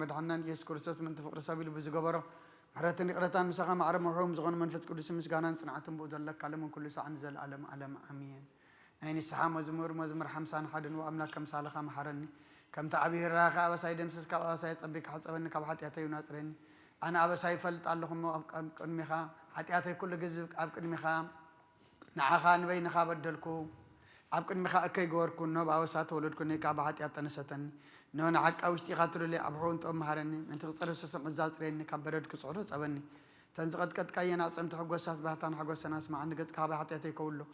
مدحنا يسوع كريستوس من تفقر سبيل بزجبره حرتني قرتان مسخا معرم مرحوم زغن منفس قدس مسغانان صنعتم بودلك كلام كل ساعه نزل عالم عالم امين يعني السحام مزمور حمسان حدن واملاك كم سالخا محرني كم تعبير راخا وسايد مسك وسايد صبيك حسبني كبحتياتي يناصرني انا ابساي فلط اللهم قدميخا حتياتي كل جزء اب قدميخا نعخا نبينخا بدلكو اب قدميخا اكي غوركو نو باوسات ولدكو نيكا بحتيات تنستني نون حق اوشتي خاطر لي ابحون تو مهرني من تصرف سسم زاصرني كبردك صعود صبني تنزقت قد كاينا صمت حغوساس بهتان حغوسنا اسمع عند قد كابا حتياتي كولو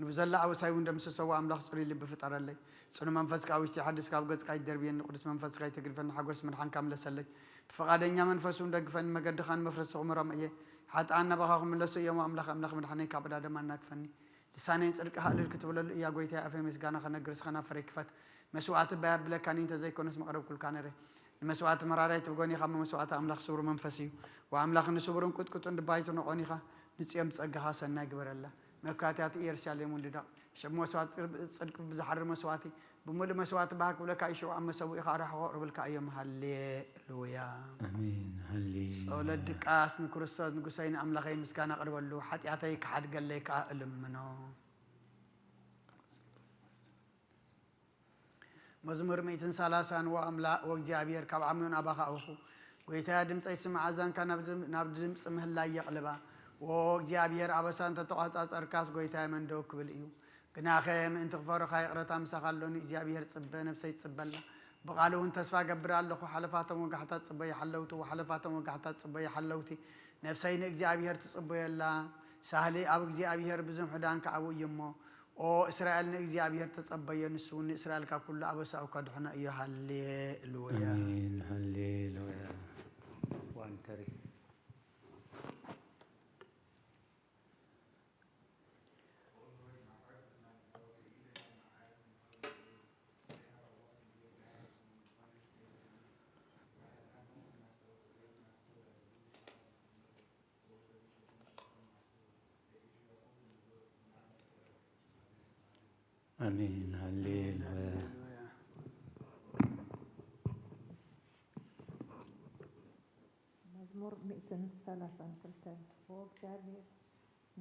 نبزلا اوساي وندم سسوا املاخ صري لي بفطر لي صنو منفس كاوشتي حدث كاب قد كاي دربين قدس منفس كاي تغرفن حغوس من حن كامل سلي فقادنيا منفسون دغفن مقدخان مفرس عمرم ايه حتى انا بخاكم لسو يوم املاخ من حني كابدا دمنا كفني لسانين صدق حلل كتبل يا غويتا افمس غانا خنغرس خنا فريكفت مسوات باب لكان انت زي كونس مقرب كل كانري المسوات مراريت بغوني خم مسوات املاخ سور منفسي واملاخ نسورن قطقط اند نقوني خا نصيم صغها سنا يغبر الله مكاتات يرسالم ولدا شم مسوات صدق بزحر مسواتي بمول مسوات باك ولك ايشو ام مسوي خارح قربلك ايام هاليلويا امين هاليلويا ولد قاس نكرستوس نغسين املاخي مسكانا قربلو حتياتي كحد قليك المنو مزمور 130 واملا وجابير كاب عميون اباخا اوخو ويتا دمص يسمع اذان كان ناب دمص مهلا يقلبا وجابير ابسان تتقاصصر كاس غويتا من دوك بليو غناخم انت غفر خاي قرتا مسخالوني جابير صبه نفسي تصبلا بقالون تسفا غبرالو حلفاتم وغحتا صبي حلوتو وحلفاتم وغحتا صبي حلوتي نفسين جابير تصبيلا سهلي اب جابير بزم حدان كابو يمو او اسرائيل نغزيابير تصبيه نسون اسرائيل ككل ابساو كدحنا اي هاليلويا امين هاليلويا وانتري امين هاليلويا مزمور 132 وእግዚአብሔር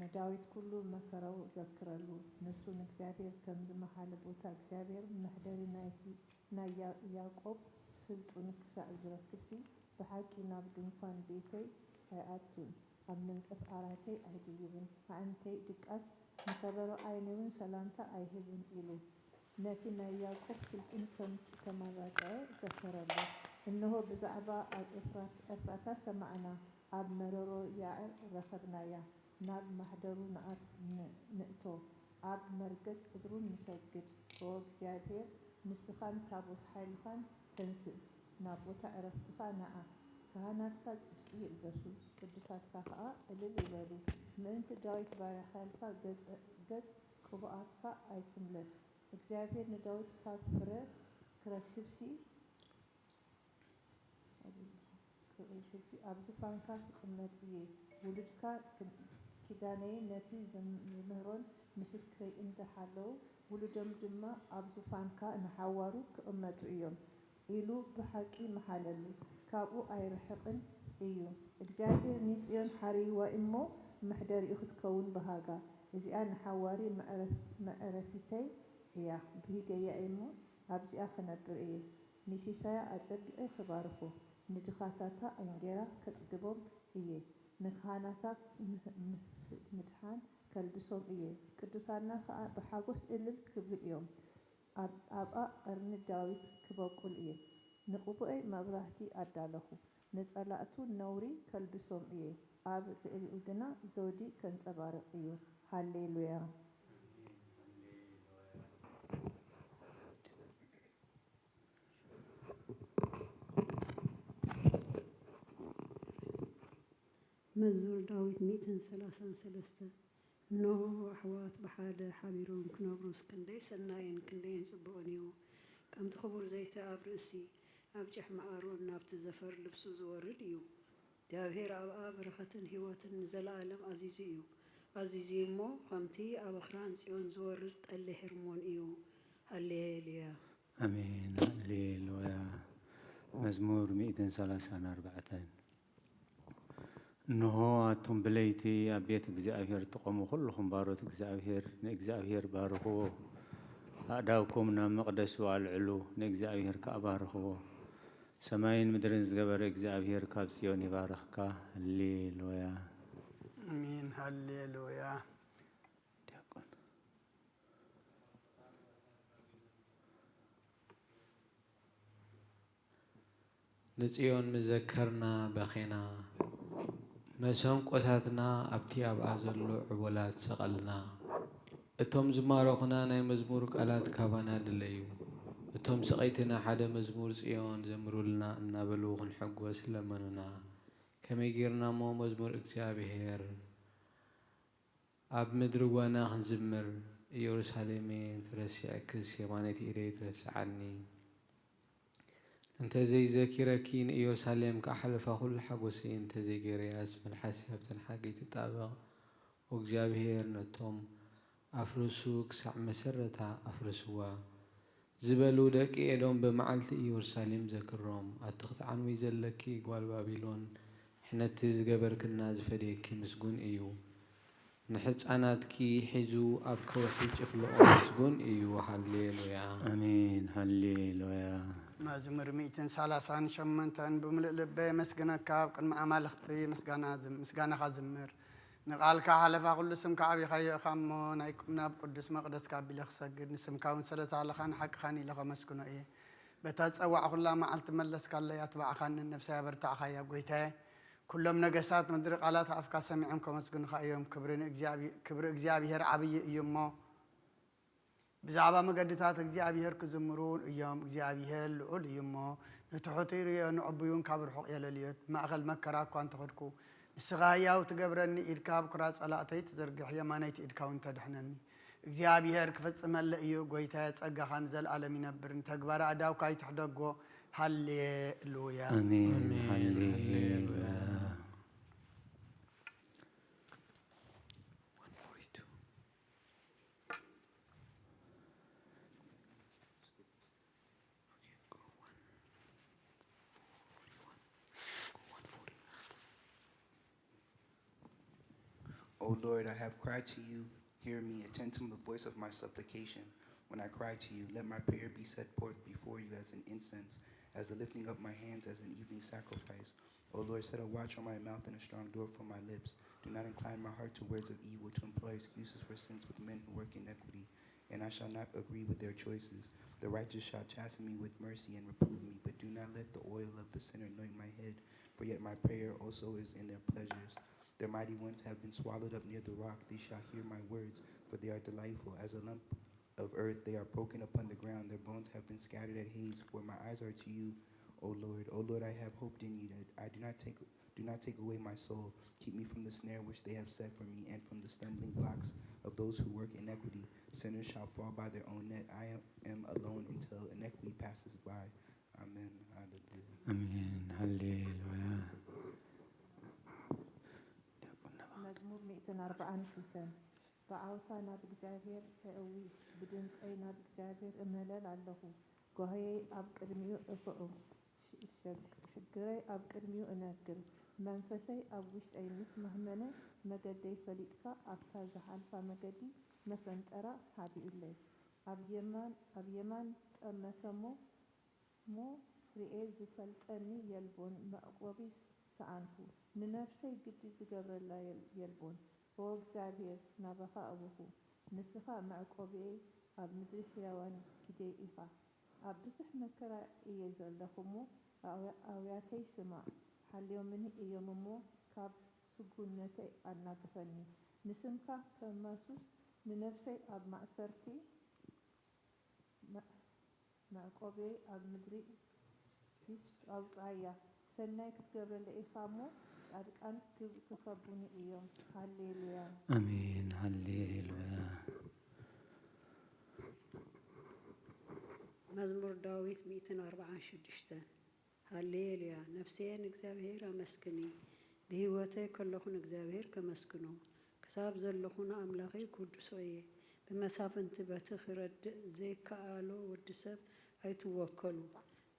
ነዳዊት ኩሉ መከራው ዘክረሉ ንሱን እግዚአብሔር ከምዝመሓለ ቦታ እግዚአብሔር መሕደሪ ናይ ያዕቆብ ስልጡን ክሳዕ ዝረክብሲ ብሓቂ ናብ ድንኳን ቤተይ ኣይኣቱን ኣብ መንጸፍ ዓራተይ ኣይድይብን ኣንተይ ድቃስ ንከበሮ ኣይነውን ሰላምታ ኣይህብን ኢሉ ነቲ ናይ ያዕቆብ ስልጡን ከም ተመራጸ ዘከረሉ እነሆ ብዛዕባ ኣብ ኤፍራታ ሰማዕና ኣብ መረሮ ያዕር ረኸብናያ ናብ ማሕደሩ ንእቶ ኣብ መርገጽ እግሩን ንሰግድ ወእግዚአብሔር ንስኻን ታቦት ሓይልኻን ተንስእ ናብ ቦታ ዕረፍትኻ ነኣ ካህናትካ ጽድቂ ይልበሱ ቅዱሳትካ ከዓ እልል ይበሉ ምእንቲ ዳዊት ባሪኻልካ ገጽ ቅቡኣትካ ኣይትምለስ እግዚአብሔር ንዳዊት ካብ ፍረ ክረክብሲ ኣብ ዙፋንካ ክቕመጥ እየ ውሉድካ ኪዳነይ ነቲ ዝምህሮን ምስክረይ እንተሓለዉ ውሉዶም ድማ ኣብ ዙፋንካ ንሓዋሩ ክቕመጡ እዮም ኢሉ ብሓቂ መሓለሉ ካብኡ ኣይርሕቕን እዩ እግዚአብሔር ንጽዮን ሓሪዋ እሞ መሕደሪኡ ክትከውን በሃጋ እዚኣ ንሓዋሪ መዕረፊተይ እያ ብሂገያ እሞ ኣብዚኣ ክነብር እየ ንሲሳያ ኣጸቢቐ ክባርኹ ንድኻታታ እንጀራ ከጽግቦም እየ ንካህናታ ምድሓን ከልብሶም እየ ቅዱሳና ከዓ ብሓጎስ እልል ክብል እዮም ኣብኣ ቀርኒ ዳዊት ክበቁል እየ ንቕቡኤ መብራህቲ ኣዳለኹ ንጸላእቱ ነውሪ ከልብሶም እየ ኣብ ልዕሊኡ ግና ዘውዲ ከንጸባርቕ እዩ ሃሌሉያ مزمور داوود 133 إنه أحوات بحاد حبيرون كنابروس كندي سناين كندين صبونيو كم تخبر زيت أبرسي أبجح معارون نابت الزفر لبسو زورديو دابهير أب رختن هواتن زلالم عزيزيو عزيزي مو قمتي أبخران سيون زورد اللي هرمون إيو هللويا امين هاليلويا مزمور 134 إنه أنتم بليتي أبيت እግዚአብሔር تقوموا كلكم باروت እግዚአብሔር بارخو أداوكم نام مقدس والعلو እግዚአብሔር كأبارخو سماين مدرن زغبر እግዚአብሔር ካብ ጽዮን ይባርኽካ ሃሌሉያ አሜን ሃሌሉያ نصيون مذكرنا بخينا مسنقوتاتنا ابتي ابا زلو عبولات سقلنا اتوم زمارخنا ناي مزمور قالات كابانا دليو اتوم سقيتنا حدا مزمور صيون زمرولنا انابلو خنحقوس لمننا كميغيرنا مو مزمور እግዚአብሔር اب مدر وانا خنزمر يروشاليمين ترسيعكس يمانتي إيري ترسعني انت زي ذاكركين يروشاليم كحلفة كل حقوسي انت زي جرياس من حساب تنحقي تتابع وإግዚአብሔር نتوم أفرسوك سع مسرتا أفرسوا زبلو دكي إلهم بمعلت يروشاليم ذكرهم أتخت عنوي زلكي قوال بابلون حنا تزقبر كنا زفديكي مسقون إيو نحس أناتكي حزو أبكو حيج أفلو مسقون إيو هالليلويا آمين هالليلويا مزمور 138 بملء لبي مسجنك كن معمل اختي مسجنا خزمر نقالك حلفا كل اسم كعبي خي خمو نايكنا بقدس مقدس كعبي لخ سجد نسم كون سلس على خان حق خاني لخ مسكنه إيه بتتصوع كلها ما علت ملس كلا يتبع خان النفس برتاع خيا بقيته كلهم نجسات مدرك على أفكا سمعهم كمسكن خايم كبر እግዚአብሔር عبي يومه بزعبا مقدتات እግዚአብሔር كزمرون يوم እግዚአብሔር لعل يومه نتحطير نعبيون كابر حق يلليت ما أغل مكراك وانت خدكو السغايا وتقبرني إركاب كراس على أتيت زرقح يمانيت إركاون تدحنني እግዚአብሔር كفتس ملئيو قويتات أقا خانزل عالمين برن تقبر أداو كاي تحدقو هالليلويا آمين هالليلويا O Lord, I have cried to you. Hear me, attend to the voice of my supplication. When I cry to you, let my prayer be set forth before you as an incense, as the lifting up my hands as an evening sacrifice. O Lord, set a watch on my mouth and a strong door for my lips. Do not incline my heart to words of evil, to employ excuses for sins with men who work iniquity, and I shall not agree with their choices. The righteous shall chasten me with mercy and reprove me, but do not let the oil of the sinner anoint my head, for yet my prayer also is in their pleasures. Their mighty ones have been swallowed up near the rock. They shall hear my words, for they are delightful. As a lump of earth, they are broken upon the ground. Their bones have been scattered at haze, for my eyes are to you, O Lord. O Lord, I have hoped in you. That I do not take away my soul. Keep me from the snare which they have set for me, and from the stumbling blocks of those who work iniquity. Sinners shall fall by their own net. I am alone until iniquity passes by. Amen. Hallelujah. آمين هالليلويا مزمور 140 بعوتنا بእግዚአብሔር እዊ بدمصينا بእግዚአብሔር እመለል ኣለኹ ጎህይ ኣብ ቅድሚኡ እፍዑ ሽግረይ ኣብ ቅድሚኡ እነግር መንፈሰይ ኣብ ውሽጠይ ምስ መህመነ መገደይ ፈሊጥካ ኣብታ ዝሓልፋ መገዲ መፈንጠራ ሃዲኡለይ ኣብ የማን ጠመተሞ ሞ ርኤ ዝፈልጠኒ የልቦን መዕቆቢ ሰኣንኩ ንነፍሰይ ግዲ ዝገብረላ የልቦን ኦ እግዚአብሔር ናባኻ ኣቡኹ ንስኻ መዕቆቢይ ኣብ ምድሪ ሕያዋን ግደይ ኢኻ ኣብ ብዙሕ መከራ እየ ዘለኹሞ ኣውያተይ ስማዕ ሓልዮምኒ እዮም እሞ ካብ ስጉነተይ ኣናግፈኒ ንስምካ ከመሱስ ንነፍሰይ ኣብ ማእሰርቲ መዕቆቢይ ኣብ ምድሪ ኣውፃያ ሰናይ ክትገብረለ ኢኻ እሞ ጻድቃን ክኸቡኒ እዮም ሃሌሉያ آمين هالليلويا مزمور داويت 146 هالليلويا نفسين እግዚአብሔር አመስግኒ بهوتي كلخون እግዚአብሔር ከመስግኑ كساب زلخون أملاخي كودسوي بمسافة بتخرد زي كالو ودسب أي توكلوا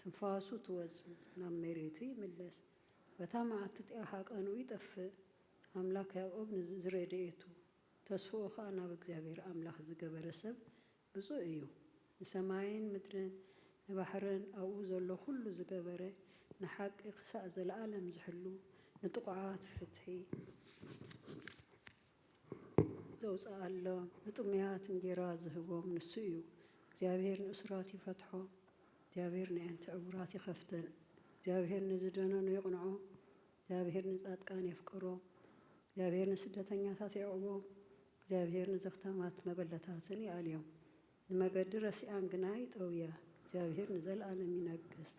تنفاسو توزن نام مريتو يملس بتام عتت حقانو يطفئ أملاك يعقوب زريديتو تسفو خانا بእግዚአብሔር أملاك زجبر سب بزو إيو نسماين مدرن نبحرن أو زلو كل زجبره نحق إقساء ذا العالم زحلو نتقعات فتحي زوز الله نتقميات نجراز هبوم نسيو እግዚአብሔር ንእስራት ይፈትሖ እግዚአብሔር ንአንተ ዕውራት ይኸፍተን እግዚአብሔር ንዝደነኑ ይቕንዖ እግዚአብሔር ንጻድቃን ይፍቅሮ እግዚአብሔር ንስደተኛታት ይዕቅቦ እግዚአብሔር ንዘኽታማት መበለታትን ይኣልዮም ንመገዲ ረሲኣን ግና ይጠውያ እግዚአብሔር ንዘለዓለም ይነግስ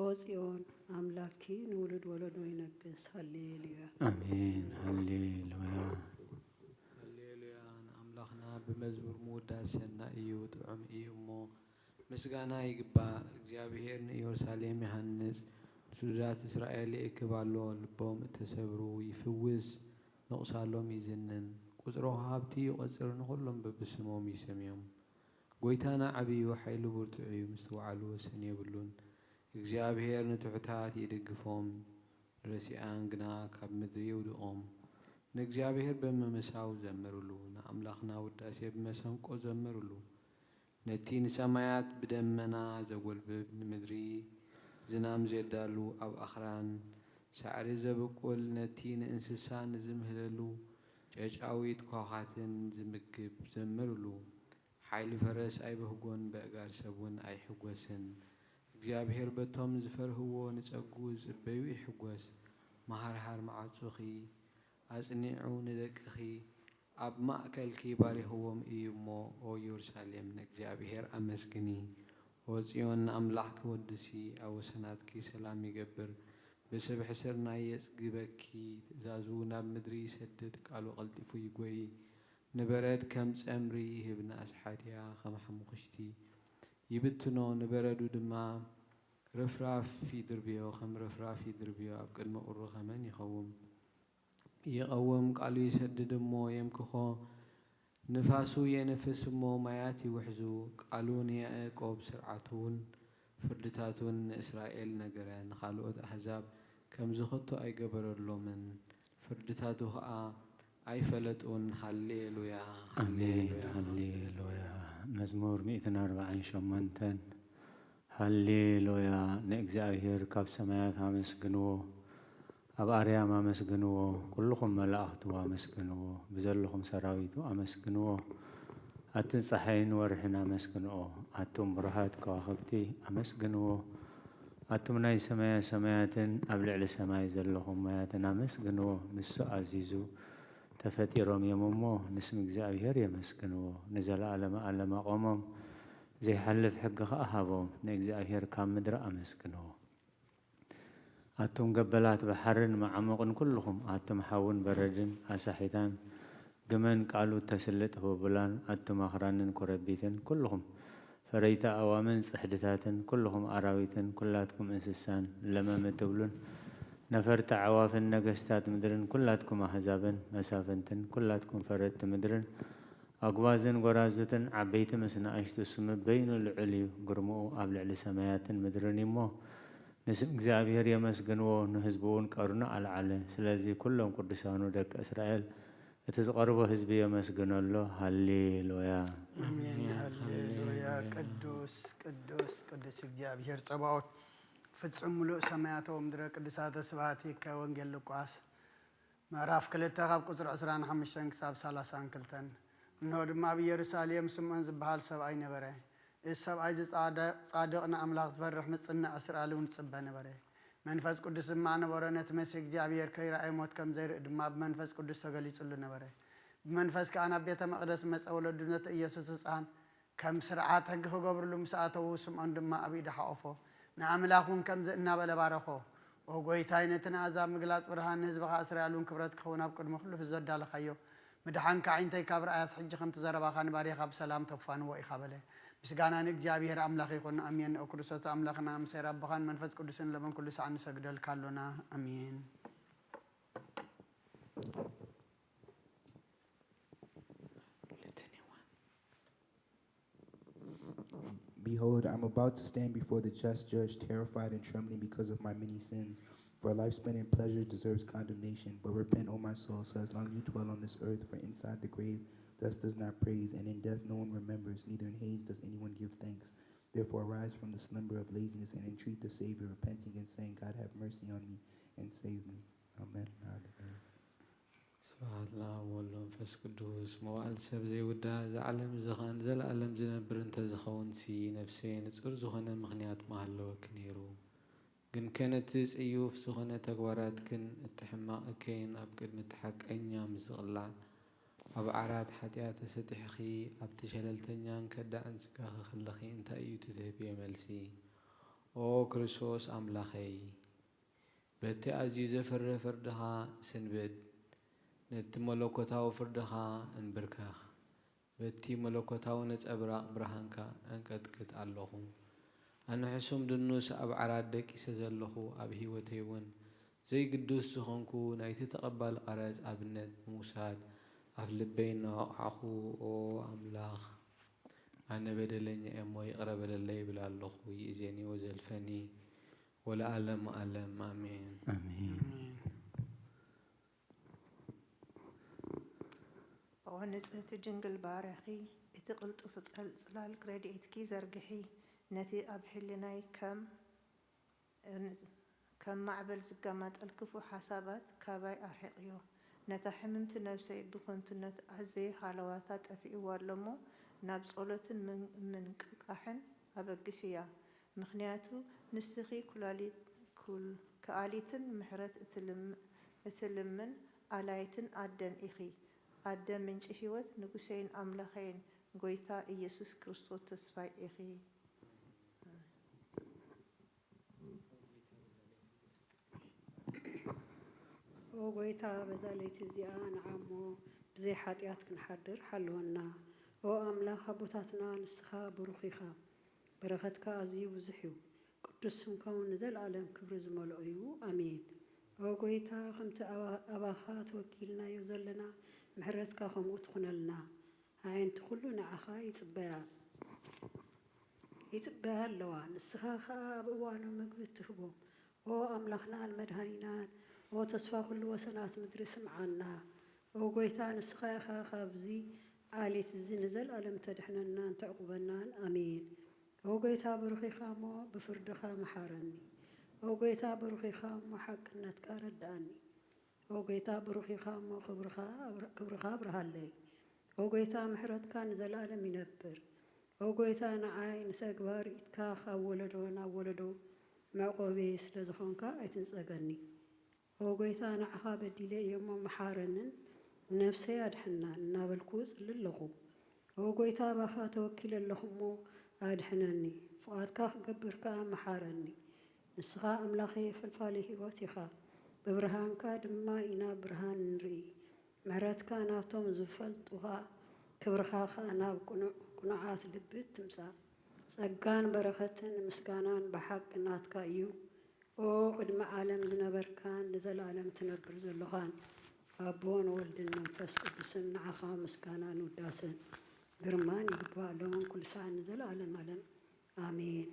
ኦ ጽዮን አምላኪ ንውልድ ወለዶ ይነግስ ሃሌሉያ አሜን ሃሌሉያ بمزمور موداسنا إيو طعم إيو مو مسغانا يقبا እግዚአብሔር ኢየሩሳሌም ይሃንጽ ሱዳት እስራኤል ይክባሎ ልቦም ተሰብሩ ይፍውስ ንቁሳሎም ይዝንን ቁጽሮ ሀብቲ ይቆጽርን ሁሉም በብስሞም ይሰሚዮም ጎይታና ዓብይ ወኃይሉ ብርቱዕ እዩ ምስተዋዕሉ ወሰን የብሉን እግዚአብሔር ንትሑታት ይድግፎም ረሲኣን ግና ካብ ምድሪ ይውድቖም ንእግዚአብሔር በመመሳው ዘምሩሉ ንአምላኽና ውዳሴ በመሰንቆ ዘምሩሉ ነቲ ንሰማያት ብደመና ዘጐልብብ ንምድሪ ዝናም ዘዳሉ ኣብ ኣኽራን ሳዕሪ ዘበቁል ነቲ ንእንስሳ ንዝምህለሉ ጨጫዊት ኳኻትን ዝምግብ ዘምሩሉ ሓይሊ ፈረስ ኣይበህጎን በእጋር ሰቡን ኣይሕጐስን እግዚአብሔር በቶም ዝፈርህዎ ንጸጉ ዝጽበዩ ይሕጐስ መሃርሃር መዓጹኺ أصنعوا ندقخي أب مأكلكي باريخوهم إيمو أو يرساليم نجابير أمسكني وزيون أملاك ودسي أو سناتكي سلام يقبر بسبح سرنا يسقبكي زازونا بمدري سدد قالوا قلتي في قوي نبرد كم سأمري هبنا أسحاتيا خمحم خشتي يبتنو نبرد دما رفراف في دربيو خم رفراف في دربيو أبقى المقر خمان يخوم يقوم قالوا يسدد مو يمكخو نفاسو ينفس مو ماياتي وحزو قالون يعقوب سرعتون فردتاتون إسرائيل نجران خالوت أحزاب كم زخطو أي قبر اللومن فردتاتو خا أي فلتون هللويا هللويا هللويا مزمور 140 شمنتن هللويا نእግዚአብሔር ካብ ሰማያት አመስግንዎ أب أريام أمسكنوه كلكم ملائكته أمسكنوه بزلكم سراويته أمسكنوه أتنصحين ورحنا أمسكنوه أتم برهات كواخبتي أمسكنوه أتم ناي سمايات أبلع لسماي زلهم ماياتنا أمسكنوه نسو عزيزو تفتيرهم يممو نسم እግዚአብሔር يمسكنوه نزل علم قومهم زي حلف حقه أهابهم نእግዚአብሔር كام مدر أمسكنوه أتم قبلات بحرن معمقن كلهم أتم حاون بردن أسحيتان جمن قالوا تسلت هو بلان أتم أخرانن كربيتن كلهم فريتا أوامن سحدتاتن كلهم أراويتن كلاتكم إنسان لما متولون نفرت عوافن نقستات مدرن كلاتكم أحزابن مسافنتن كلاتكم فرت مدرن أقوازن غرازتن عبيت مسنا أشت السم بين العلي قرمو أبلع لسماياتن مدرن يمو نسم እግዚአብሔር يمسكنو نحزبون قرنا على سلازي كلهم قدسانو دك إسرائيل اتزقربو حزب يمسكنو الله هللويا آمين هللويا قدوس قدوس قدس እግዚአብሔር ጸባኦት ፍጹም ሙሉእ ሰማያቶም ምድረ ቅዱሳተ ስብሐቲከ ከወንጌል ሉቃስ ምዕራፍ 2 ካብ ቁጥር 25 ክሳብ 32 እንሆ ድማ ኣብ ኢየሩሳሌም ስምዖን ዝበሃል ሰብኣይ ነበረ السبع صادقنا أملاك فرح مصنع أسرع لون صبا نبره منفس قدس معنا ورنت مسك جابير كيرا موت كم زير ما بمنفس قدس سجلي صلوا نبره بمنفس كان بيت مقدس مسؤول الدنيا يسوع سان كم سرعات حق قبر لهم ساعته وسمعن دم أبي دحافه نعملاكم كم زنا بلا بارخو وقويتاينتنا عذاب مقلات برهان نزبها أسرع لون كبرت خونا بكل مخلوف الزد على خيو مدحان كعينتي كبر آيس حج خمت زربا خان باري خاب سلام تفان وإخابله مسجانا نجابير أملاك يكون أمين أكرسات أملاكنا أمسير ربخان منفس قدسين لمن كل ساعة نسجد الكالونا أمين Behold, I am about to stand before the just judge, terrified and trembling because of my many sins. For a life spent in pleasure deserves condemnation. But repent, O my soul, so as long as you dwell on this earth, for inside the grave dust does not praise, and in death no one remembers, neither in Hades does anyone give thanks. Therefore arise from the slumber of laziness and entreat the Savior, repenting and saying, God, have mercy on me and save me. Amen. Hallelujah. ስብሐት ለአብ ወወልድ ወመንፈስ ቅዱስ መዋዕል ሰብ ዘይውዳእ ዝዓለም ዝኻን ዘለዓለም ዝነብር እንተዝኸውንሲ ነፍሰይ ንጹር ዝኾነ ምኽንያት መሃለወክ ነይሩ ግን ከነቲ ጽዩፍ ዝኾነ ተግባራትክን እቲ ሕማቕ እከይን ኣብ ቅድሚ እቲ ሓቀኛ ምስቕላዕ ኣብ ዓራት ሓጢኣት ተሰጢሕኺ ኣብቲ ሸለልተኛን ከዳዕን ስጋኺ ከለኺ እንታይ እዩ ትህብየ መልሲ ኦ ክርስቶስ ኣምላኸይ በቲ ኣዝዩ ዘፈርህ ፍርድኻ ስንብድ ነቲ መለኮታዊ ፍርድኻ እንብርከኽ በቲ መለኮታዊ ነጸብራቕ ብርሃንካ እንቀጥቅጥ ኣለኹ ኣነ ሕሱም ድኑስ ኣብ ዓራት ደቂሰ ዘለኹ ኣብ ህይወተይ እውን ዘይግዱስ ዝኾንኩ ናይቲ ተቐባሊ ቐረጽ ኣብነት ምውሳድ ኣብ ልበይ እናወቕዓኹ ኦ ኣምላኽ ኣነ በደለኛ እሞ ይቕረ በለለይ ይብል ኣለኹ ይእዜኒ ወዘልፈኒ ወለዓለመ ዓለም ኣሜን አሜን። ኦ ንጽሕቲ ድንግል ባርኺ እቲ ቅልጡፍ ጽላል ረድኤትኪ ዘርግሒ ነቲ ኣብ ሕሊናይ ከም ማዕበል ዝጋማጠል ክፉእ ሓሳባት ካባይ ኣርሒቕዮ ነታ ሕምምቲ ነብሰይ ብኮንትነት ኣዘይ ሃለዋታ ጠፊእዋ ኣሎ እሞ ናብ ጸሎትን ምንቅቃሕን ኣበግስ እያ ምኽንያቱ ንስኺ ከኣሊትን ምሕረት እትልምን ኣላይትን ኣደን ኢኺ ኣደ ምንጪ ህይወት ንጉሰይን ኣምላኸይን ጎይታ ኢየሱስ ክርስቶስ ተስፋይ ኢኺ ኦ ጎይታ በዛ ለይቲ እዚኣ ንዓሞ ብዘይ ሓጢኣት ክንሓድር ሓልወና ኦ ኣምላኽ ኣቦታትና ንስኻ ብሩኽ ኢኻ በረኸትካ ኣዝዩ ብዙሕ እዩ ቅዱስ ስምካ እውን ንዘለኣለም ክብሪ ዝመልኦ እዩ ኣሜን ኦ ጎይታ ከምቲ ኣባኻ ተወኪልናዮ ዘለና ምሕረትካ ከምኡ ትኹነልና ኣዒንቲ ኩሉ ንዓኻ ይጽበያ ኣለዋ ንስኻ ከዓ ኣብ እዋኑ ምግቢ ትህቦም ኦ ኣምላኽናን መድሃኒናን ኦ ተስፋ ኩሉ ወሰናት ምድሪ ስምዓና ኦ ጎይታ ንስኻ ኢኻ ካብዚ ዓሌት እዚ ንዘለኣለም ተድሕነናን ተዕቁበናን ኣሜን ኦ ጎይታ ብሩኽ ኢኻ እሞ ብፍርድኻ መሓረኒ ኦ ጎይታ ብሩኽ ኢኻ እሞ ሓቅነትካ ረዳእኒ ኦ ጎይታ ብሩኽ ኢኻ እሞ ክብርኻ ብርሃለይ ኦ ጎይታ ምሕረትካ ንዘለኣለም ይነብር ኦ ጎይታ ንዓይ ንተግባር ኢትካ ካብ ወለዶ ናብ ወለዶ መዕቆቤ ስለ ዝኾንካ ኣይትንጸገኒ ኦ ጎይታ ንዓኻ በዲለ እየሞ መሓረንን ነፍሰይ ኣድሕናን እናበልኩ ጽሊ ኣለኹ ኦ ጎይታ ባኻ ተወኪለ ኣለኹ እሞ ኣድሕነኒ ፍቓድካ ክገብር ከዓ መሓረኒ ንስኻ ኣምላኸ ፈልፋሊ ህይወት ኢኻ ብብርሃንካ ድማ ኢና ብርሃን ንርኢ ምሕረትካ ናብቶም ዝፈልጡኻ ክብርኻ ከዓ ናብ ቁኑዓት ልቢ ትምጻእ ጸጋን በረኸትን ምስጋናን ብሓቂ ናትካ እዩ ኦ ቅድሚ ዓለም ዝነበርካን ንዘለኣለም ትነብር ዘለኻን ኣቦን ወልድን መንፈስ ቅዱስን ንዓኻ ምስጋናን ውዳሰን ግርማን ይግባእ ሎምን ኩሉ ሰዓት ንዘለኣለም ዓለም ኣሜን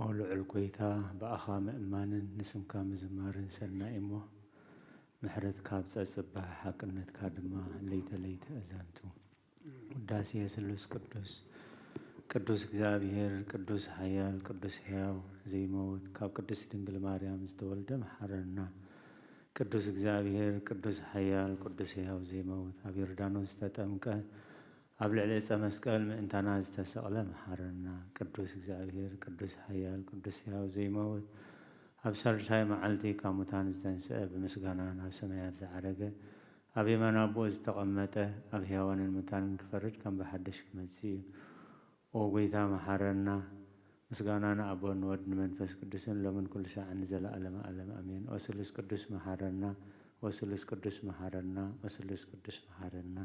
ኦ ልዑል ጎይታ በኣኻ ምእማንን ንስምካ ምዝማርን ሰናይ እሞ ምሕረትካ ብጸጽባሕ ሓቅነትካ ድማ ለይተለይተ እዛንቱ ውዳሴ ስሉስ ቅዱስ እግዚአብሔር ቅዱስ ኃያል ቅዱስ ሕያው ዘይመውት ካብ ቅዱስ ድንግል ማርያም ዝተወልደ መሓረና ቅዱስ እግዚአብሔር ቅዱስ ኃያል ቅዱስ ሕያው ዘይመውት ኣብ ዮርዳኖስ ዝተጠምቀ ኣብ ልዕሊ ዕፀ መስቀል ምእንታና ዝተሰቕለ መሓረና ቅዱስ እግዚአብሔር ቅዱስ ኃያል ቅዱስ ሕያው ዘይመውት ኣብ ሳልሳይ መዓልቲ ካብ ሙታን ዝተንስአ ብምስጋና ናብ ሰማያት ዝዓረገ ኣብ የማን ኣቦኡ ዝተቐመጠ ኣብ ሕያዋንን ሙታንን ክፈርድ ከም ብሓድሽ ክመጽእ እዩ ኦ ጎይታ መሓረና ምስጋና ንኣቦን ንወድን መንፈስ ቅዱስን ሎምን ኩሉ ሰዓት ንዘለኣለመ ዓለም ኣሜን ኦ ስሉስ ቅዱስ መሓረና ኦ ስሉስ ቅዱስ መሓረና ኦ ስሉስ ቅዱስ መሓረና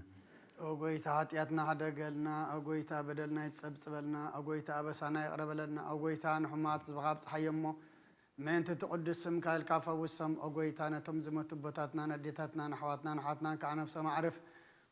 ኦ ጎይታ ኃጢአትና ሓደገልና ኦ ጎይታ በደልና ይጸብጽበልና ኦ ጎይታ ኣበሳና ይቕረበለና ኦ ጎይታ ንሕማት ዝብኻ ብፀሓየ እሞ ምእንቲ ትቅዱስ ስምካ ኢልካ ፈውሶም ኦ ጎይታ ነቶም ዝመቱ ቦታትና ነዴታትና ንኣሕዋትና ንሓዋትና ከዓ ነብሶም ኣዕርፍ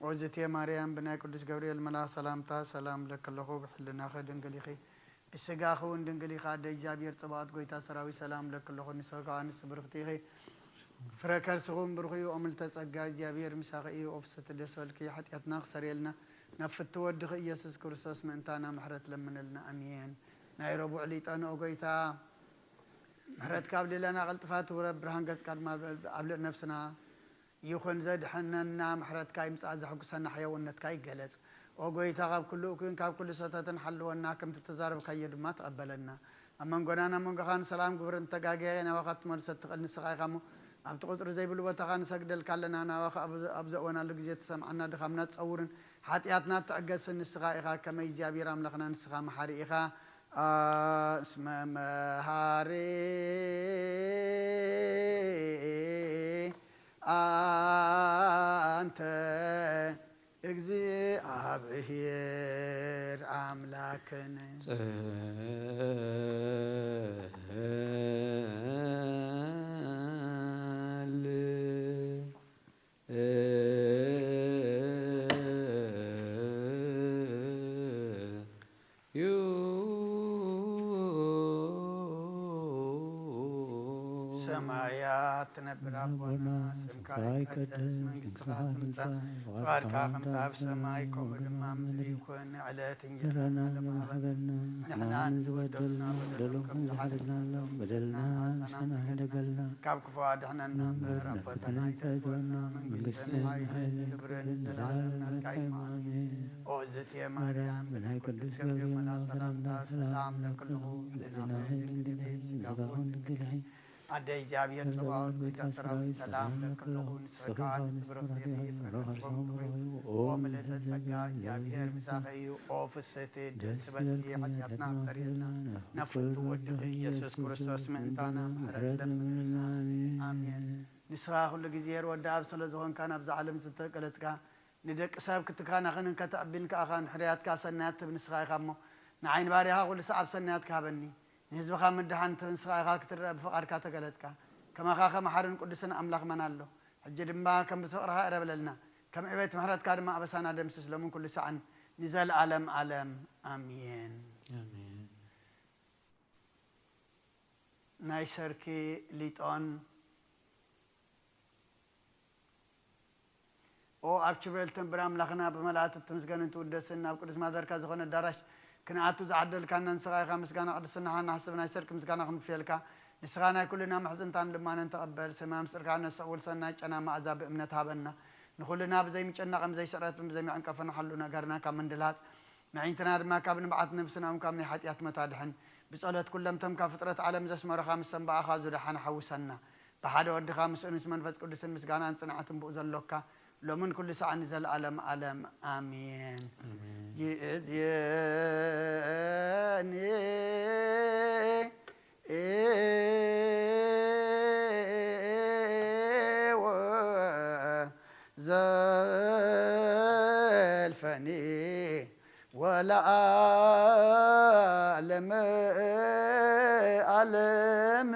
وزتي مريم بناي قدس جبريل ملا سلامتا سلام لك الله بحلنا خدنجليخي السجاخون دنجلي خاد جابير صبات قويتا سراوي سلام لك الله نسقان سبرختيخي فركر سقوم برخي وعمل تسقى جابير مساقي وفست الدسولكي حتى يتناقصر يلنا نفت ودخ يسوع كريستوس من تانا محرت لمن لنا امين نايروبو عليت انا وقيتا محرت قبل لنا غلطفات ورب برهان قد ما قبل نفسنا يخون زاد حننا محرت كاي مساز حق سنه حيوانات كاي جلس وقيتا قاب كله كن كاب كل سطات حلونا كم تتزارب كيد ما تقبلنا اما نقولنا من خان سلام قبرن تقاقينا وقت مرست نسقاي قامو اب تقطر زي بلو تقان سجدل كلنا انا ابزقنا لجيت سمعنا دخمنا تصورن حاتياتنا تعقس النسخائها كما يجابير املخنا نسخا محاريخا اسم مهاري انت እግዚአብሔር አምላክን ሰማያት ትነብር አቦና ስምካ ይቀደስ መንግሥትከ ትምጻእ ፈቃድከ ከመ በሰማይ ከመ በምድር ይኩን ዕለት እንጀራና ለማህበና ንሕና ንዝወደልና በደለኩም ዝሓለና በደልና ንስሐና ይደገልና ካብ ክፉ አድኅነና እምበር ኣብ ፈተና ይእትወና መንግሥትን ኃይልን ክብርን ዘለዓለም ናትካ አሜን። ኦ እግዝእትየ ማርያም ብናይ ቅዱስ ገብርኤል መልአክ ሰላምታ ሰላም ለክልኹ ሕሊናየ ድንግል ነይ ሥጋኹን ድንግል ነይ አደ እግዚአብሔር ጽባኦት ጌታ ሰራዊት ሰላም ለክልኹ ንስኻት ስብርክት ወምልዕተ ጸጋ እግዚአብሔር ምሳኺ ኦ ፍስሕቲ ደስ በልኪ ኃጢአትና ሰሪልና ነፍቱ ወድኺ ኢየሱስ ክርስቶስ ምእንታና ምሕረት ለምንና አሜን። ንስኻ ኩሉ ግዜ ወዲ ኣብ ስለ ዝኾንካ ናብዚ ዓለም ዝተቀለጽካ ንደቂ ሰብ ክትካናኽንን ከተዕቢልን ከኣኻ ንሕርያትካ ሰናያት ትብ ንስኻ ኢኻ እሞ ንዓይን ባርያኻ ኩሉ ሰዓብ ሰናያትካ ሃበኒ ንህዝብኻ ምድሓን ትብ ንስኻ ኢኻ ክትርአ ብፍቓድካ ተገለጽካ ከማኻ ከመሓርን ቅዱስን ኣምላኽ መን ኣሎ ሕጂ ድማ ከም ብፍቕርኻ እረብለልና ከም ዕቤት ምሕረትካ ድማ ኣበሳና ደምስስ ሎምን ኩሉ ሰዓን ንዘለዓለም ዓለም ኣሜን። ናይ ሰርኪ ሊጦን ኦ ኣብ ችብረልትን ብኣምላኽና ብመላእክት ትምስገንን ትውደስን ናብ ቅዱስ ማደርካ ዝኾነ ኣዳራሽ ክንኣቱ ዝዓደልካና ንስኻ ኢኻ ምስጋና ቅድስናኻ ናሕስብ ናይ ሰርኪ ምስጋና ክንፍየልካ ንስኻ ናይ ኩልና ምሕዝንታን ልማንን ተቐበል ሰማይ ምስጢርካ ነሰውል ሰናይ ጨና ማእዛ ብእምነት ሃበና ንኩልና ብዘይምጨናቕን ብዘይስረትን ብዘይሚዕንቀፍን ሓሉ ነገርና ካብ ምንድልሃፅ ንዒንትና ድማ ካብ ንብዓት ነብስና እውን ካብ ናይ ሓጢኣት መታድሕን ብጸሎት ኩለምቶም ካብ ፍጥረት ዓለም ዘስመረኻ ምስ ሰንባኣኻ ዙዳሓን ሓውሰና ብሓደ ወድኻ ምስኡ ምስ መንፈስ ቅዱስን ምስጋናን ጽንዓትን ብኡ ዘሎካ ሎምን ኩሉ ሰዓን ዘለዓለም ዓለም አሜን። ይእዜኒ ወዘልፈኒ ወለዓለመ ዓለም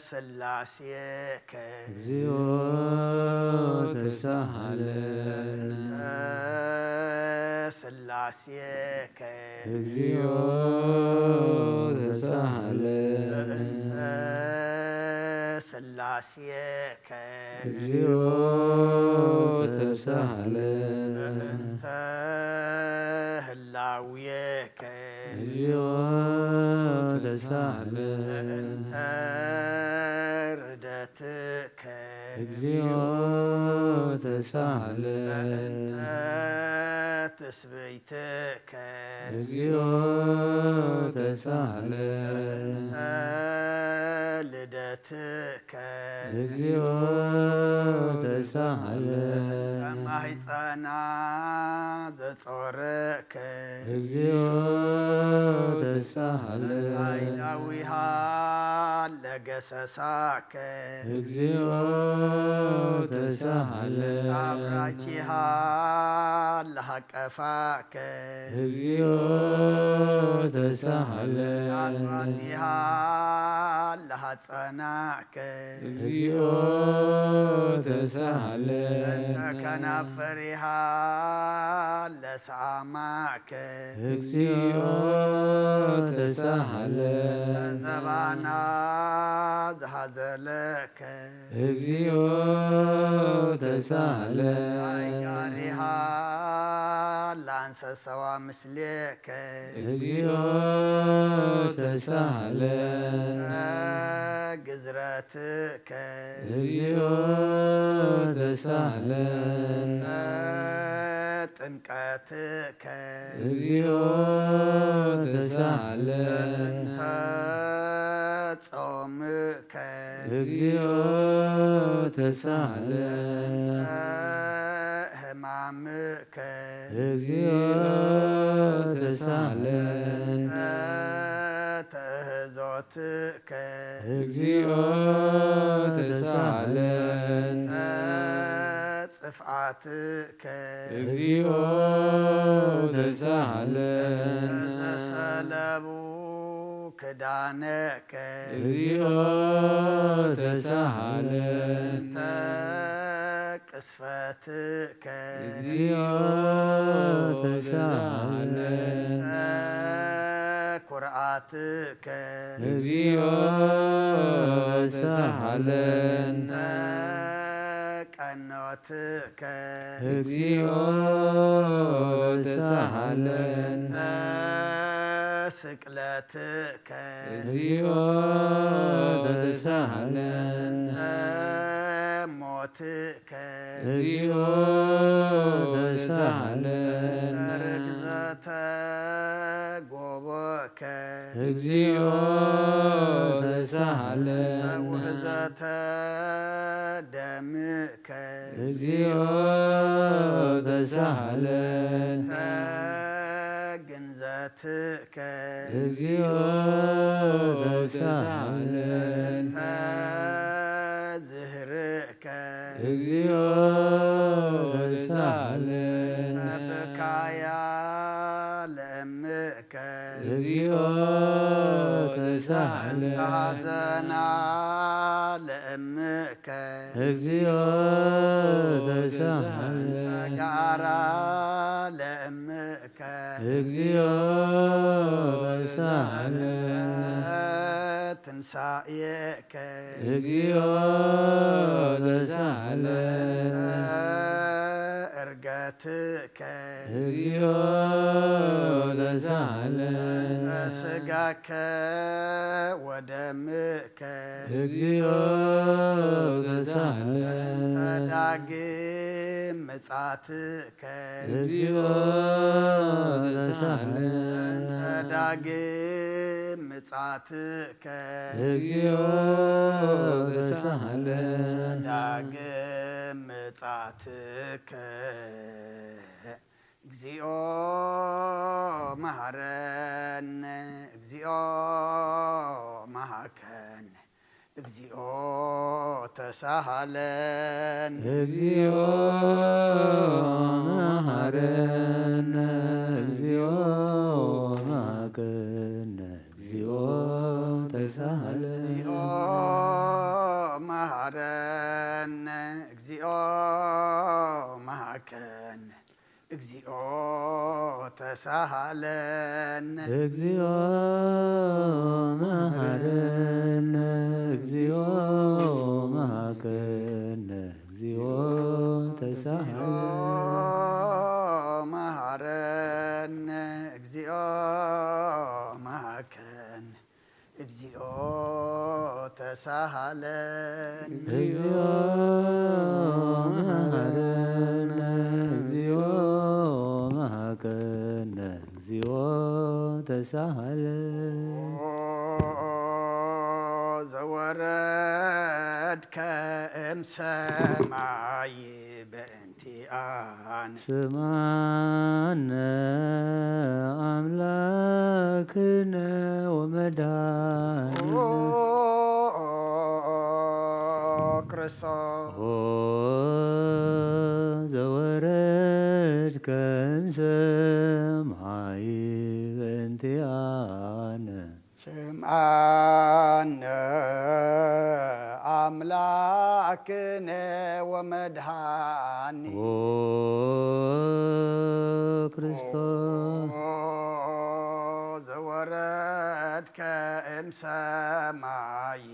ስላሴከ እግዚኦ ተሳሃለነ ስላሴከ እግዚኦ ተሳሃለነ ስላሴከ እግዚኦ ተሳሃለነ ህላዌከ እግዚኦ ተሳሃለነ ርደትከ እግዚኦ ተሳሃለነ ትስብእትከ እግዚኦ ተሳሃለነ ልደትከ እግዚኦ ተሳሃለነ ማህፀና ዘጾረከ እግዚኦ ተሳሃለነ አይዳዊሃ ለገሰሳከ እግዚኦ ተሳሃለነ አብራኪሃ ለሃቀፋከ እግዚኦ ተሳሃለነ አልባቲሃ ለሃጸናከ እግዚኦ ተሳሃለነ ከናፈሪሃ ለሳማከ እግዚኦ ተሳሃለነ ዘባና ዝሃዘለከ እግዚኦ ተሳሃለነ አይጋሪሃ ላንሰሰዋ ምስሌከ እግዚኦ ተሳሃለነ ግዝረትከ እግዚኦ ተሳሃለነ ጥምቀትከ እግዚኦ ተሳሃለነ ጾምከ እግዚኦ ተሳሃለነ ሕማምከ እግዚኦ ተሳሃለነ ትእዞትከ እግዚኦ ተሳሃለነ ጽፍዓትከ እግዚኦ ተሳሃለነ ዘሰለቡ ክዳነከ እግዚኦ ተሳሃለነ ቅስፈትከ እግዚኦ ተሳሃለነ ኩርዓትከ እግዚኦ ተሳሃለነ ቀኖትከ እግዚኦ ተሳሃለነ ስቅለትከ እግዚኦ ተሳሃለነ ሞትከ እግዚኦ ተሳሃለነ ርግዘተ ጎቦከ እግዚኦ ተሳሃለነ ውህዘተ ደምከ እግዚኦ ተሳሃለነ ግንዘትከ እግዚኦ ተሳሃለነ ዝህርከ እግዚኦ ተሳሃለነ ብካያ ለእምከ እግዚኦ ተሳሃለነ ሐዘና ለእምከ እግዚኦ ተሳሃለነ ጋራ ለእምከ እግዚኦ ተሳሃለነ ትንሣኤከ እግዚኦ ተሳሃለነ እርገትከ እግዚኦ ተሳሃለነ ስጋከ ወደምከ እግዚኦ ተሳሃለነ ዳግም ምጻትከ እግዚኦ ተሳሃለነ ዳግም ምጻትከ እግዚኦ ተሳሃለነ ዳግም ምጻትከ እግዚኦ መሐረነ እግዚኦ መሐከነ እግዚኦ ተሳሃለን እግዚኦ መሐረነ እግዚኦ መሐከነ እግዚኦ ተሳሃለነ እግዚኦ መሐረነ እግዚኦ መሐከነ እግዚኦ ተሳሃለን እግዚኦ መሐረነ እግዚኦ መሐከነ እግዚኦ ተሳሃለነ መሐረነ እግዚኦ መሐከነ እግዚኦ ተሳሃለን እግዚኦ መሐረነ እግዚኦ መሐከነ እግዚኦ ተሳሃለነ ዘወረድከ እምሰማይ በእንቲአነ ስማነ አምላክነ ወመድኃኒነ ክርስቶስ ዘወረድከ እምሰማይ በእንቲአነ ስምዓነ አምላክነ ወመድኃኒ ክርስቶስ ዘወረድከ እምሰማይ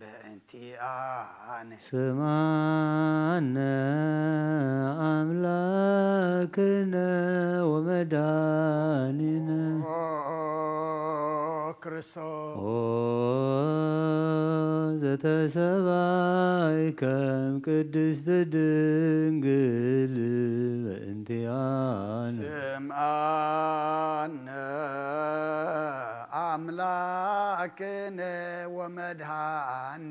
በእንቲአነ ስምዓነ አምላክነ ወመድኃኒነ ክርስቶስ ዘተሰባይከ እምቅድስት ድንግል በእንቲአነ ስምዓነ አምላክነ ወመድኃኒ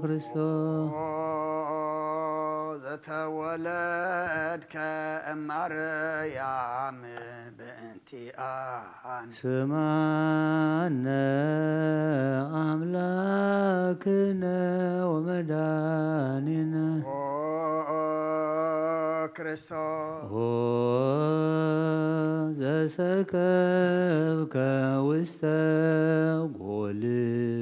ክርስቶስ ዘተወለድከ እማርያም በእንቲአነ ስምዓነ አምላክነ ወመድኃኒነ ክርስቶስ ዘሰከብከ ውስተ ጎል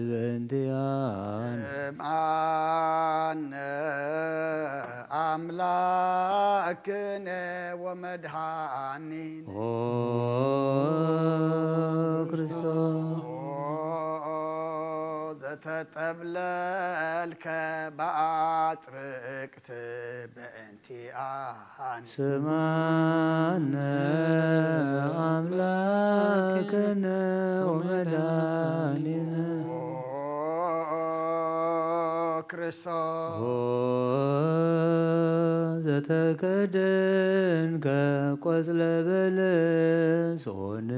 በእንቲአነ ስምዓነ አምላክነ ወመድኃኒነ ክርስቶስ ዘተጠብለልከ በአጥርቅት በእንቲአነ ስምዓነ አምላክነ ወመድኃኒነ ክርስቶስ ዘተከደንከ ቆጽለ በለስ ሆን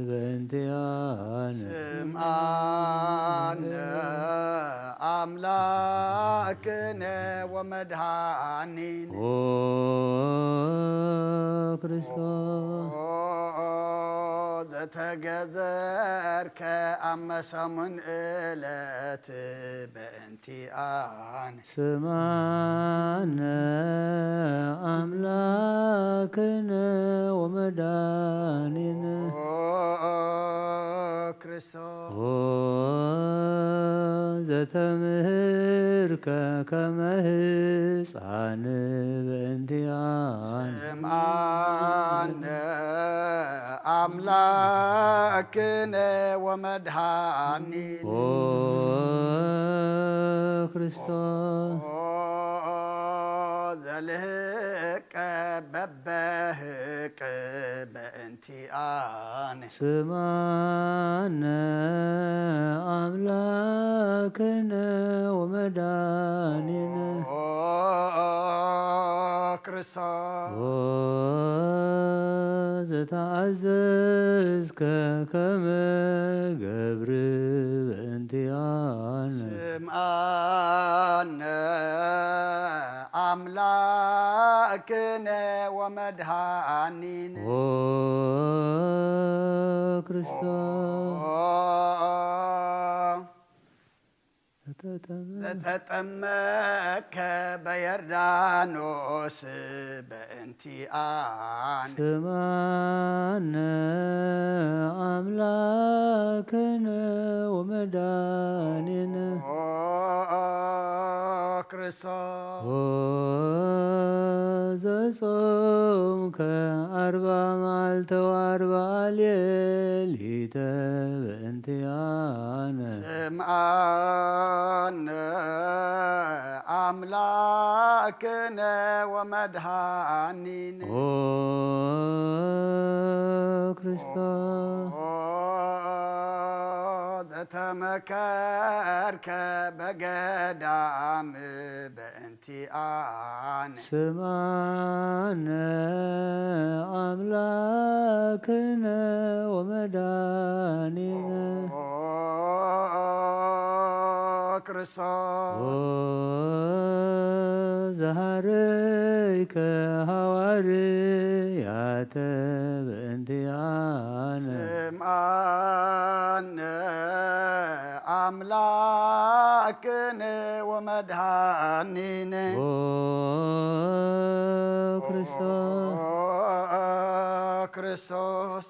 በእንቲአነ ስምዓነ አምላክነ ወመድኃኒነ ክርስቶስ ዘተገዘርከ አመሰሙን ዕለት በእንቲአነ ስምዓነ አምላክነ ወመድኃኒነ ክርስቶስ ዘተምህርከ ከመ ሕፃን በእንቲአነ ስምዓነ አምላክነ ወመድኃኒነ ክርስቶስ ዘልህቀ በበህቅ በእንቲአነ ስምዓነ አምላክነ ወመድኃኒነ ክርስቶስ ዘተአዘዝከ ከመ ገብር በእንቲአነ ስምዓነ አምላክነ ወመድኃኒነ ክርስቶስ ዘተጠመከ በዮርዳኖስ በእንቲአነ ስምዓነ አምላክነ ወመድኃኒነ ክርስቶስ ዘጾምከ 40 መዓልተ ወ40 ሌሊተ በእንቲአነ ስምዓነ አምላክነ ወመድኃኒነ ክርስቶስ ዘተመከርከ በገዳም በእንቲአነ ስምዓነ አምላክነ ወመድኃኒነ ክርስቶስ ዘሃረይከ ሐዋርያተ በእንቲአነ ስምዓነ አምላክ ክርስቶስ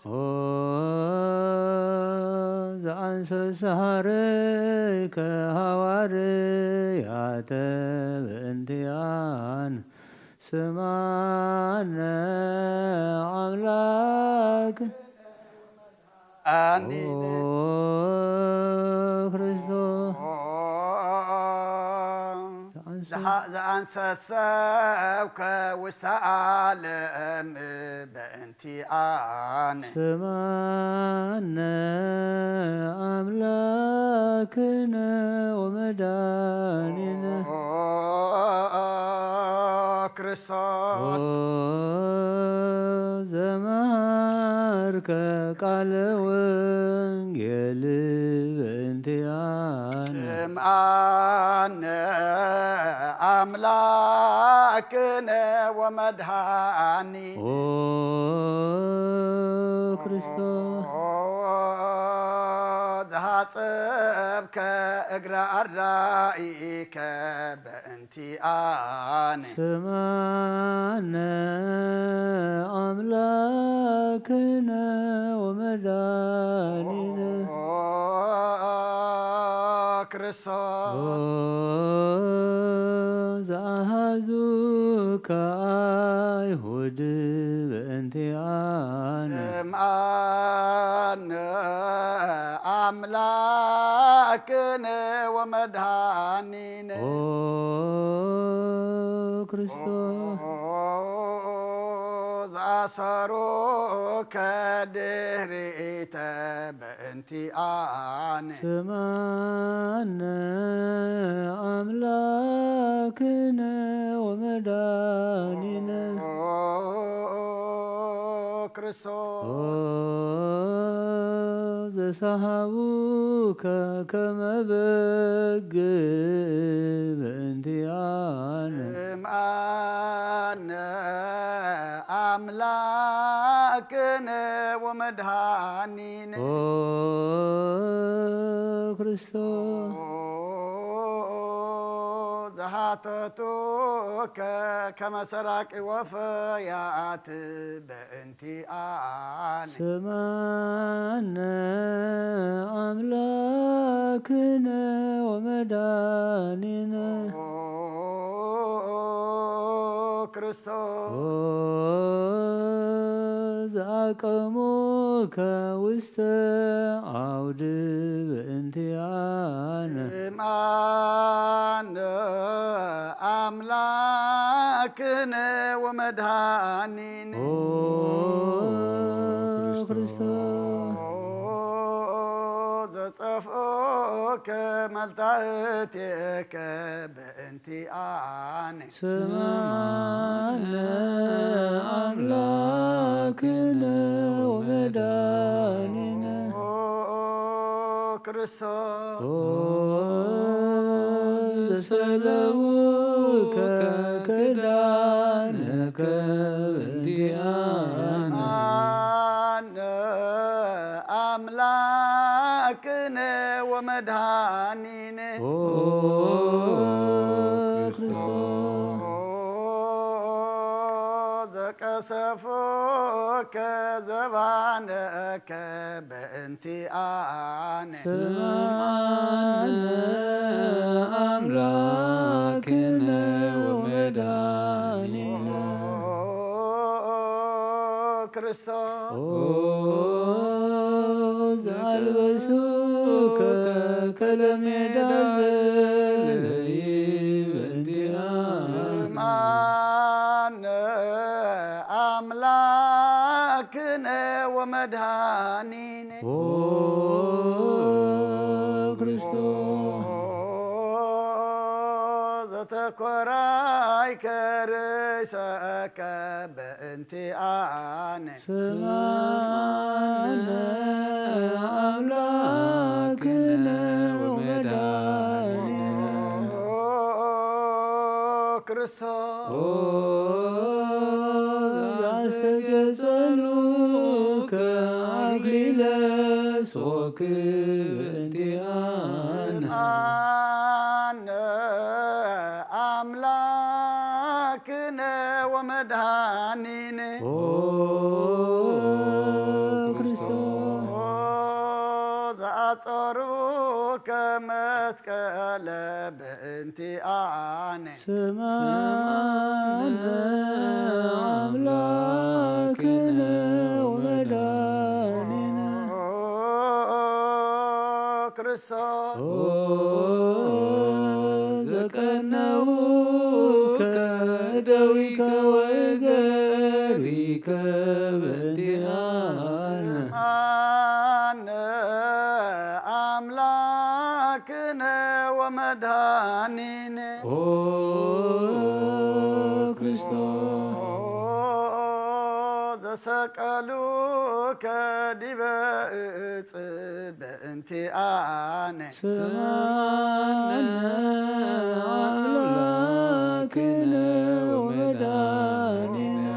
ዘአንሰ ሰሃረይከ ሐዋርያተ በእንቲአነ ስማነ አምላክ አኒነ ክርስቶስ ዘአንሰ ሰብከ ውስተ ዓለም በእንቲአነ ስማነ አምላክነ ወመድኃኒነ ክርስቶስ ዘመሃርከ ቃለ ወንጌል በእንቲአነ ስምዓነ አምላክነ ወመድኃኒነ ክርስቶስ ዘሐጽብከ እግረ አርዳኢከ በእንቲአነ ስምዓነ አምላክነ ወመድኃኒነ ክርስቶስ ዘአሐዙከ አይሁድ በእንቲአነ ስምዓነ አምላክነ ወመድኃኒነ ክርስቶስ ዘአሰሮከ ድኅሪተ በእንቲአነ ስምዓነ አምላክነ ወመድኃኒነ ክርስቶስ ዘሰሃቡከ ከመ በግዕ በእንቲአነ ስምዓነ አምላክነ ወመድኃኒነ ክርስቶስ ዘሃተቱከ ከመ ሰራቂ ወፈያት በእንቲአነ ስምዓነ አምላክነ ወመድኃኒነ ክርስቶስ ዘአቀሙከ ውስተ አውድ በእንቲአነ ስምዓነ አምላክነ ወመድኃኒነ ክርስቶስ ዘጸፍኦከ መልታእቴከ በእንቲአነ ስምዓነ አምላክነ ወመድኃኒነ ክርስቶስ ዘሰለሙከ ክዳነከ በእንቲአነ ስምዓነ አምላክነ ወመድኃኒነ ክርስቶስ ዘቀሰፎከ ዘባነከ በእንቲአነ ስምዓነ አምላክነ ወመድኃኒነ ክርስቶስ ዘአልበሱከ ከለሜዳ ዘለይ በእንቲአነ ስምዓነ አምላክነ ወመድኃኒነ ክርስቶስ ዘተኰራይከ ርእሰከ በእንቲአነ ስምዓነ አምላክነ ወመድኃኒነ ክርስቶስ ዘአስተጌጸሉከ አክሊለ ሦክ በእንቲአነ ስምዓነ አምላክነ ومدهانيني زأصروك مسكال بنتي آني سمعنا أملاكنا ومداننا كريستوس زكناوك دويك وغريك بنتي أملاكنا ومداننا كريستوس سقلوك دبأت بنتي آني سمعنا أملاكنا ومداننا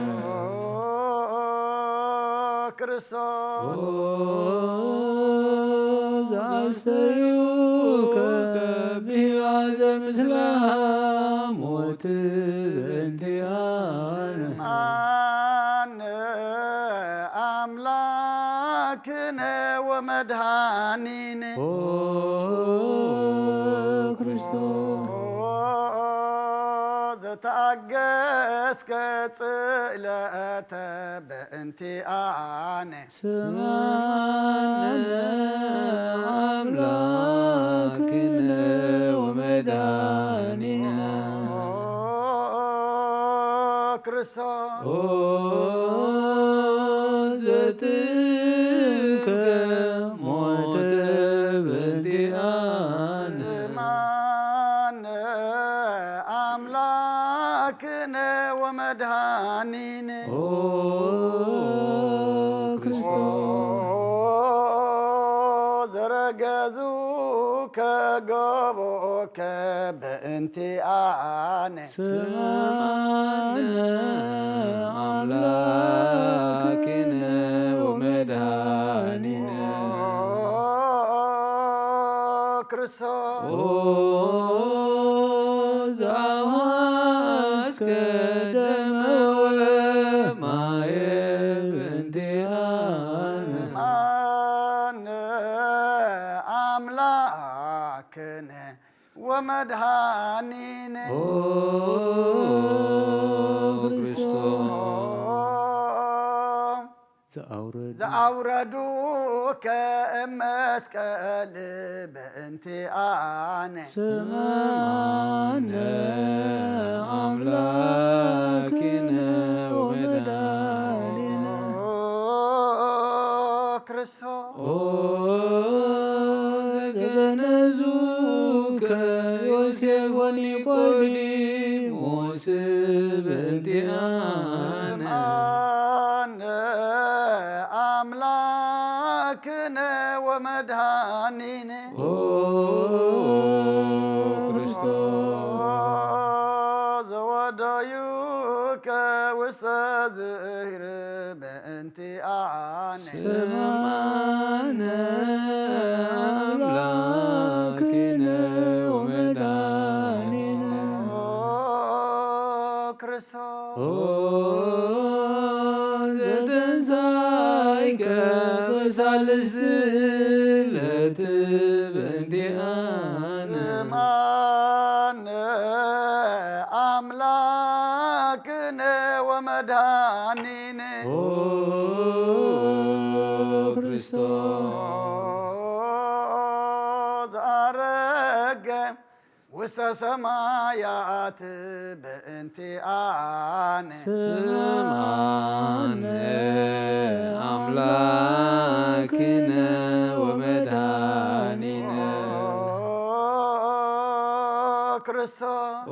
كريستوس عستيوك بعزم إسلام موت بنتي أملاكنا ومدهانينا كريستوس تأجس كتلة بنتي آني سمعنا أملاكنا ومداننا كريستوس زتك موت بنتي أملاكنا ومدهانينا زرقزوك قبوك بنتي آني سمعنا أملاكنا ومداننا كريستوس زعواسك دم وماي بنتي أملاكنا ومدهانينا زأوردوك مسكال بنتي آني سمعنا أملاكنا ومداننا كريستوس زكنزوك يوسف ونيقوديموس بنتي أملاكنا ومدهانينا كريستوس ودايوك وسازهر بنتي آني سمعنا أملاكنا ومداننا كريستوس زتنسايك بسالس لت بنتي سمعنا أملاكنا ومدانينا كريستوس أرق وسط سمايات بنتي آني سمعنا أملاكنا ومداننا كريستوس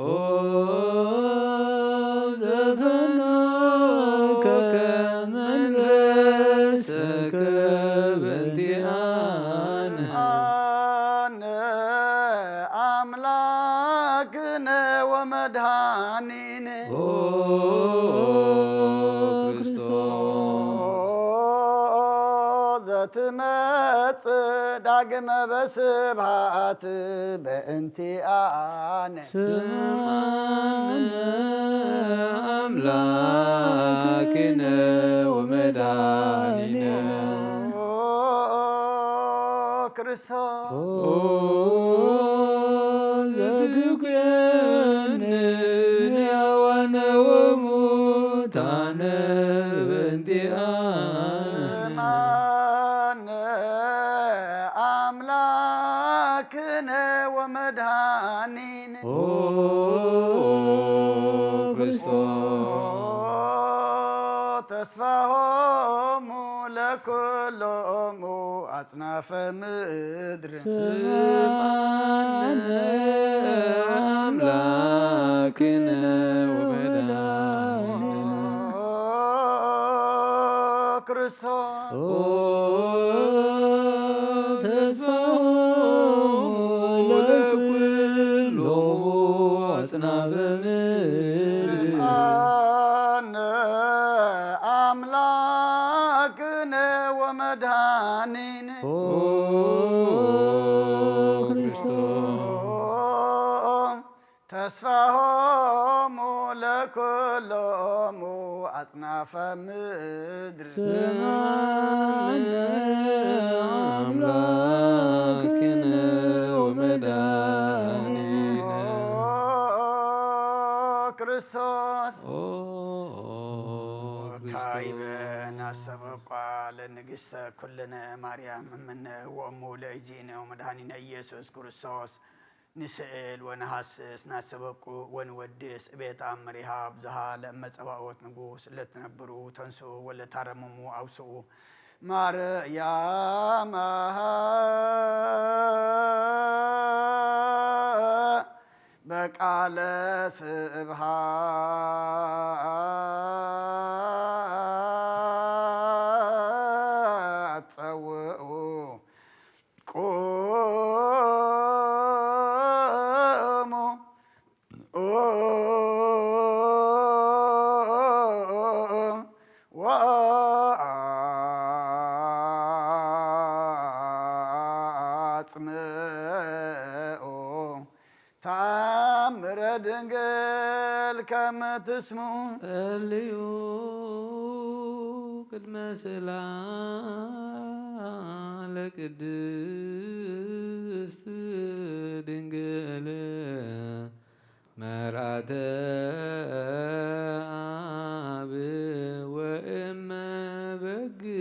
زفنوك منفسك بنتي أملاكنا ومدهانينا كريستوس زتمت داق ዳግመ በስብሃት በእንቲአነ ስምዐነ አምላክነ ወመድኃኒነ ክርስቶስ ዘትኩነን ሕያዋነ ወሙታነ በእንቲአነ አምላክነ ወመድኃኒነ ክርስቶስ ተስፋሆሙ ለኩሎሙ አጽናፈ ምድር ስምዐነ አምላክነ ወመድኃኒነ ክርስቶስ ተስፋሆሙ ለኩሎሙ አጽናፈ ምድር አነ አምላክነ ወመድኃኒነ ክርስቶስ ተስፋሆሙ ለኩሎሙ አጽናፈ ምድር ስምዐነ አምላክነ ወመድኃኒነ ክርስቶስ ክርስቶስ ካይበን አስተበቋ ለንግሥተ ኩልነ ማርያም እምነ ወእሙ ለእግዚእነ ወመድኃኒነ ኢየሱስ ክርስቶስ ንስእል ወነሐስስ ናስተበቁ ወንወድስ ቤት አምሪሃ ብዝሃ ለመጸባኦት ንጉሥ ለትነብሩ ተንስኡ ወለታረምሙ አውስኡ ማርያም በቃለ ስብሃት ጸውዑ ቁሙ ወአጽምዑ ተአምረ ድንግል ከመ ትስምዑ ጸልዩ ቅድመ ስእላ ለቅድስት ድንግል መርዓተ አብ ወእመ በግዕ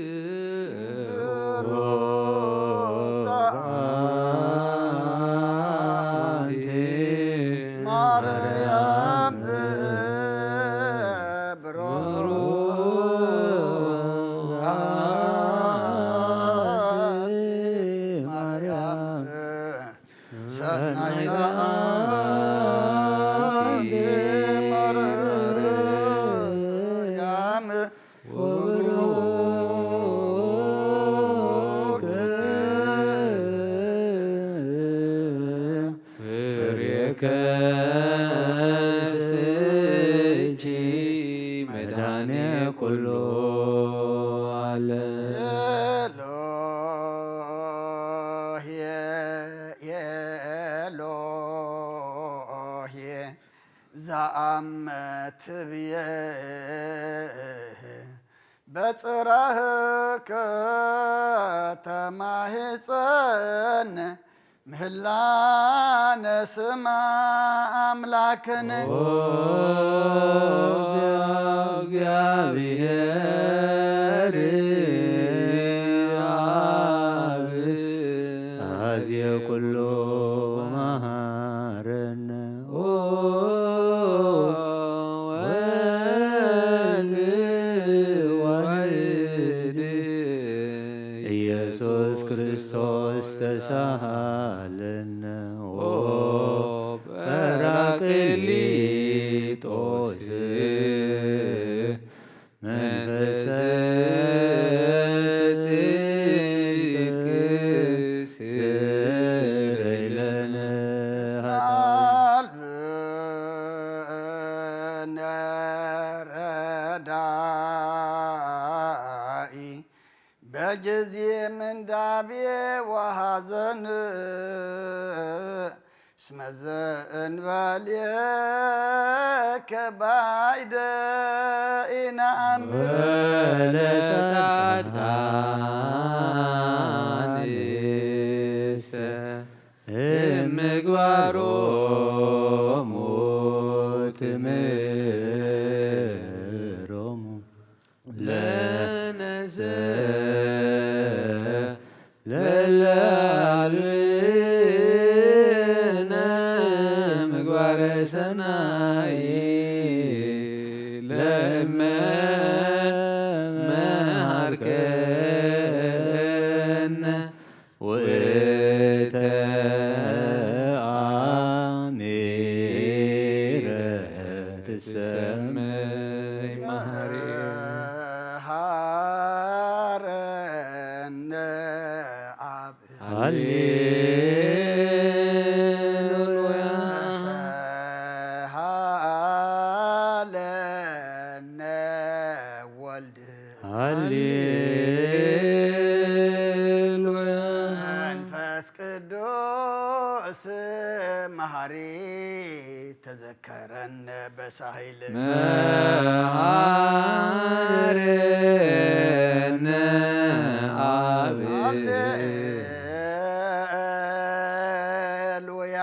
ማርያም ከስቺ መድኃኔ ኩሉ ዓለም ኤሎሄ ዘአመትብየ በጽራህከ ተማህፀን ምህላነ ስማ አምላክነ እግዚአብሔር አብ አዝየ ኩሎ መሃረነ ወልድ ዋሕድ ኢየሱስ ክርስቶስ ተሳሃለነ ጰራቅሊጦስ መንፈሰ ጽድቅ ስረይ ለነ አልብነ ረዳኢ በጊዜ ምንዳቤ ወሐዘን اسم زنباليك بعيد إنامر ولصدقانيس مقبارهم وتمرهم لنزل للعلونا مقبار سناي لما مهركنا وتعمير تسمي مهري هارن عب هللويا سهالن ولد هللويا መንፈስ ቅዱስ መሐሪ ተዘከረን በሳሂል መሐረነ አብ ሃሌሉያ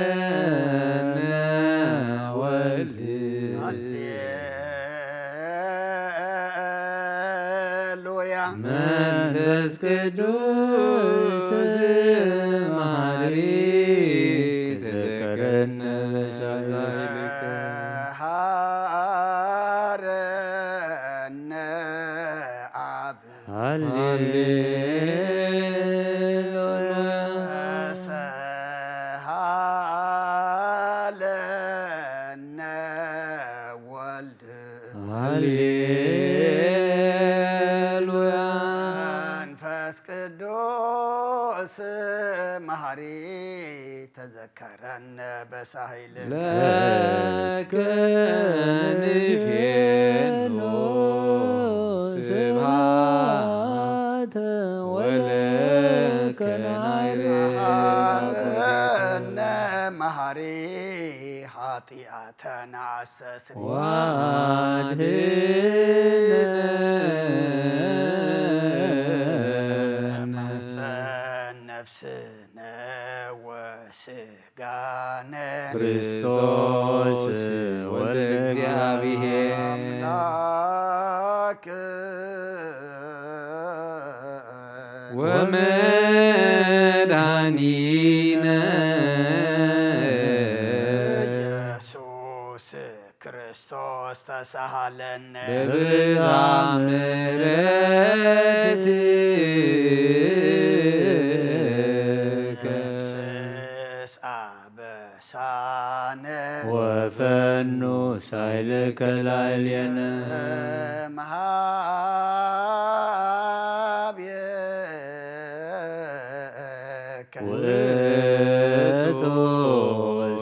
ተሰሃለነ ወልድ ሃሌሉያ መንፈስ ቅዱስ መሐሪ ተዘከረነ በሳይልከ ሃረነ አብ ሃሌሉያ ሰሃለነ ወልድ ሃሌሉያ መንፈስ ቅዱስ መሐሪ ተዘከረን በሳሂል ለከ ንፌኖ ስብሐት ወለከ ሃረነ መሐሪ ኃጢአተነ አስተስሪ ዋድህነነ ነፍስነ ወስጋነ ክርስቶስ ወልደ እግዚአብሔር አምላክ ወመድኃኒነ ኢየሱስ ክርስቶስ ተሳሃለነ በብዛ ምሕረትከ ስስ አበሳነ ወፈኑ ሳይልከ ላዕሌነ መሃብየከ ውእቱ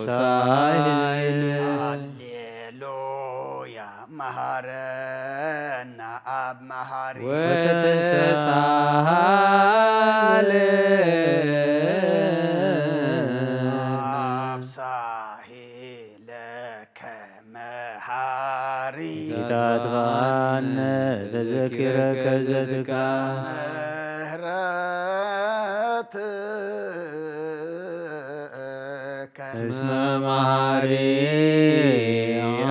ሳይል ሃሌሉያ መሐረነ አብ መሐሪ ወተሳሃለነ አብሳሂለከ መሐሪ ኢታጥፋነ ተዘኪረከ ዘትካ ምህረትከ እስመ መሐሪ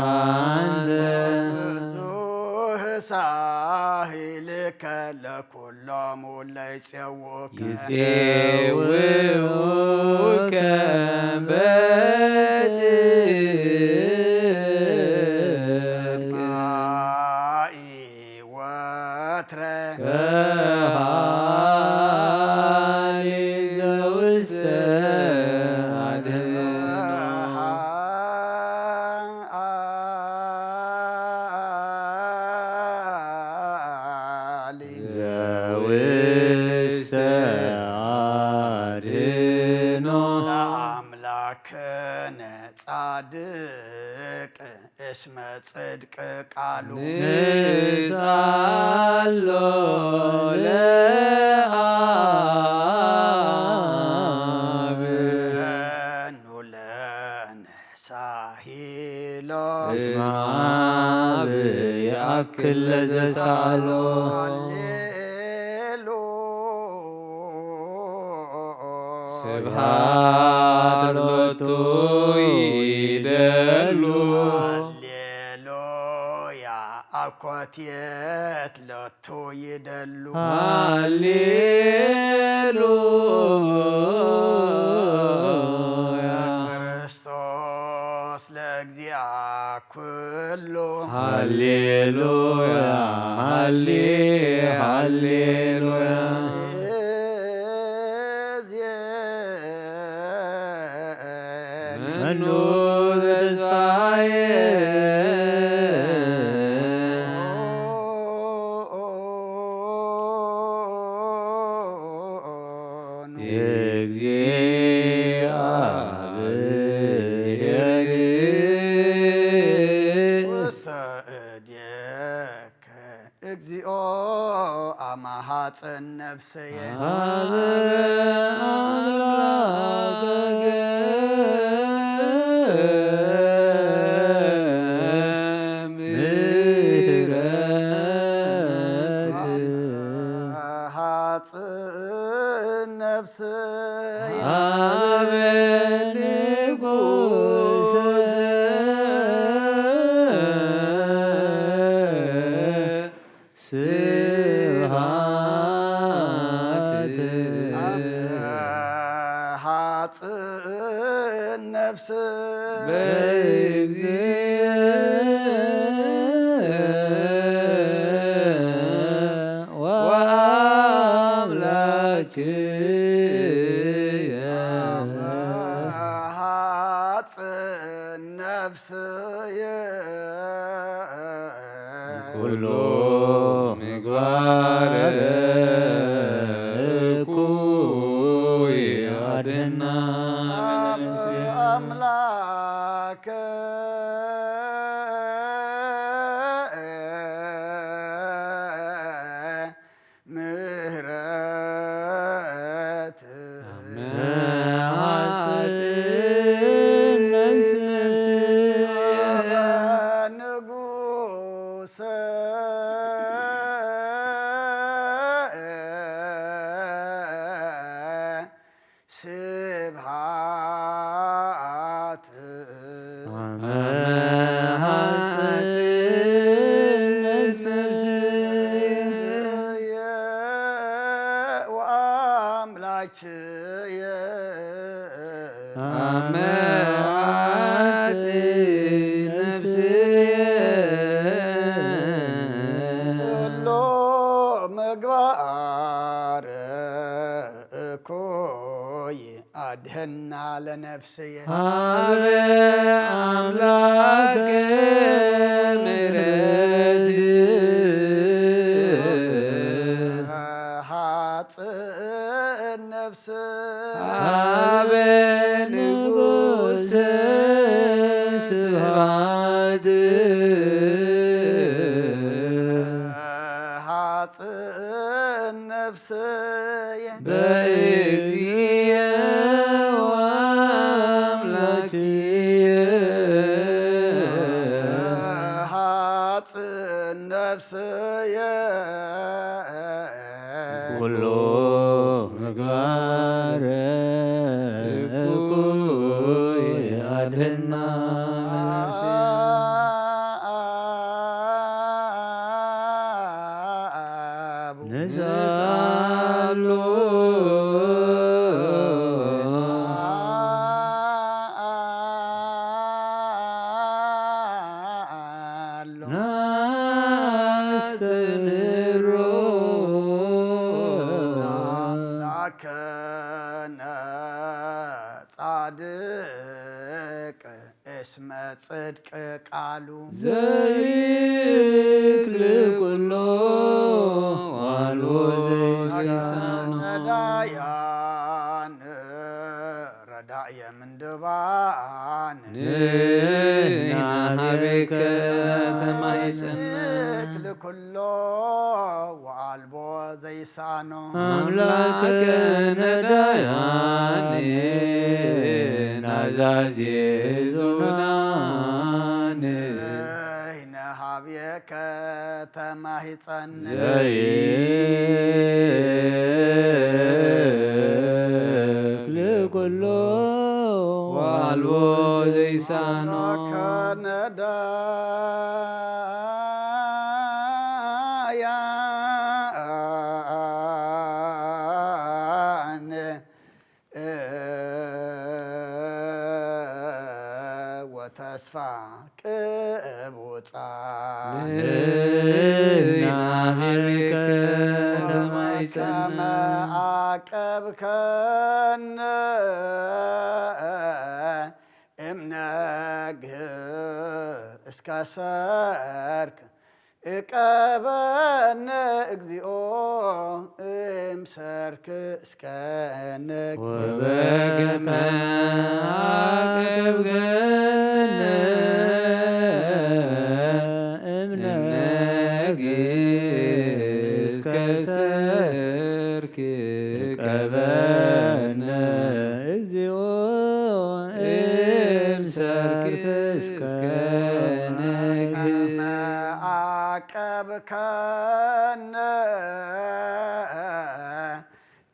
አንተ ብዙህ ሳሂልከ ለኩሎሙ ለይፄውከ ይፄውከ በጽድቅ ማኢ ወትረ ከሃሊ ዘውስተ አድኅኖ ዘውስተ አድኅኖ ለአምላክ እስመ ጽድቅ ቃሉ ንጻሎ ለአብ ኑለን ሳሂሎ እስመ አብ ያክል ለዘሳሎ ስብሐት ሎቱ ይደሉ ሃሌሉያ አኮቴት ሎቱ ይደሉ ሃሌሉያ ክርስቶስ ለእግዚአ ኩሉ ሃሌሉያ ሃሌሉያ መኑ ተስፋዬ የእግዚአብሔር ውስተ እዴከ እግዚኦ አማሃፀን ነፍሰየ ሃፅን ነፍሰየ አበ ንጉሥ ስብሐት ሃፅን ነፍሰየ ሃፅን ነፍሰየ ኩሎ ምግባር እኩይ አድኅና አምላከ ምህረት መሐፅን ነፍስየ ንጉሰ ስብሐት መሐፅን ነፍስየ ወአምላክየ መሐፅን ነፍስየ ኩሎ ምግባር እኩይ አድኅና ለነፍስየ ሀበ አምላከ ምሕረት ሃፅን ነፍስየ ሀበ ንጉሥ ስብሐት ሃፅን ነፍስየ በእግዚእ ወአምላክየ ሃፅን ነፍስየ ኩሎ ምግባር እኩይ አድኅና ንጻሎ ናስተምህሮ አምላከነ ጻድቅ እስመ ጽድቅ ቃሉ ዘይክል ኩሎ ዋልዎ ዘይሳኖ ነዳያን ረዳእየ ምንድባ ቅርባን ንናሃቤከ ተማይጸና ለኩሎ ወአልቦ ዘይሳኖ አምላከ ነዳያን ናዛዜ ዞናን ነሃቤከ ተማይጸን ለኩሎ ወአልቦ ዘይሳኖ ከነዳያን ወተስፋ ቅቡፃን ንናሃቤከ ተማይጸና አቀብከነ እምነግህ እስከ ሰርክ እቀበነ እግዚኦ እምሰርክ እስከ ነግ ወበገመ አቅብገነ እምነግ እስከ ሰርክ ቀበነ እግዚኦ እምሰርክ እስከ ነግ አቀብከነ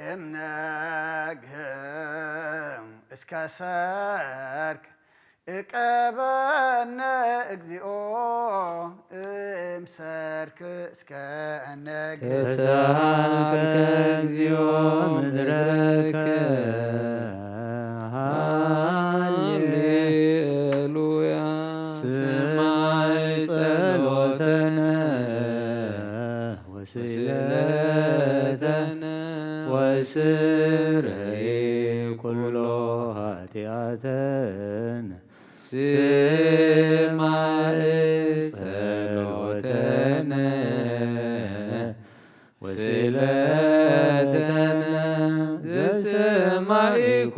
እምነግህ እስከ ሰርክ እቀበነ እግዚኦ እምሰርክ እስከ ነግ ተሳልከ እግዚኦ ምድረከ ሃሌሉያ ስማይ ጸሎተነ ወስእለተነ ወስረይ ኩሎ ኃጢአተነ ስማይ ጸሎተነ ወስእለተነ ዘሰማይኮ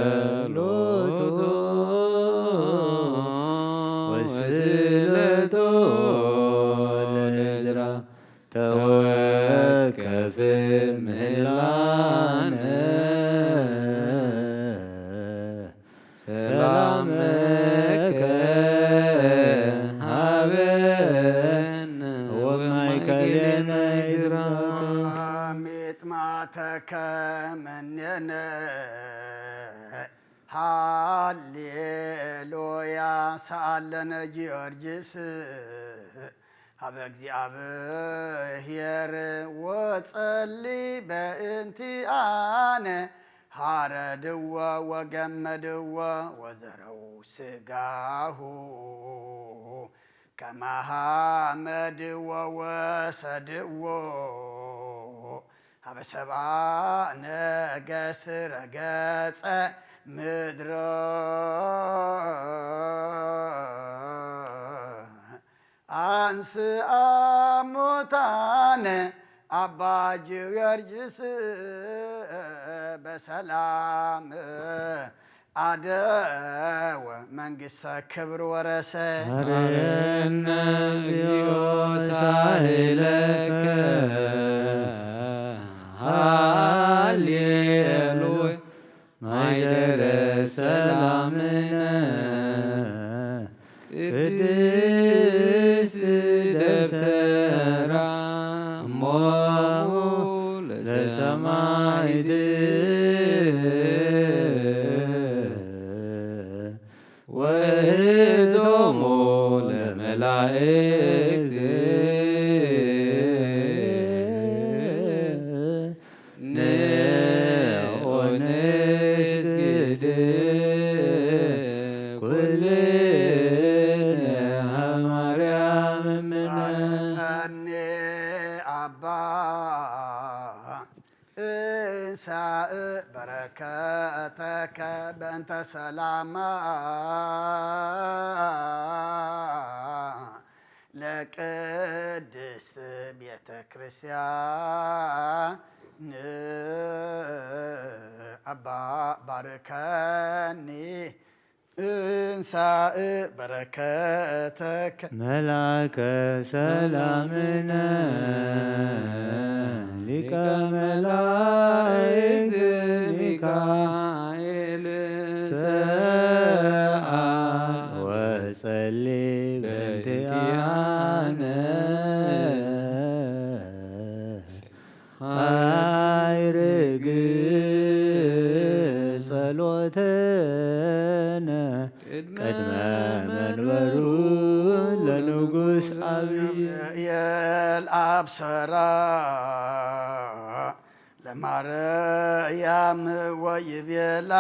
ጸሎቶ ወስእለቶ ለዕዝራ ተወከፍ ምህላነ ሰላመከ ሀበነ ወማእከሌነ ዕዝራ ሚጥማተከ መኔነ ሃሌሉያ ሰአለነ ጊዮርጊስ ሀበ እግዚአብሔር ወጸልይ በእንቲአነ ሃረድዎ ወገመድዎ ወዘረው ስጋሁ ከመሃመድዎ ወሰድዎ ሀበ ሰብአ ነገሥት ረገጸ ምድሮ አንስአ ሙታነ አባ ጊዮርጊስ በሰላም አደወ መንግሥተ ክብር ወረሰ ሀረነ እግዚኦ ሳህለከ ሃሌሉያ ማይደረ ሰላምነ ቅድስት ደብተራ እሞሙ ለሰማዕት ወእቶሙ ለመላእክት ንስግድ ኩልነ ማርያም እምነ እኔ አባ እንሳእ በረከተከ በእንተ ሰላማ ለቅድስት ቤተ ክርስቲያን አባ ባርከኒ እንሳእ በረከተከ መላከ ሰላምነ ሊቀ መላእክት ሚካኤል ሰአል ወጸሊ በእንቲአነ አይርግ ጸሎተነ ቅድመ መንበሩ ለንጉሥ አብይ የልአብሰራ ለማርያም ወይቤላ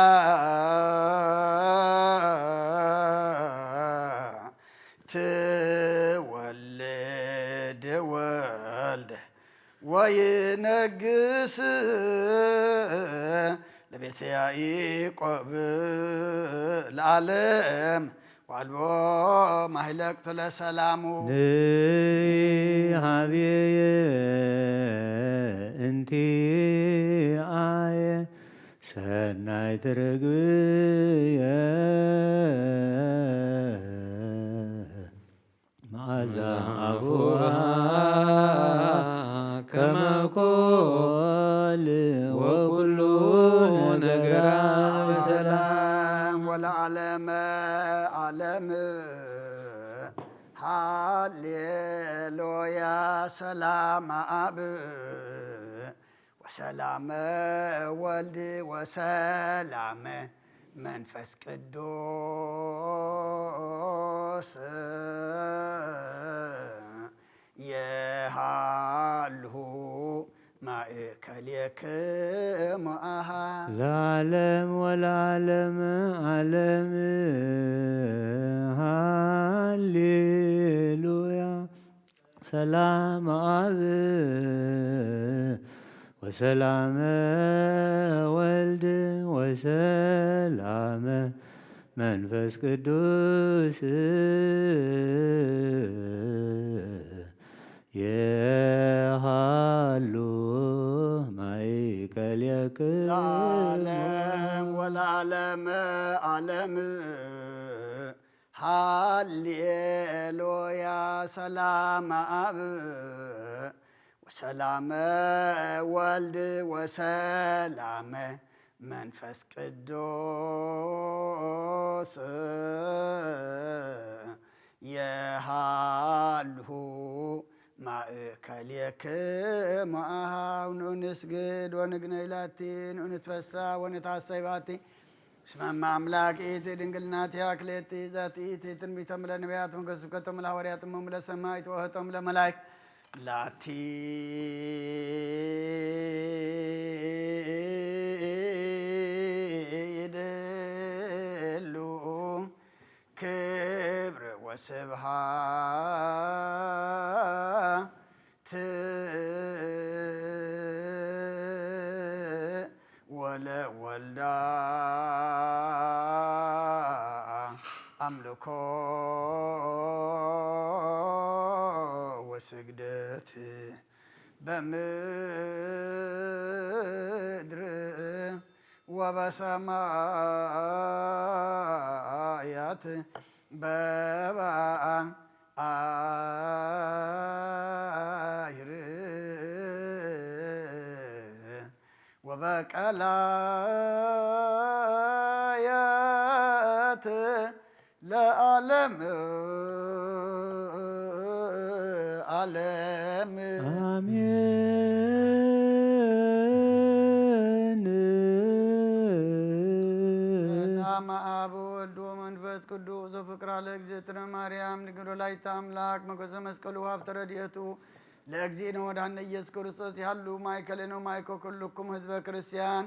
ትወልድ ወልደ ወይነግስ ለቤተ ያዕቆብ ለዓለም ዋልቦ ማህለቅቱ ለሰላሙ ንሃብየ እንቲአየ ሰናይ ትርግብየ መዓዛ አፉሃ ከመ ኮል ወኩሉ ነገራ ሰላም ወለዓለመ ዓለም ሃሌሉያ ሰላም አብ ወሰላመ ወልድ ወሰላመ መንፈስ ቅዱስ የሃልሁ ማእከሌክሙ አሃ ለዓለም ወለዓለመ ዓለም ሃሌሉያ ሰላም አብ ወሰላመ ወልድ ወሰላመ መንፈስ ቅዱስ የሃሉ ማእከሌክሙ ለዓለም ወለዓለመ ዓለም ሃሌሉያ ሰላም አብ ወሰላመ ወልድ ወሰላመ መንፈስ ቅዱስ የሃልሁ ማእከሌክሙ አሃው ንስግድ ወንግነይ ላቲ ንትፈሳ ወንታሰይ ባቲ እስመ አምላክ ኢቲ ድንግል ናቲሃ ክልኤቲ ዛቲ ኢቲ ትንቢተ ለነቢያት ወስብከቶሙ ለሐዋርያት እሞሙ ለሰማዕት ወእኅቶሙ ለመላእክት ላቲ ይደሉ ክብር ወስብሐት ወለወልዳ አምልኮ ወስግደት በምድር ወበሰማያት በባሕር ወበቀላያት ለዓለም ዓለም አሜን። ሰላም አብ ወወልድ ወመንፈስ ቅዱስ ወፍቅር ለእግዝእትነ ማርያም ድንግል ወላዲተ አምላክ መጎሰ መስቀሉ ሀብተ ረድኤቱ ለእግዚእነ ወዳነ ኢየሱስ ክርስቶስ ያሉ ማእከሌነ ማእከለ ኩልክሙ ህዝበ ክርስቲያን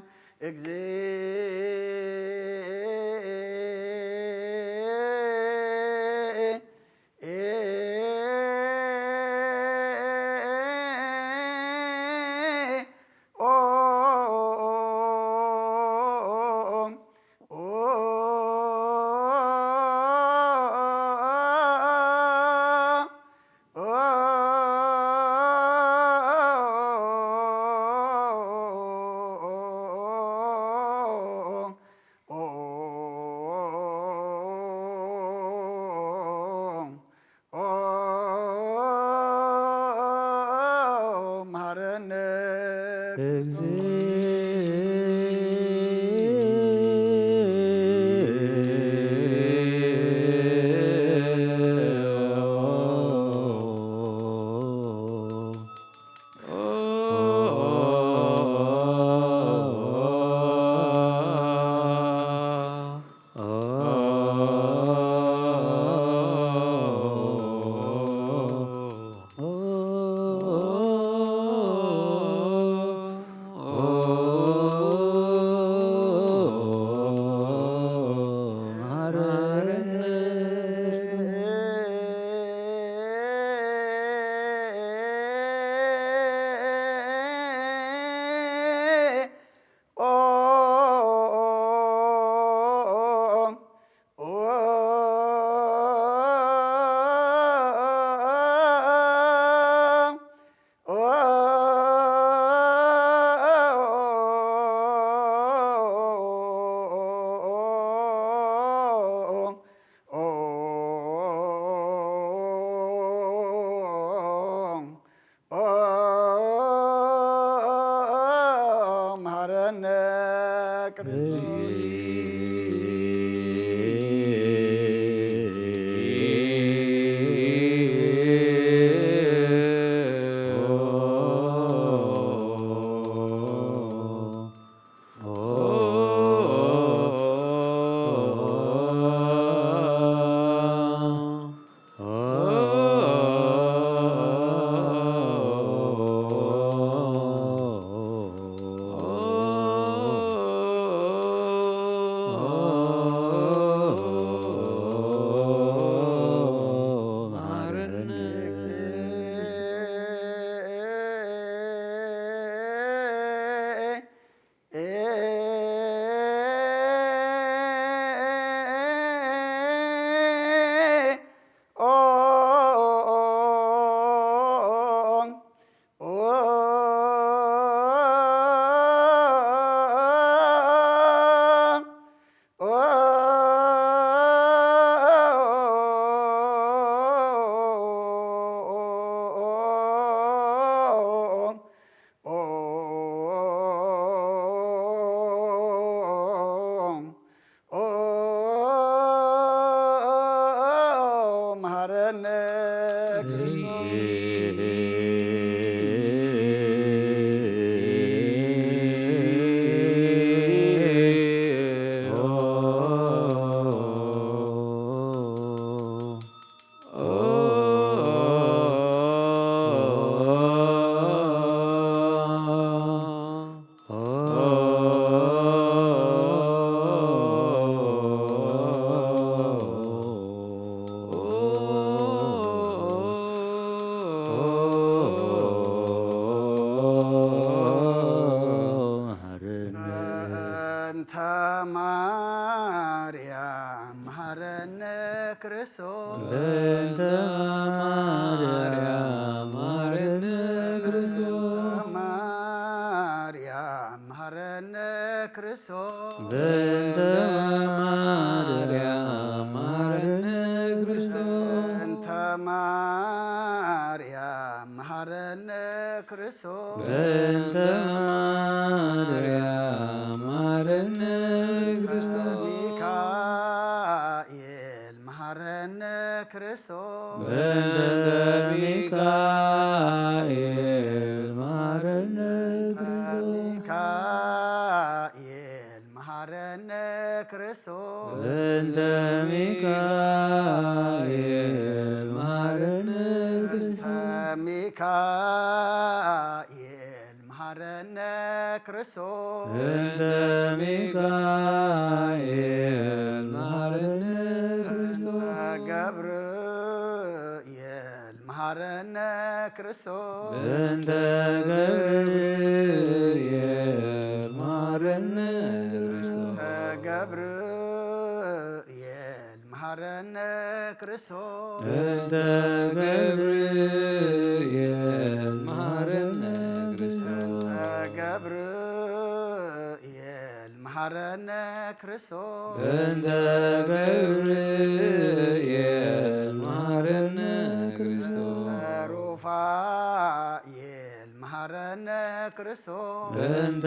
ሩፋኤል መሃረነ ክርስቶስ በእንተ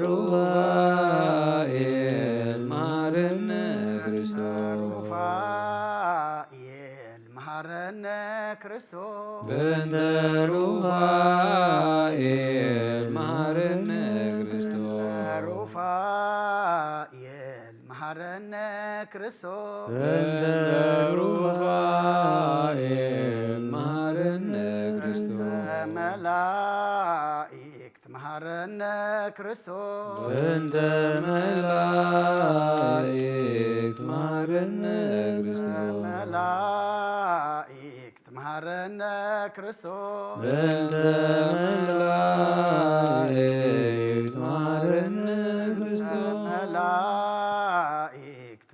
ሩፋኤል መሃረነ ክርስቶስ ሩፋኤል መሃረነ ክርስቶስ በእንተ ሩፋኤል መሃረነ ክርስቶስ ሩፋኤል መሃረነ ክርስቶስ በእንተ ሩፋኤል መሃረነ ክርስቶስ መላእክት መሃረነ ክርስቶስ በእንተ መላእክት መሃረነ ክርስቶስ መላእክት መሃረነ ክርስቶስ በእንተ መላእክት መሃረነ ክርስቶስ መላእክት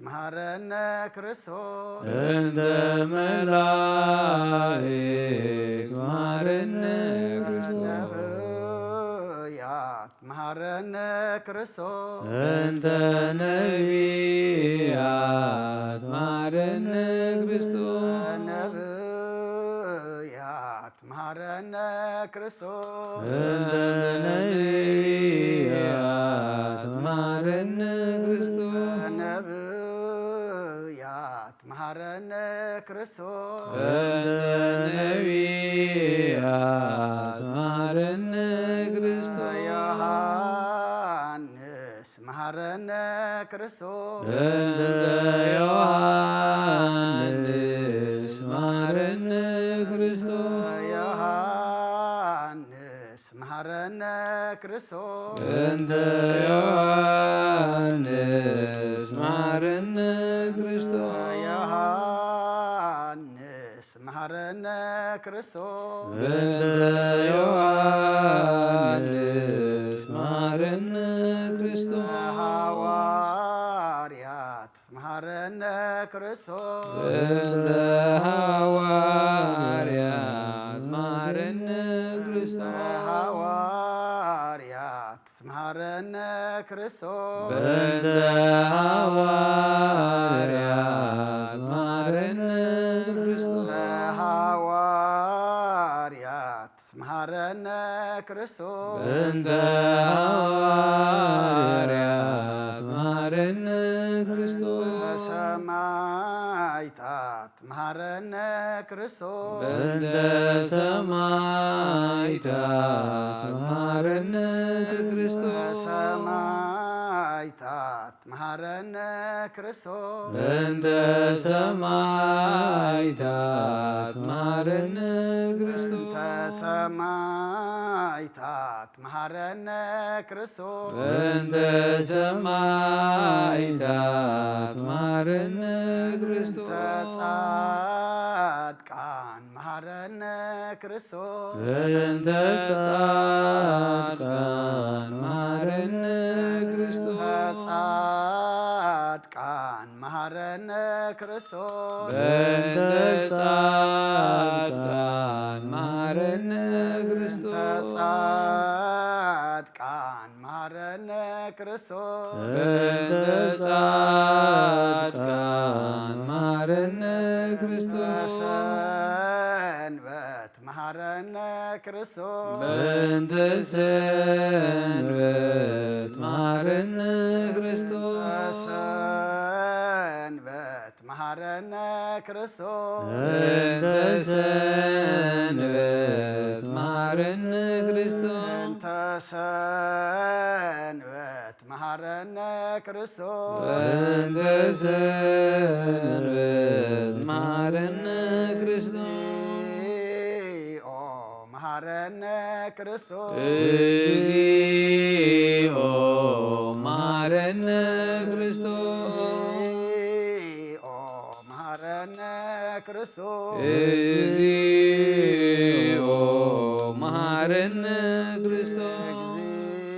መሃረነ ክርስቶስ በእንተ መላእክት መሃረነ ክርስቶስ ነቢያት መሃረነ ክርስቶስ በእንተ ነቢያት መሃረነ ክርስቶስ ነቢያት መሃረነ ክርስቶስ በእንተ ነቢያት መሃረነ ክርስቶስ ነቢያት መሃረነ ክርስቶስ በእንተ ነቢያት መሃረነ ክርስቶስ ዮሐንስ መሃረነ ክርስቶስ በእንተ ዮሐንስ መሃረነ ክርስቶስ ዮሐንስ መሃረነ ክርስቶስ በእንተ ዮሐንስ መሃረነ ክርስቶስ ዮሐንስ መሃረነ ክርስቶስ በእንተ ዮሐንስ መሃረነ ክርስቶስ ሐዋርያት መሃረነ ክርስቶስ በእንተ ሐዋርያት መሃረነ ክርስቶስ ሐዋርያት መሃረነ ክርስቶስ በእንተ ሐዋርያት መሃረነ ክርስቶስ ሐዋርያት መሃረነ ክርስቶስ በእንተ ሐዋርያት መሃረነ ክርስቶስ ሰማዕታት መሃረነ ክርስቶስ በእንተ ሰማዕታት መሃረነ ክርስቶስ ሰማዕታት መሃረነ ክርስቶስ በእንተ ሰማዕታት መሃረነ ክርስቶስ ሰማዕታት መሃረነ ክርስቶስ በእንተ ሰማዕታት መሃረነ ክርስቶስ ጻድቃን መሃረነ ክርስቶስ በእንተ ጻድቃን መሃረነ ክርስቶስ ጻድቃን መሃረነ ክርስቶስ በእንተ ጻድቃን መሃረነ ክርስቶስ ጻድቃን መሃረነ ክርስቶስ በእንተ ጻድቃን መሃረነ ክርስቶስ ሰንበት መሃረነ ክርስቶስ በእንተ ሰንበት መሃረነ ክርስቶስ ሰንበት መሃረነ ክርስቶስ በእንተ ሰንበት መሃረነ ክርስቶስ እንተ ሰንበት መሃረነ ክርስቶስ በእንተ ሰንበት መሃረነ ክርስቶስ እግዚኦ መሃረነ ክርስቶስ እግዚኦ መሃረነ ክርስቶስ እግዚኦ መሃረነ ክርስቶስ እግዚኦ መሃረነ ክርስቶስ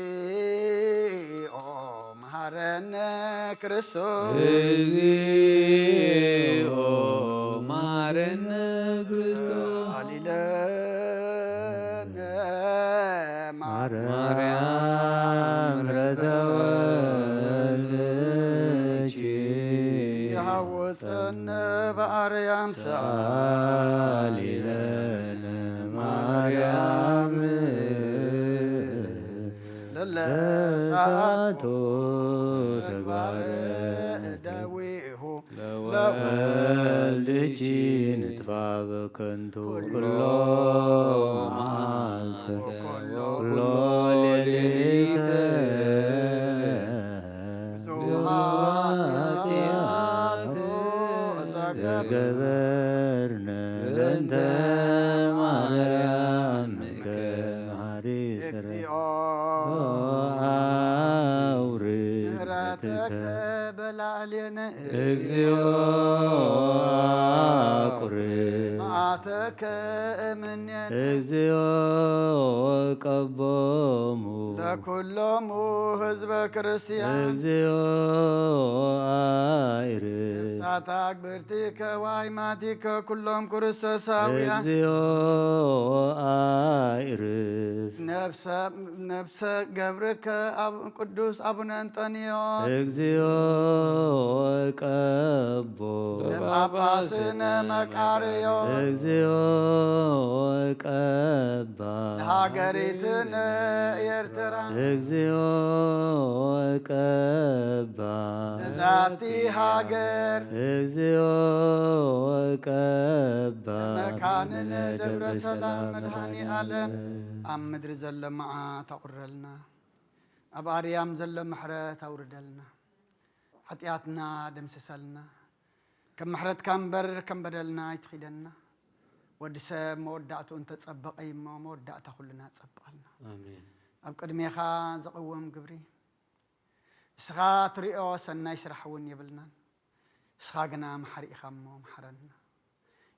እግዚኦ መሃረነ ክርስቶስ እግዚኦ መሃረነ ክርስቶስ ሃሌሉያ ማርያም ረተወልኪ የሐወፀነ በአርያም ሰአሊ ለነ ማርያም ከንቱ ኩሎ መዓልተ ወኩሎ ኩሎ ሌሊተ ብዙኃት ኃጢአት ገበርነ በእንተ ማርያም ከመሃሪስረ ምሕረትከ በላዕሌነ እግዚኦ አቁር መዓተከ እምኔነ እግዚኦ ቀቦሙ ለኩሎሙ ህዝበ ክርስቲያን እግዚኦ አይርፍ ነፍሳተ አግብርቲከ ወአይማቲከ ኩሎም ክርስቶሳውያን እግዚኦ አይርፍ ነፍሰ ገብርከ ቅዱስ አቡነ አንጦንዮስ እግዚኦ ቀቦ ለጳጳስነ መቃርዮስ እግዚኦ ቀባ ለሀገሪትነ ኤርትራ እግዚኦ ቀባ ለዛቲ ሃገር እግዚኦ ቀባ መካንነ ደብረ ሰላም መድኃኒ ዓለም ኣብ ምድሪ ዘሎ መዓት ኣቁረልና ኣብ ኣርያም ዘሎ ምሕረት ኣውርደልና ሓጢኣትና ደምስሰልና ከም ምሕረትካ እምበር ከም በደልና ይትኺደና ወዲ ሰብ መወዳእቱ እንተፀበቀ እሞ መወዳእታ ኩልና ፀብቀልና ኣብ ቅድሜኻ ዘቕወም ግብሪ እስኻ ትሪኦ ሰናይ ስራሕ እውን የብልናን እስኻ ግና መሓሪ ኢኻ እሞ መሓረና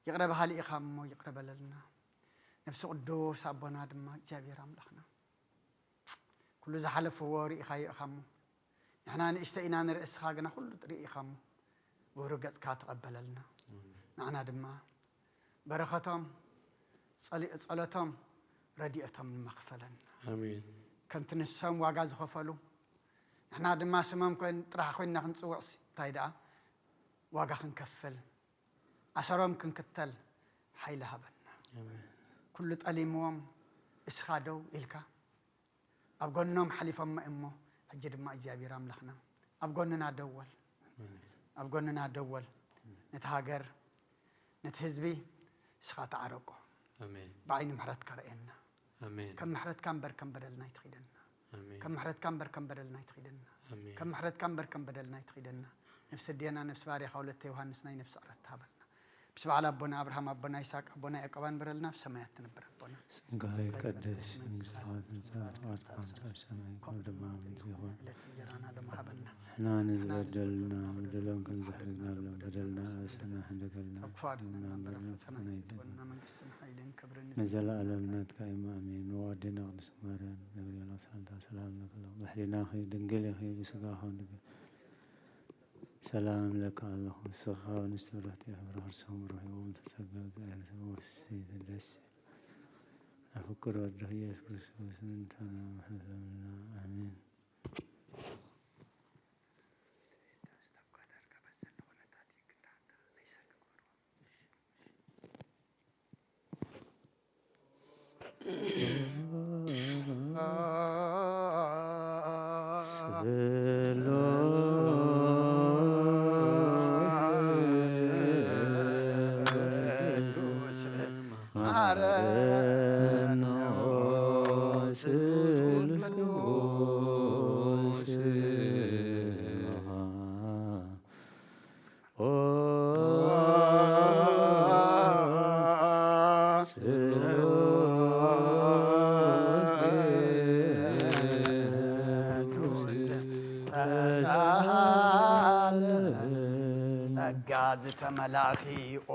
ይቕረ ባህሊ ኢኻ እሞ ይቕረ በለልና ነፍሲ ቅዱስ ኣቦና ድማ እግዚኣብሔር ኣምላኽና ኩሉ ዝሓለፍዎ ርኢኻዮ ኢኻ እሞ ንሕና ንእሽተ ኢና ንርኢ እስኻ ግና ኩሉ ጥሪኢ ኢኻ እሞ ግብሪ ገጽካ ተቐበለልና ንዓና ድማ በረኸቶም ጸሎቶም ረድኤቶም ንመኽፈለና ከምቲ ንሶም ዋጋ ዝኸፈሉ ንሕና ድማ ስሞም ጥራሕ ኮይንና ክንፅውዕሲ እንታይ ደኣ ዋጋ ክንከፍል ኣሰሮም ክንክተል ሓይሊ ሃበና ኩሉ ጠሊምዎም እስኻ ደው ኢልካ ኣብ ጎኖም ሓሊፎም እሞ ሕጂ ድማ እግዚኣብሔር ኣምላኽና ኣብ ጎንና ደወል ኣብ ጎንና ደወል ነቲ ሃገር ነቲ ህዝቢ እስኻ ተዓረቆ ብዓይኒ ምሕረትካ ረአየና ከም ምሕረትካ እምበር ከም በደልና ይትኺደና ከም ምሕረትካ እምበር ከም በደልና ይትኺደና ከም ምሕረትካ እምበር ከም በደልና ይትኺደና ነፍሲ ድየና ነፍሲ ባርያኻ ወለተ ዮሃንስ ናይ ነፍሲ ዕረት ሃበልና ምስ በዓል ኣቦና ኣብርሃም ኣቦና ይስሐቅ ኣቦና ያዕቆብ ንበረልና ብሰማያት ትነብር ኣቦና ስምካ ይቀደስ መንግስትኻ ትምጻእ ፈቃድካ ኣብ ሰማይ ከምኡ ድማ ምድሪ ይኹን ዕለት እንጀራና ሎሚ ሃበና ንሕና ንዝበደልና በደሎም ክንዘሕርግናሎም በደልና ኣበሰና ሕንደገልና ኣብ ክፋድና ነበረ ፈተና ይትወና መንግስትን ሓይልን ክብርን ንዘለኣለም ናትካ ኢማ ኣሜን ወዋዴና ቅዱስ ማርያም ገብርኤል ኣስራንታ ሰላም ለክሎ ባሕሊናኺ ድንግል ኢኺ ብስጋኻ ድንግል ሰላም ለካ ኣለኹ ንስኻ ንስተብረህቲ ሕብረ ክርስቶም ረሂቦም ተጸገብ ዘእርሰ ደስ ኣፍቅር ወድህ ኢየሱስ ክርስቶስ እንተና መሕለፈና ኣሜን ተመላኺ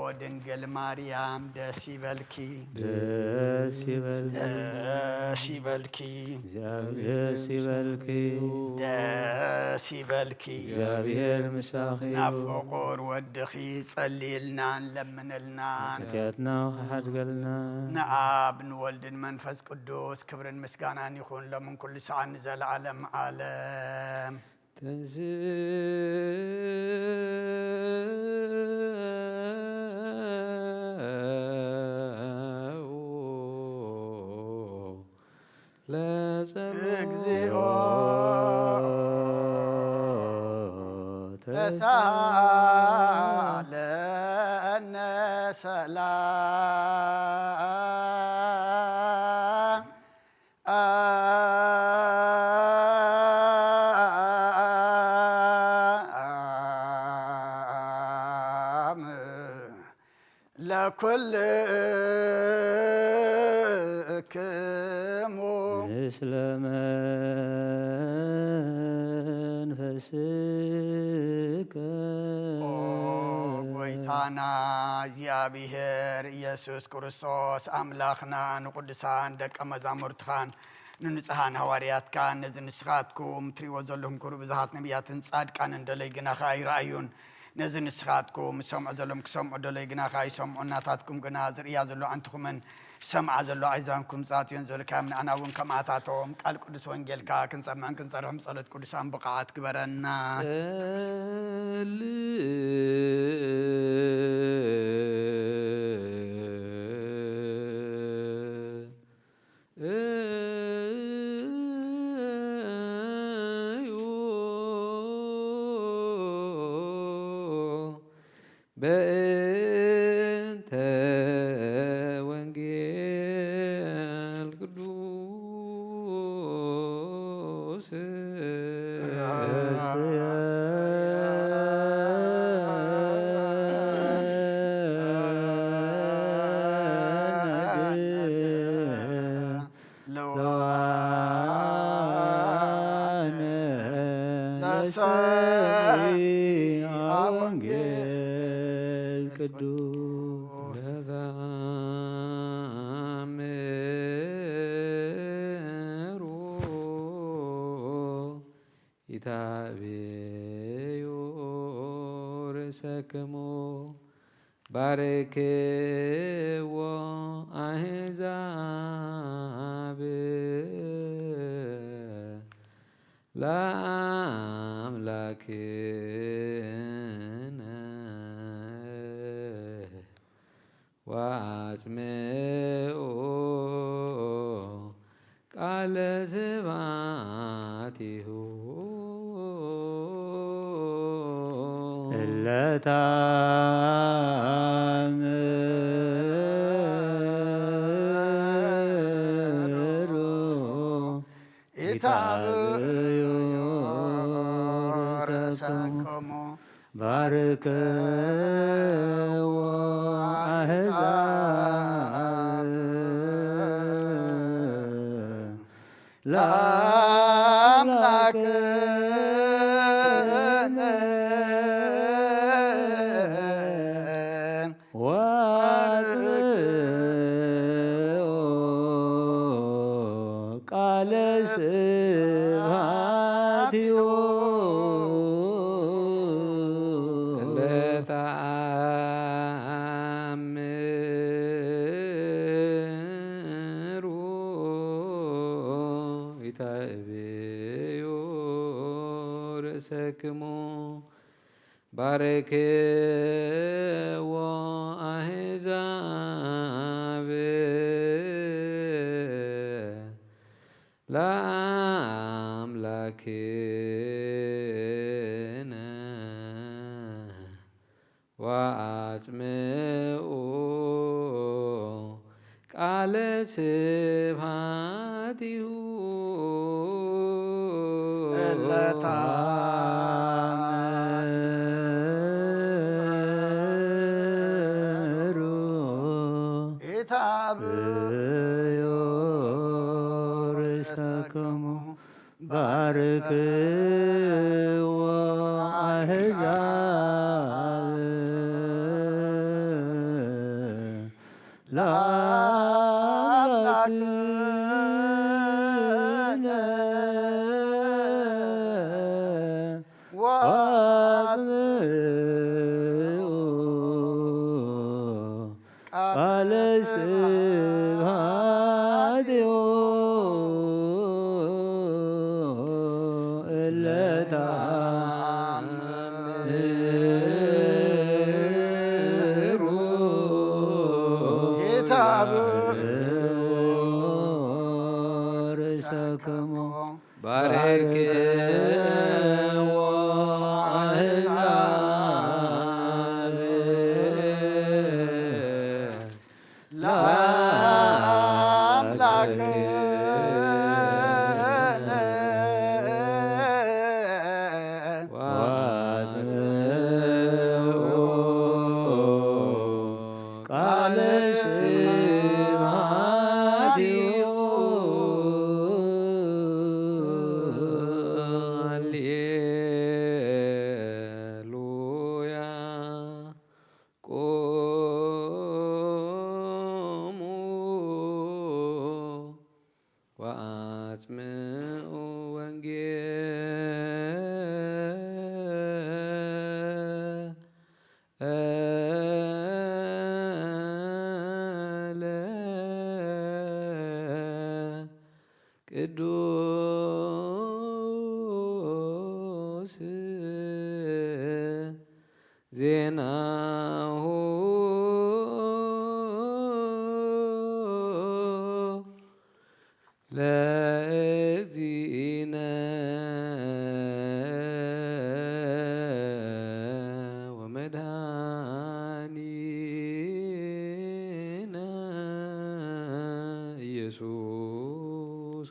ኦ ድንግል ማርያም ደስ ይበልኪ ደስ ይበልኪ ደስ ይበልኪ ደስ ይበልኪ ደስ ይበልኪ እግዚአብሔር ምሳኺ ናብ ፍቁር ወድኺ ጸሊልናን ለምንልናን ሕትያትና ክሓድገልና ንኣብ ንወልድን መንፈስ ቅዱስ ክብርን ምስጋናን ይኹን ሎምን ኩሉ ሰዓት ንዘለዓለም ዓለም እግዚኦ ተሳለነ ሰላም ለኩልክሙ ምስለ መንፈስከ ጎይታና እግዚአብሔር ኢየሱስ ክርስቶስ አምላኽና ንቅዱሳን ደቀ መዛሙርትኻን ንንጹሓን ሃዋርያትካን ነዚ ንስኻትኩም ትሪእዎ ዘለኹም ክብሩ ብዙሓት ነቢያትን ጻድቃን እንደለይ ግናኻ ይረኣዩን ነዚ ንስኻትኩም ሰምዑ ዘሎም ክሰምዑ ደለይ ግናኻ ይሰምዑ እናታትኩም ግና ዝርያ ዘሎ ኣንትኹምን ሰምዓ ዘሎ ኣሕዛንኩም ጻትዮን ዘለካዮም ንኣና እውን ከምኣታቶም ቃል ቅዱስ ወንጌልካ ክንሰምዕን ክንጸርሕም ጸሎት ቅዱሳን ብቕዓት ግበረና በእንተ ወንጌል ቅዱስ ይታበዩ ርእሰክሙ ባርክዎ አሕዛብ ለአምላክነ ወአጽምዑ ቃለ ስብሐቲሁ ለታምሩ ኢታብዩ ርእሰክሙ ባርከዎ አሕዛብ ለአምላክነ ወአጽምዑ ቃለ ስብሐቲሁ ለተአምሩ ይታበዩ ርእሰክሙ ባርክዎ አሕዛብ ለአምላክነ ወአጽምዑ ቃለ ስብሐቲሁ ለታምሩ ኢታብዩ ርእሰክሙ ባርክዎ አሕዛብ ለአምላክነ ወአጽምዑ ቃለ ስብሐቲሁ ለታምሩ ርእሰክሙ ባርክዎ አሕዛብ ቅዱስ ዜናሁ ለእግዚእነ ወመድኃኒነ ኢየሱስ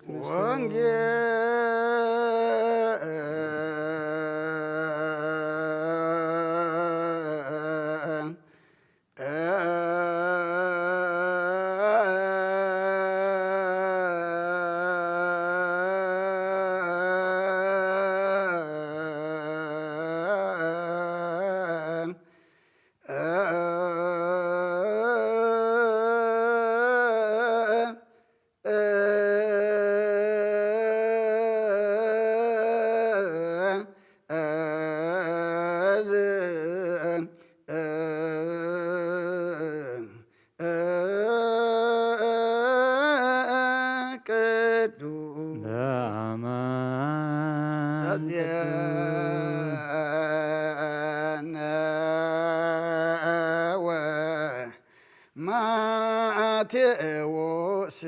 ማቴዎስ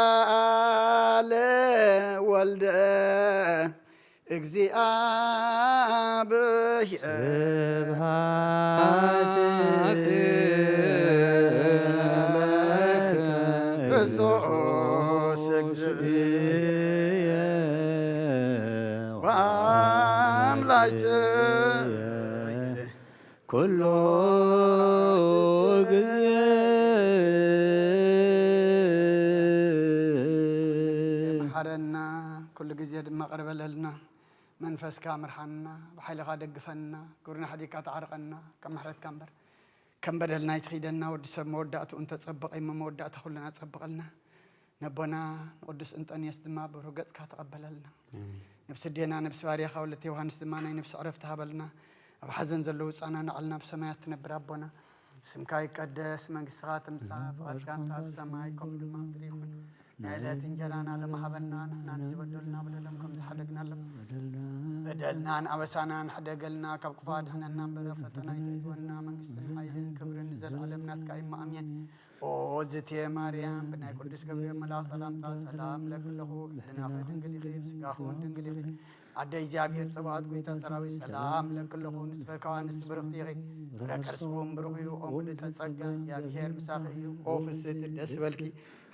ቃለ ወልደ እግዚአብሔር ስብሐት ክርስቶስ እግዚእየ ወአምላክየ ኩሉ ጊዜ መሐረና ኩሉ ጊዜ ድማ ቀርበለልና መንፈስካ ምርሓና ብሓይልኻ ደግፈና ግብርና ሓዲካ ተዓርቀና ከም ምሕረትካ እምበር ከም በደልና ይትኺደና ወዲ ሰብ መወዳእቱ እንተፀበቀ መወዳእታ ኩልና ፀብቀልና ነቦና ንቅዱስ እንጠንየስ ድማ ብሩህ ገጽካ ተቐበለልና ነብሲ ዴና ነብሲ ባርያኻ ወለተ ዮሃንስ ድማ ናይ ነብሲ ዕረፍቲ ሃበልና ኣብ ሓዘን ዘለዉ ህፃና ንዓልና ብሰማያት ትነብር ኣቦና ስምካ ይቀደስ መንግስትኻ ትምጻእ ፍቃድካ ኣብ ሰማይ ከምኡ ድማ ምድሪ ይኹን ንዕለት እንጀራና ለማሃበና ንሕና ንዝበደልና በደሎም ከም ዝሓደግናሎም በደልናን ኣበሳናን ሓደገልና ካብ ክፉ ኣድሕነና እምበር ፈተና ይተእትወና መንግስትን ሓይልን ክብርን ዘለዓለም ናትካ ኢማ ኣሜን ኦ ዝቴ ማርያም ብናይ ቅዱስ ገብርኤል መልኣክ ሰላምታ ሰላም ለክለኹ ልናኸ ድንግል ኢኺ ስጋኹን ድንግል ኢኺ ኣደ እግዚኣብሔር ጽባኦት ጐይታ ሰራዊት ሰላም ለክለኹ ንስፈካዋ ንስ ብርኽቲ ኢኺ ፍረ ከርስኹም ብሩኽ እዩ ኦ ምልዕተ ጸጋ እግዚኣብሔር ምሳኺ እዩ ኦ ፍስሕቲ ደስ በልኪ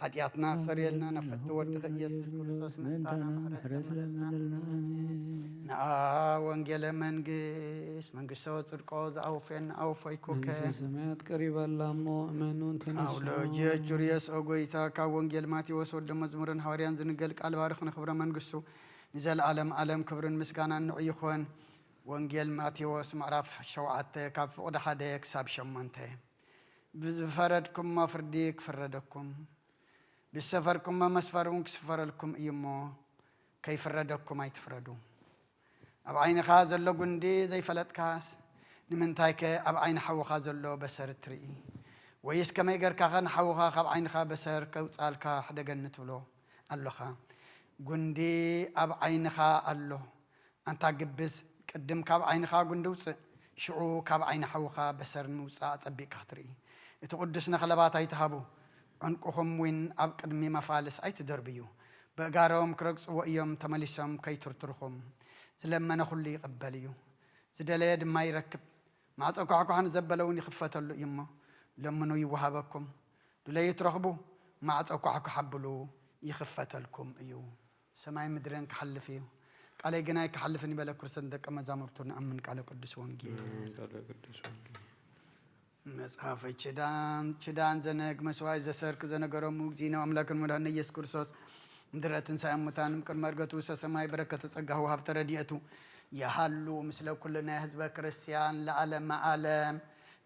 ኃጢአትና ክሰርየልና ነፈቲ ወድኸ ኢየሱስ ክርስቶስ ምእንታና ምሕረት ለመለልና ንኣ ወንጌለ መንግስት መንግስቶ ጽድቆ ዝኣውፈና ኣውፈይኩከ ሰማያት ቀሪባላ እሞ እመኑን ተነሱ ኣውሎጅ ጁርየስ ኦ ጐይታ ካብ ወንጌል ማቴዎስ ወደ መዝሙርን ሐዋርያን ዝንገል ቃል ባርኽ ንኽብረ መንግስቱ ንዘለዓለም ዓለም ክብርን ምስጋናን ንዑ ይኹን ወንጌል ማቴዎስ ምዕራፍ 7 ካብ ፍቕዲ 1 ክሳብ 8 ብዝፈረድኩሞ ፍርዲ ክፍረደኩም ብዝሰፈርኩሞ መስፈሩን ክስፈረልኩም እዩ እሞ ከይፍረደኩም ኣይትፍረዱ ኣብ ዓይንኻ ዘሎ ጉንዲ ዘይፈለጥካስ ንምንታይ ከ ኣብ ዓይኒ ሓውኻ ዘሎ በሰር ትርኢ ወይስ ከመይ ጌርካ ኸ ንሓውኻ ካብ ዓይንኻ በሰር ከውፃልካ ሕደገኒ ትብሎ ኣለኻ ጉንዲ ኣብ ዓይንኻ ኣሎ ኣንታ ግብዝ ቅድም ካብ ዓይንኻ ጉንዲ ውፅእ ሽዑ ካብ ዓይኒ ሓውኻ በሰር ምውፃእ ፀቢቕካ ክትርኢ እቲ ቅዱስ ነኽለባት ኣይትሃቡ ዕንቁኹም ውን ኣብ ቅድሚ መፋልስ ኣይትደርብዩ ብእጋሮም ክረግፅዎ እዮም ተመሊሶም ከይትርትርኹም ዝለመነ ኩሉ ይቕበል እዩ ዝደለየ ድማ ይረክብ ማዕፆ ኳዕኳሕን ዘበለ እውን ይኽፈተሉ እዩ እሞ ለምኑ ይወሃበኩም ዱለይ ትረኽቡ ማዕጾ ኳዕ ክሓብሉ ይኽፈተልኩም እዩ ሰማይ ምድርን ክሓልፍ እዩ ቃለይ ግናይ ክሓልፍን ይበለ ክርስቶስ ደቀ መዛሙርቱ ንኣምን ቃለ ቅዱስ ወንጌል መጽሐፈ ችዳን ዘነግ መስዋዕት ዘሰርክ ዘነገሮሙ እግዚእነ አምላክን መድኃኒነ ኢየሱስ ክርስቶስ ምድረ ትንሣኤ ሙታንም ቅድመ ዕርገቱ ሰማይ በረከተ ጸጋሁ ሀብተ ረድኤቱ የሃሉ ምስለ ኩልነ ህዝበ ክርስቲያን ለዓለመ ዓለም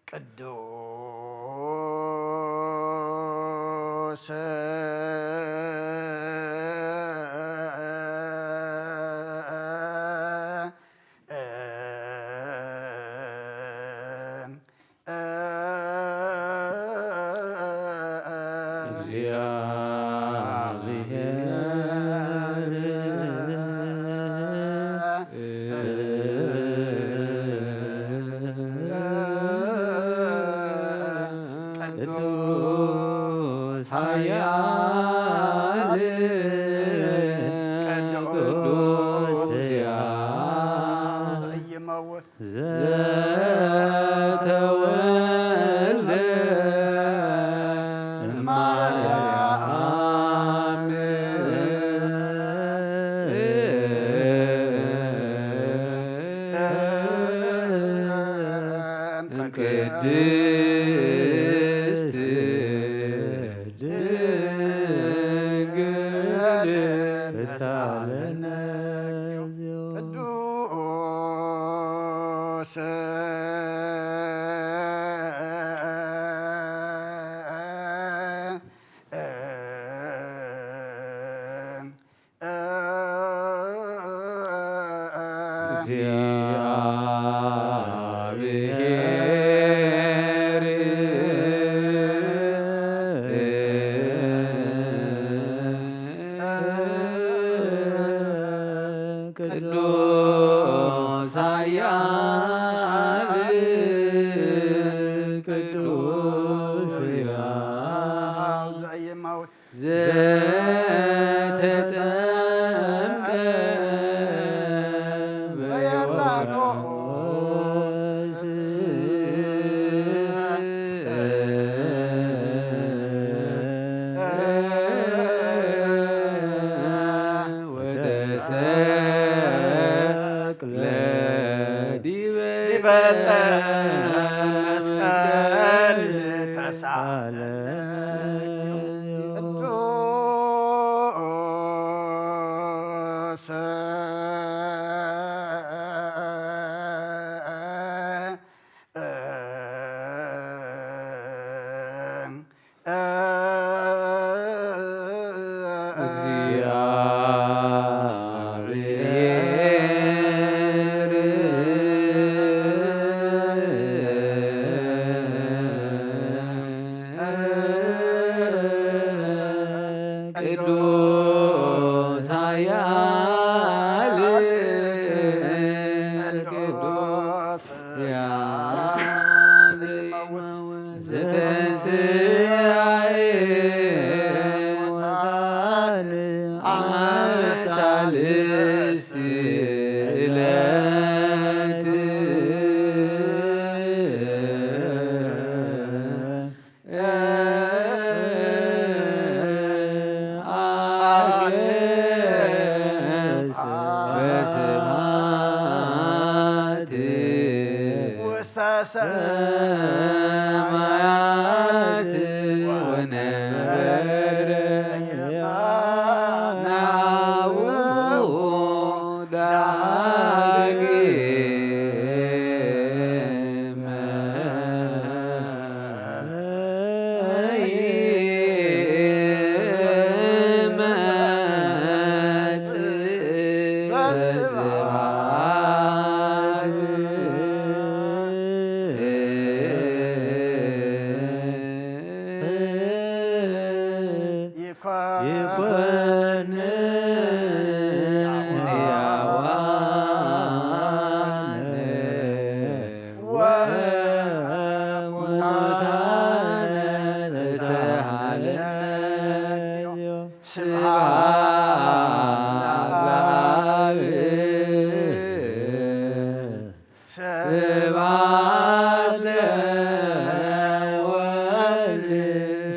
ቅዱስ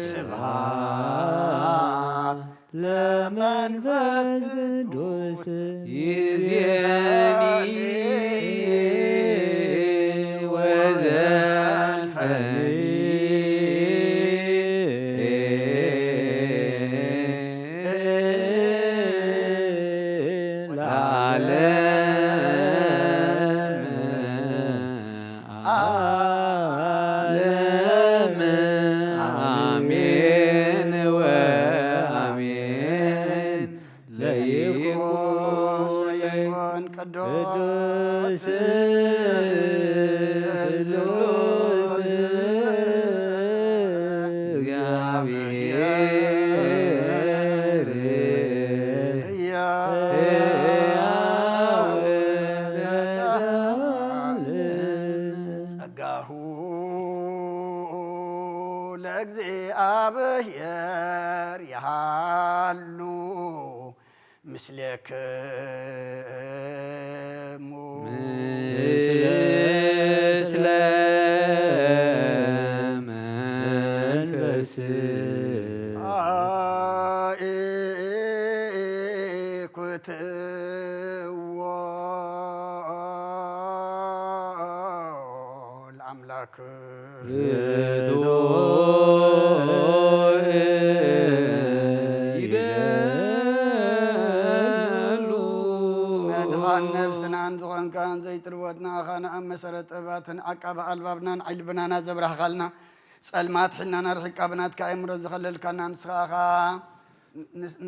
ስብሐት መንፈስ ቅዱስ ይእዜኒ ወዘልፈኒ ለዓለመ ዓለም አሜን ወአሜን ለይኩን ቅዱስ ቅዱስ እግዚአብሔር ጸጋሁ ለእግዚአብሔር ያሃሉ ምስሌክሙ ምስለ መንፈስ አኢኩትዎ ለአምላክ ርቶ ይደሉ መድኻን ነብስናን ዝኾንካን ዘይትርወትና ኻና ኣብ መሰረት ጥበባትን ዓቃቢ ኣልባብናን ዓይልብናና ዘብራህኻልና ጸልማት ሒልናና ርሒቃ ብናትካ ኣእምሮ ዝኸለልካና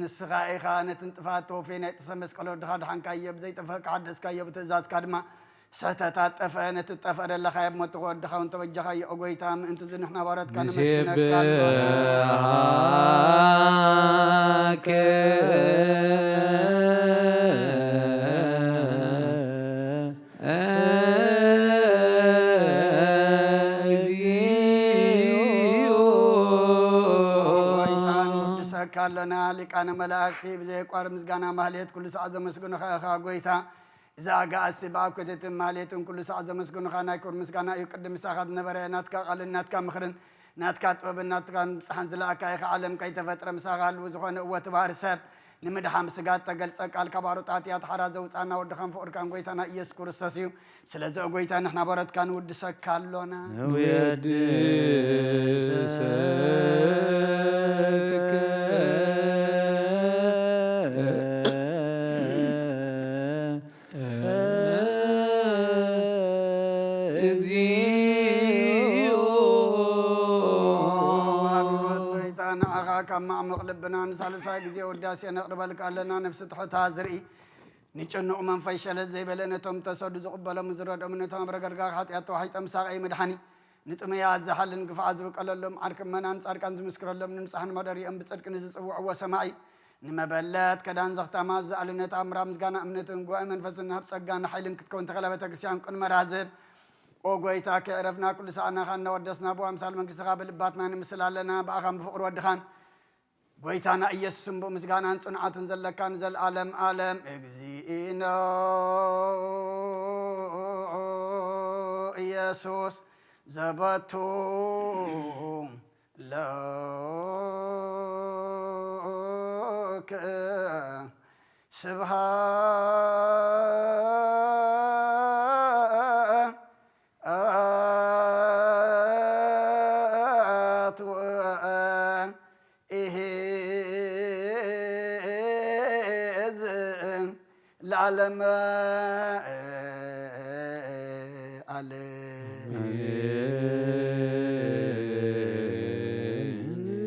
ንስኻ ኢኻ ነቲ ጥፋት ተወፌ ናይ ጥሰ መስቀሎ ወድኻ ድሓንካዮ ብዘይጠፍአካ ሓደስካዮ ብትእዛዝካ ድማ ስሕተታት ጠፍአ ነቲ ጠፍአ ደለኻዮ ብሞትኮ ወድኻ እውን ተበጀኻዮ ኦ ጎይታ ምእንቲ እዚ ንሕና ባሮትካ ነመስግነካ ኣለና ንሴብሐከ ጎይታ ንውድሰካ ኣለና ሊቃነ መላእክቲ ብዘይቋር ምስጋና ማህሌት ኩሉ ሰዓት ዘመስግኑኻ ኢኻ ጎይታ እዛ ኣጋእዝቲ ብኣብ ኮቴትን ማህሌትን ኩሉ ሰዓት ዘመስግኑኻ ናይ ክብሪ ምስጋና እዩ ቅድም ምሳኻ ዝነበረ ናትካ ቃልን ናትካ ምክርን ናትካ ጥበብን ናትካ ብፅሓን ዝለኣካ ኢኻ ዓለም ከይተፈጥረ ምሳኻ ኣልዉ ዝኾነ እወ ትባህር ሰብ ንምድሓም ስጋት ተገልፀ ቃልካ ባሮጣት እያ ተሓራ ዘውፃና ወድኻን ፍቅርካን ጎይታና ኢየሱስ ክርስቶስ እዩ ስለዚ ጎይታ ንሕና ባሮትካ ንውድሰካ ኣሎና ንውየድሰከ እግዚኦ ወሃቢቦት ጎይታ ንዓኻ ካብ ማዕሙቕ ልብና ንሳልሳይ ግዜ ውዳሴ ነቕርበልካ ኣለና ነፍሲ ትሑታ ዝርኢ ንጭኑቕ መንፈስ ሸለት ዘይበለ ነቶም ተሰዱ ዝቕበሎም ዝረድኦም ነቶም ኣብ ረገርጋ ሓጢኣት ተዋሒጦም ሳቐይ መድሓኒ ንጥምያት ዝሓልን ግፍዓት ዝብቀለሎም ዓርክመናን ጻድቃን ዝምስክረሎም ንምንጻሕን መደሪኦም ብጽድቂ ንዝጽውዕዎ ሰማዒ ንመበለት ከዳን ዘኽተማ ዝኣልነት ኣምራ ምስጋና እምነትን ጉባኤ መንፈስን ናብ ጸጋን ሓይልን ክትከውን ተኸላ ቤተ ክርስቲያን ቅን መራዝብ ኦ ጎይታ ከዕረፍና ኩሉ ሰዓናኻ እናወደስና ብኣምሳል መንግሥትኻ ብልባትና ንምስል ኣለና ብኣኻን ብፍቕሪ ወድኻን ጎይታና ኢየሱስን ብምስጋናን ጽንዓትን ዘለካ ንዘለዓለም ዓለም እግዚእነ ኢየሱስ ዘበቱ ለክ ስብሃት ኢሕዝን ለዓለመ ዓለም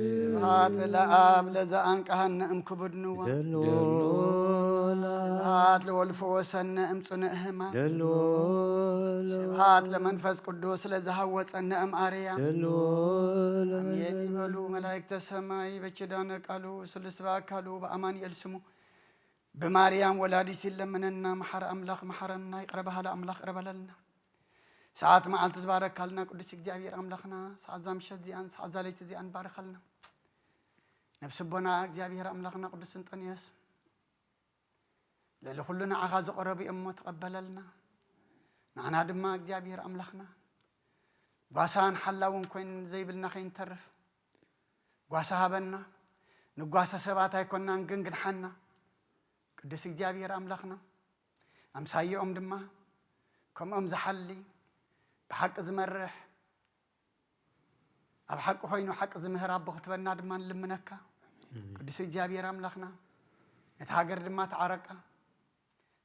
ስብሃት ለአብ ለዘአንቀሃነ እምክቡድንዋ ስብሃት ለወልፎ ወሰነ እምጽንዕ ህማም ስብሃት ለመንፈስ ቅዱስ ለዝሃወፀነ እምአርያ አሜን ይበሉ መላእክተ ሰማይ በኪዳነ ቃሉ ስሉስ በአካሉ በአማኑኤል ስሙ በማርያም ወላዲት ይለምነና መሐረ አምላክ መሐረና ይቅረ በሃለ አምላክ ቅረ በለልና ሰዓት መዓልቲ ዝባረካልና ቅዱስ እግዚአብሔር አምላክና ሰዓት ዛምሸት ዚአን ሰዓት ዛለይቲ ዚአን ባረካልና ነብስ ቦና እግዚአብሔር አምላክና ቅዱስ እንጠንየስ ለለኩሉ ንዓኻ ዘቆረቡ እሞ ተቀበለልና ንዓና ድማ እግዚአብሔር አምላክና ጓሳን ሓላውን ኮይን ዘይብልና ከይንተርፍ ጓሳ ሃበና نقاس سبات هيكوننا نجن حنا قدس إجابير أملاخنا أمسايهم دما كم زحلي بحق زمرح أبحق خوينو حق زمهراب بختبنا دما لمنكا قدس إجابير أملاخنا نتهاجر دما تعرقا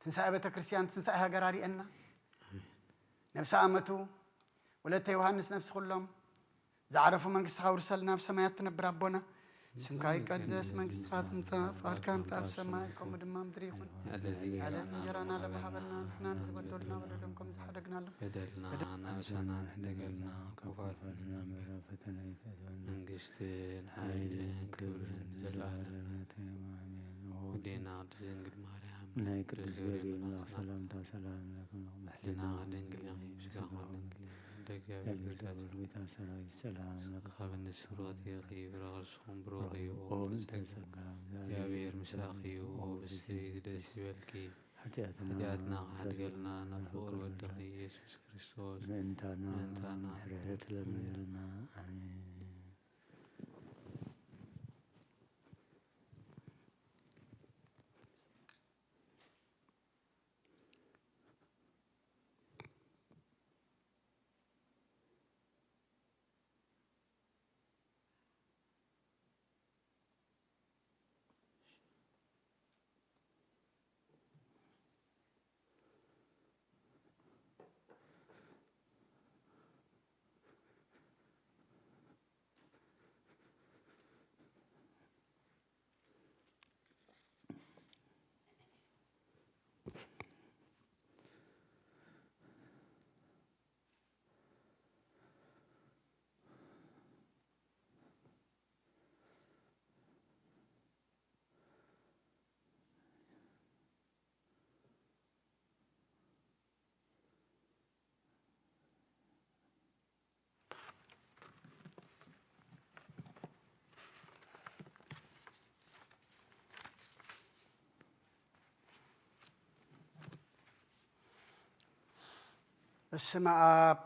تنسى بيت كريستيان تنسى هاجراري أنا نفس عمتو ولت يوحنس نفس كلهم زعرفوا من قصة ورسلنا في سمايات نبر ربنا سمكاي قدس من قصة تنسى فالكام تعرف سمايكم دمام دريخون على تنجرنا لما حبلنا نحنا نزبدلنا ولدمكم زحدقنا له بدلنا نفسنا نحدقلنا كفافنا مرفتنا من قستين حيدين كبرين زلالنا ودينا تزنقل مريم نايك الزبيري الله سلام تا سلام لكم محلنا دنقل يعني مسكاما دنقل سلام لكم خابن السرات يا أخي برغرسهم بروغي يا بير مساقي وبسيد دسي بالكي حتياتنا حدقلنا نفور والدقي يسوس كريستوس انتانا حرهت لنا آمين بسم آب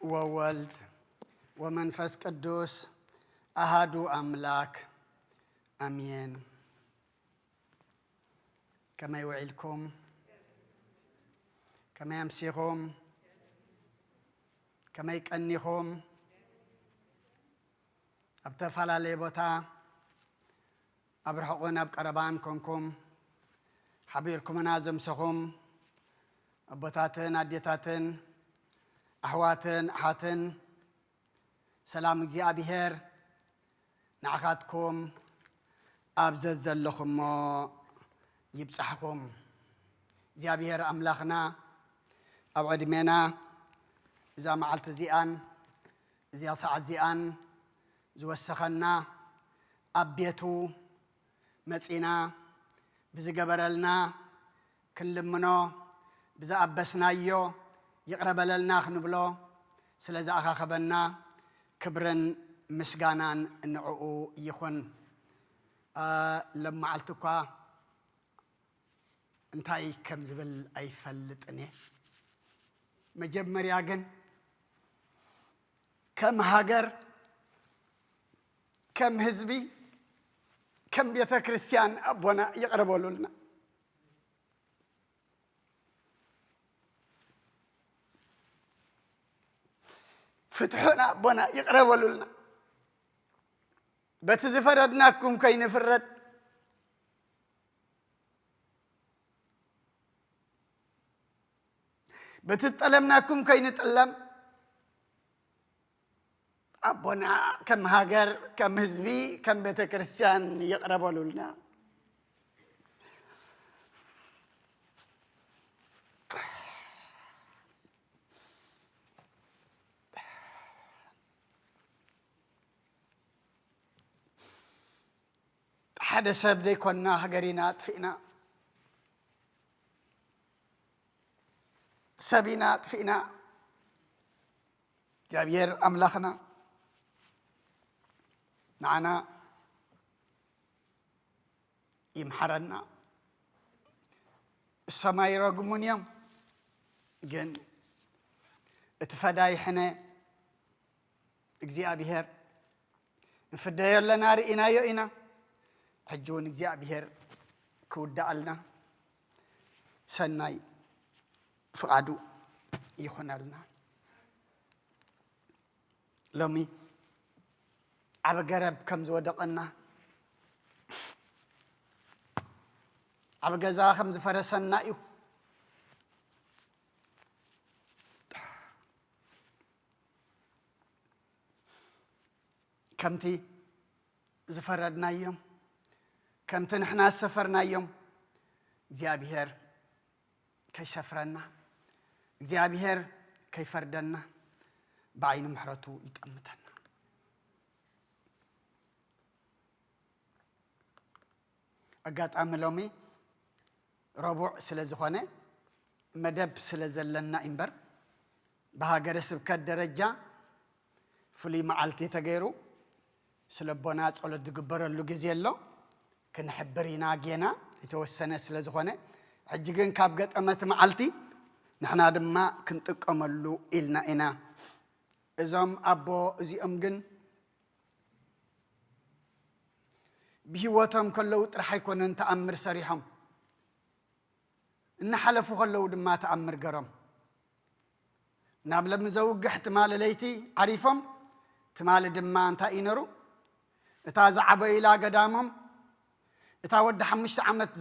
وولد ومنفس قدوس أهدو أملاك أمين كما يوعيلكم كما يمسيكم كما يكأنيكم أبتفال علي بوتا أبرحقون أبقربان كونكم حبيركم نازم سخم أبوتاتن أديتاتن أحواتن أحاتن سلام እግዚአብሔር نعخاتكم أبزز لكم يبصحكم እግዚአብሔር أملاخنا أبعد منا إذا معلت زيان إذا ساعة زيان زوسخنا أبيتو متينا بزقبرلنا كلمنا بزا أبسنا يو يقرب لنا خنبلو سلازا أخا خبنا كبرن مسقانان نعو يخون لما علتكوا انتاي كم زبل أي فلتني مجمّر ياغن كم هاجر كم هزبي كم بيت كريستيان أبونا يقربوا لنا فتحنا أبونا يقربوا لنا بتزفردناكم كي نفرد بتتألمناكم كي نتألم أبونا كم هاجر كم هزبي كم بيت كريستيان يقربوا لنا حدا سبدي كنا هجرينات فينا سبينات فينا جابير أملاخنا معنا يمحرنا السماء رقمون يوم جن اتفداي حنا እግዚአብሔር እንፍዳዮ ለና ርኢናዮ ኢና حجون እግዚአብሔር كودالنا سناي فقادو يخونالنا لومي عبقرب كم زودقنا عبقزا خمز فرسنا يو كمتي زفردنا يوم كمتي نحنا سفرنا يوم እግዚአብሔር كيسفرنا እግዚአብሔር كيفردنا بعين محرته يتأمتنا أقات أملومي ربع سلزخانة مدب سلزلنا إنبر بهاجر سبكت درجة فلي معلتي تغيرو سلبونات على دقبر اللوجيزيلو كنحبرينا جينا يتوسنا سلزخانة عجيجن كابجت أمت معلتي نحن هذا ما كنت أملو إلنا إنا إزام أبو زي أمجن بهواتهم كلو رح يكون أنت أمر سريحهم إن حلفوا خلو ما تأمر جرم نابل من زوج احتمال ليتي عريفهم احتمال دم أنت إنرو إتازع عبيلا قدامهم إتاود حمش عمت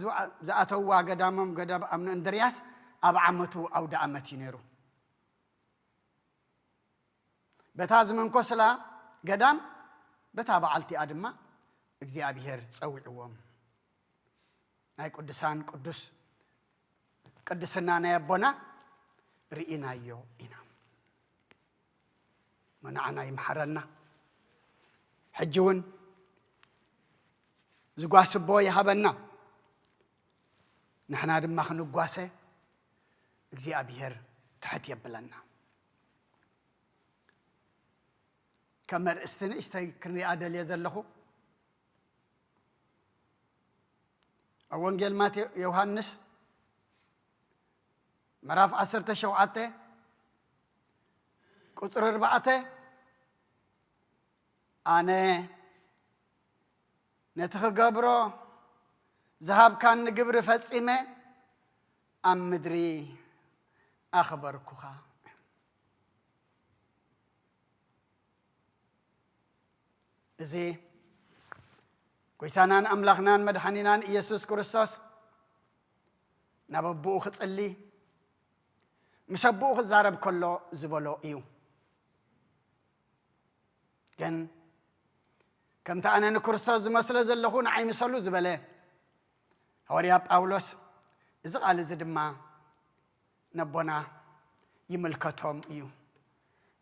زأتوا قدامهم قدام أمن اندرياس أب عمتو أو دعمتي نيرو بتاز من كسلا قدام بتابع علتي أدمّا እግዚአብሔር ጸውዕዎም ናይ ቅዱሳን ቅዱስ ቅድስና ናይ አቦና ርኢናዮ ኢና መናዓና ይምሐረና ሕጂውን ዝጓስቦ ይሃበና ንሕና ድማ ክንጓሰ እግዚአብሔር ትሕት የብለና ከመርእስትን እሽተይ ክንሪኣ ደልየ ዘለኹ أوانجيل ماتي يوحنس مراف 17 قصر 4 أنا نتخجبرو ذهب كان نجبر فسيمة أم مدري أخبركوها زي كويسانان أملاخنان مدحنينان إيسوس كريستوس نببوخ تصلي مشبوخ زارب كله زبلو إيو كن كم تأنا نكريستوس مسألة زلخون عيم صلوا زبله هورياب أولوس إذا قال زدما نبونا يملكتهم إيو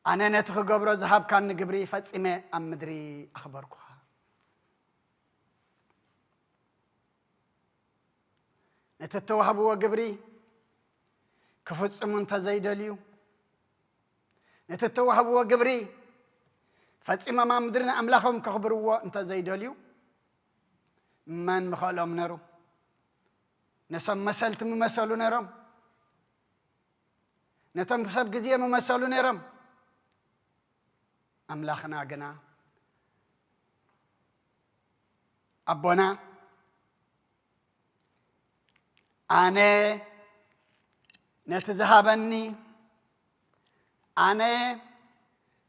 أنا نتخجبرو ذهب كان نجبري فاتسمة أم مدري أخبركم نتتوهبوا وقبري كفتسم انت زيدليو نتتوهبوا وقبري فتسم ما مدرنا أملاخهم كخبروا انت زيدليو من مخالهم نرو نسم مسلت ممثلو نرم نتم سب جزية ممثلو نرم أملاخنا جنا أبونا أنا نتذهبني أنا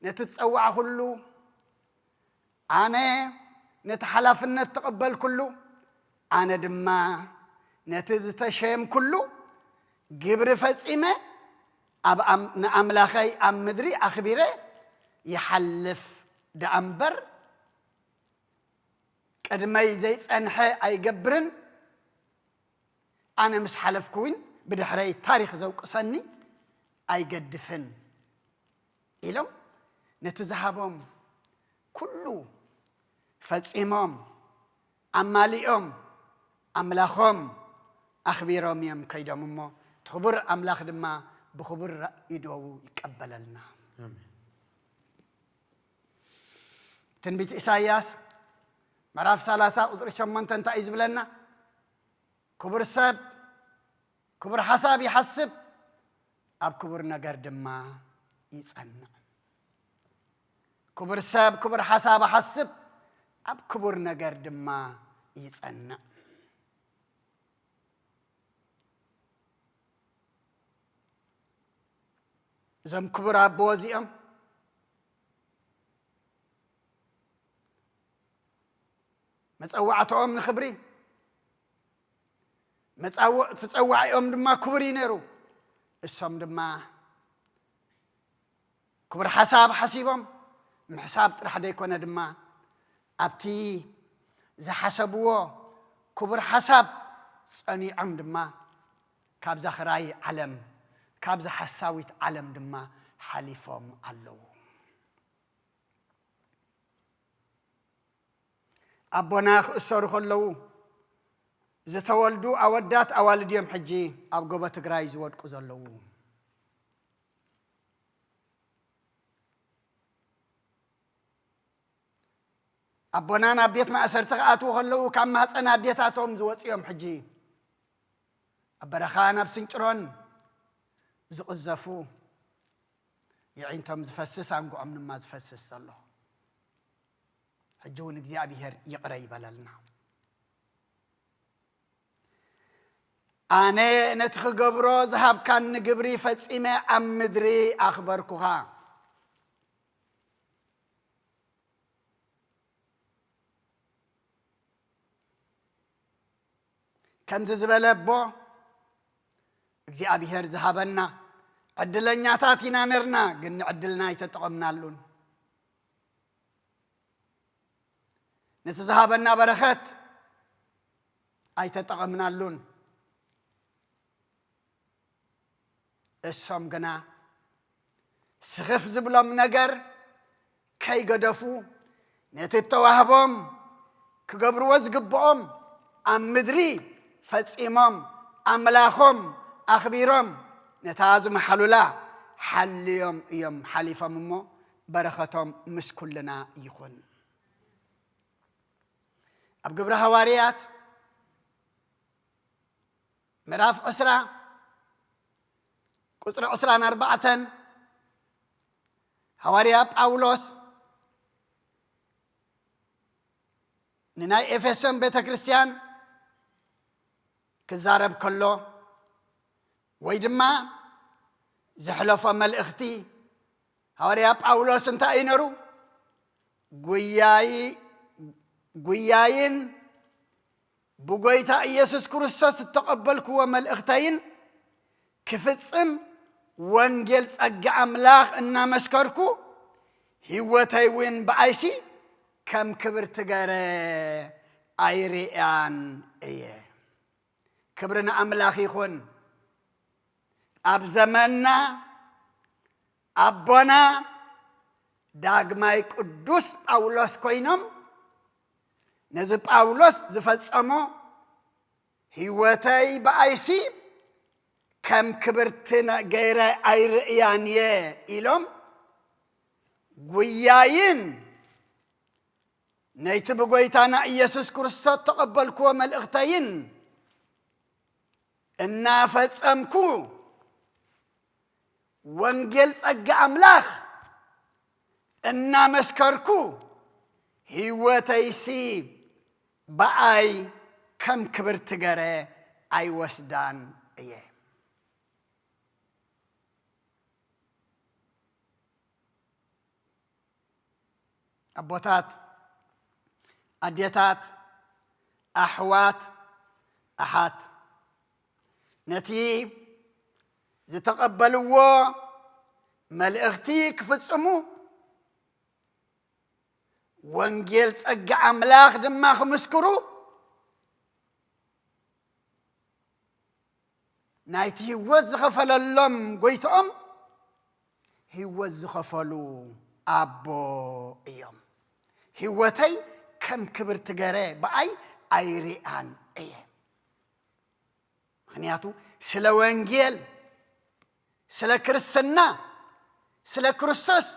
نتتسوع كله أنا نتحلف نتقبل كله أنا دما نتتشيم كله جبر فسيمة أب أملاخي أم مدري أخبره يحلف دأمبر كدمي زي أنحى أي جبرن أنا مش حلف كوين بدحري تاريخ زوق صني أي قدفن إلهم نتذهبهم كله فسيمهم أماليهم أملاخهم أخبيرهم يم كيدهم ما تخبر أملاخ دما بخبر يدو يقبل لنا تنبيت إساياس مراف 30 أذر شمان تنتعيز بلنا كبر سب كبر حساب يحسب أب كبر نجار دما يسألنا كبر سب كبر حساب حسب أب كبر نجار دما يصنع زم كبر أبوزيهم متصوعتهم من خبري تتصوعهم دما كبري نيرو السم دما كبر حساب حسيبهم محساب طرح ديكونه دما أبتي زحسبوه كبر حساب صنيعهم دما كاب زخراي علم كاب زحساويت علم دما حليفهم علو أبونا خسروا خلو زتولدوا أودات أوالديهم حجي أبقوا بتقراي زود كزلو أبونا نبيت ما أسرتقاتو خلو كم هتصنا ديتاتهم زوجيهم حجي أبرخانا بسنجرون زقزفو يعينتهم زفسس عنقو عمن ما زفسس الله حجون እግዚአብሔር ይቅረ ይበለልና أنا نتخجبرو ذهب كان نجبري فتصيمة أم مدري أخبركوها كم زبالة بو እግዚአብሔር ذهبنا عدلنا تاتينا نرنا قلنا عدلنا يتطعمنا اللون نتذهبنا برخات أي تطعمنا اللون السم قنا سخف زبلم نجر كي قدفو نتتوهبهم كقبر وزقبهم أم مدري فتصيمهم أملاخهم أخبيرهم نتازم حلولا حليهم يوم حليفهم مو برختهم مش كلنا يكون أبقبر هواريات مراف أسرة قطر أسرة 4 هواريات أولوس نناي إفسم بيت كريستيان كزارب كله ويدما زحلف ملأختي هواريات أولوس انت أينرو قوياين بقويتا إيسوس كريستوس تقبلكوا ملأختين كفتسم وانجل سأجع أملاخ إنا مسكركو هيوتي وين بعيسي كم كبرت جارة أيريان إيه كبرنا أملاخ يخون أب زماننا أبونا داغماي قدوس باولوس كوينم نزب باولوس زفصمو هيوتي بعيسي كم كبرتنا غير ايريانيه إلهم قوياين نيتب قويتانا إيسوس كريستوس تقبلكوا ملأختين إنا فتصمكو وانجل صقع أملاخ إنا مسكركو هيوتيسي بأي كم كبرت غير أي وسدان إيه أبوتات أديتات أحوات أحات نتي زتقبلوا ملأختي كفتسمو وانجيل صقع أملاخ دماغ مسكرو نايتي وز خفل اللهم قويتهم هيوز خفلو أبو إيام هيوتي كم كبرت غيره بأي أيريان إيه خنياتو سلا وانجيل سلا كريستنا سلا كريستوس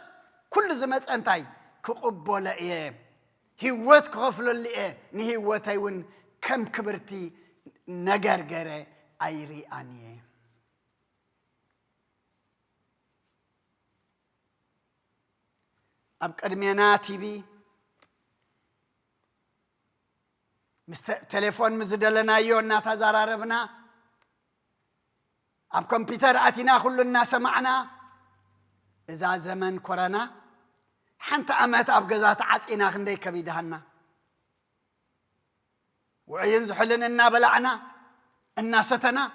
كل زمات أنتاي كقبول إيه هيوت كغفل اللي إيه نهيوتي ون كم كبرتي نجار غيره أيريان إيه أب قدمينا تيبي تليفون مزدلنا يونا تزارربنا أب كمبيوتر أتينا كل الناس معنا إذا زمن كورونا حنت أمت أبجزات عطينا خندي كبيدهنا وعين زحلنا النابلعنا الناستنا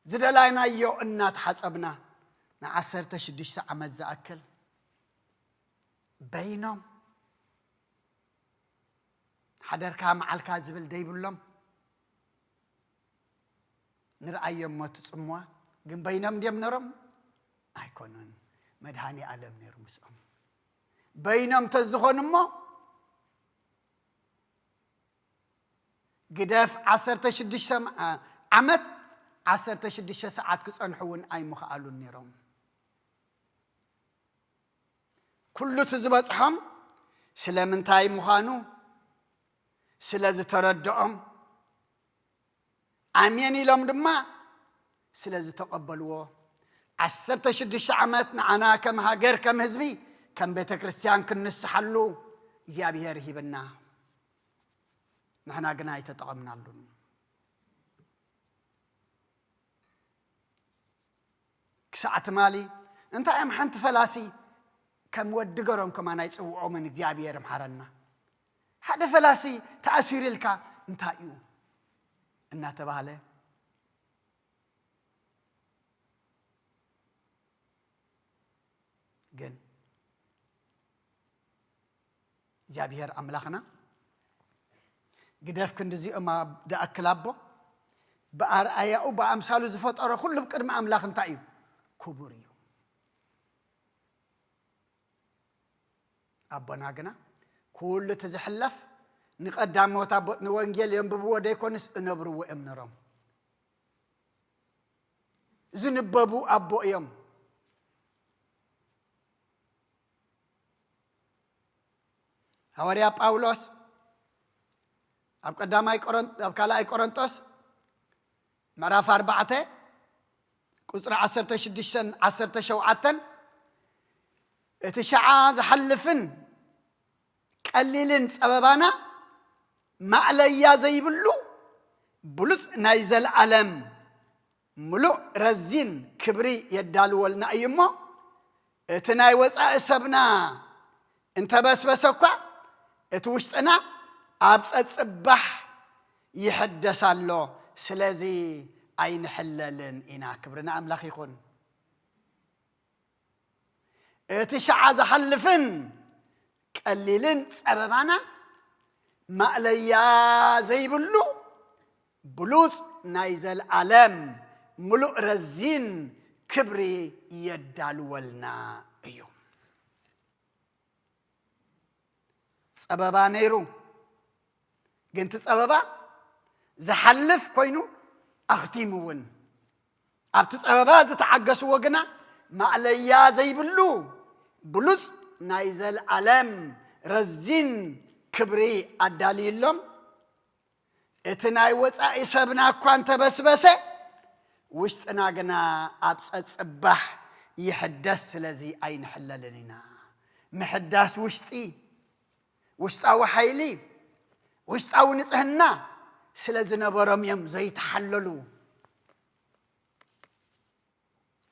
زدلاينا يو النات حسبنا نعسرت شديش عمز زأكل بينهم حدر كام على الكاذب الديب اللهم نرأي ما تصموا جن بينهم ديم نرم أيكونن مدهاني عالم نرمسهم بينهم تزخون ما قداف عسرت شديش عمت عسرت شديش ساعات كسان حون أي مخالون نرم كله تزبطهم سلامن تاي مخانو سلاز تردهم عمياني لهم دما سلاز تقبلوه عسرت شديش عمتنا أنا كم هاجر كم هزبي كم بيت كريستيان كنس حلو زيابي هرهبنا نحنا قناي تتقمنا لهم كساعة مالي انت ام حنت فلاسي كم ودقرهم كمان يتسوعوا من زيابي هرمحرنا هذا فلاسي تأثير لك انتايو إنها تباله جن جابير أملاخنا قدف كندزي أما دا أكلابو بأرأي أو بأمثال زفوت أرى كل بكرم أملاخ انتايو كبوريو أبونا قنا كل تزحلف نقدم وتابط نوانجيل ينببوا ديكونس نبرو امنرام زنببو أبو يوم هوريا باولوس أب قدامي كورنت أب كلا كورنتوس مراف 4 قصر 10 شوعتن اتشعا زحلفن قليلن صبابانا ما عليا زي بلوس نايزل علم ملو رزين كبري يدالو ولنا ايما اتناي وصا سبنا انت بس اكو اتوشطنا ابصصبح يحدثالو سلازي اين حللن انا كبرنا املاخ يكون اتشعا زحلفن قليلن صبابانا ما عليا زي بلوس نايزل علم ملو رزين كبري يدالو ولنا ايوم صبابا نيرو جنت صبابا زحلف كوينو اختيمون ابت صبابا زتعقسوا وغنا ما عليا زي بلوس نايزل علم رزين كبري أدالي اللهم اتناي وصا يسبنا كوانت بسبسه وشتنا قنا أبصبح يحدث لذي أين حللنا محدث وشتاو حيلي وشتاو نصهنا سلازنا برميم زي تحللوا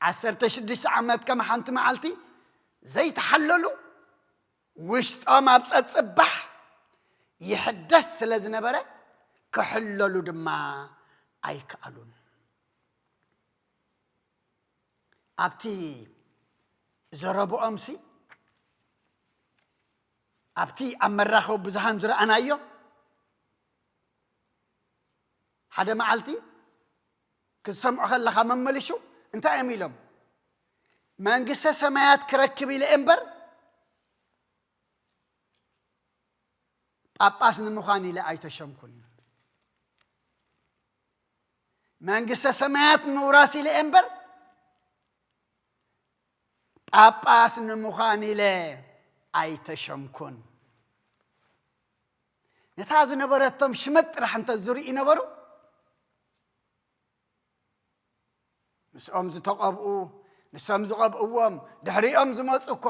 16 عامات كما حنت معلتي زي تحللوا وشتا ما بتصبح يحدث لازنبره كحللوا دما ايكالون ابتي زربو امسي ابتي امراخو بزحان زر انايو حدا معلتي كسمعوا خلخا مملشو انت اميلهم منقسه سمايات كركبي لامبر ጳጳስ ንሙኻኒ ለአይተሸምኩን መንግስተ ሰማያት ምውራሲ ለእምበር ጳጳስ ንሙኻኒ ለአይተሸምኩን ነታ ዝነበረቶም ሽመጥ ራሕ እንተ ዝርኢ ነበሩ ንስኦም ዝተቐብኡ ንሶም ዝቐብእዎም ድሕሪኦም ዝመፁ እኮ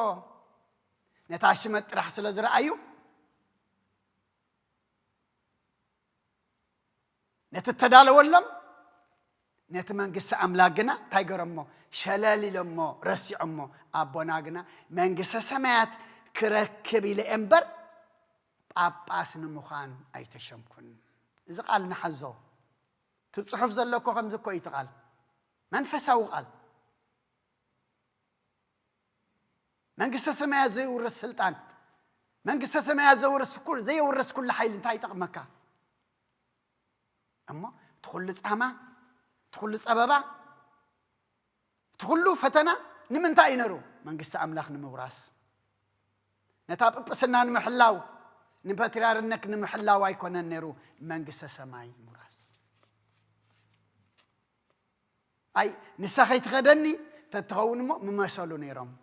ነታ ሽመጥ ራሕ ስለ ዝረአዩ نتتدالولم نت منجس أملاقنا تايقرمو شلالي لمو رسيعمو أبوناقنا منجس سمات كركبي لأنبر باباس نمخان أي تشمكن إذا قال نحزو تبصحف زلكو خمزكو يتقال منفسه قال منجس سمات زي ورس السلطان منجس سمات زي ورس كل حيل انتهي تقمكا أما تخلص أما تخلص أبابا تخلو فتنا نمنتا ينرو منجس أملاخ نموراس نتاب بسنا نمحلاو نباترار انك نمحلاو ايكون النرو منجس سماي موراس اي نساخي تغدني تتغون ممثلو نيرم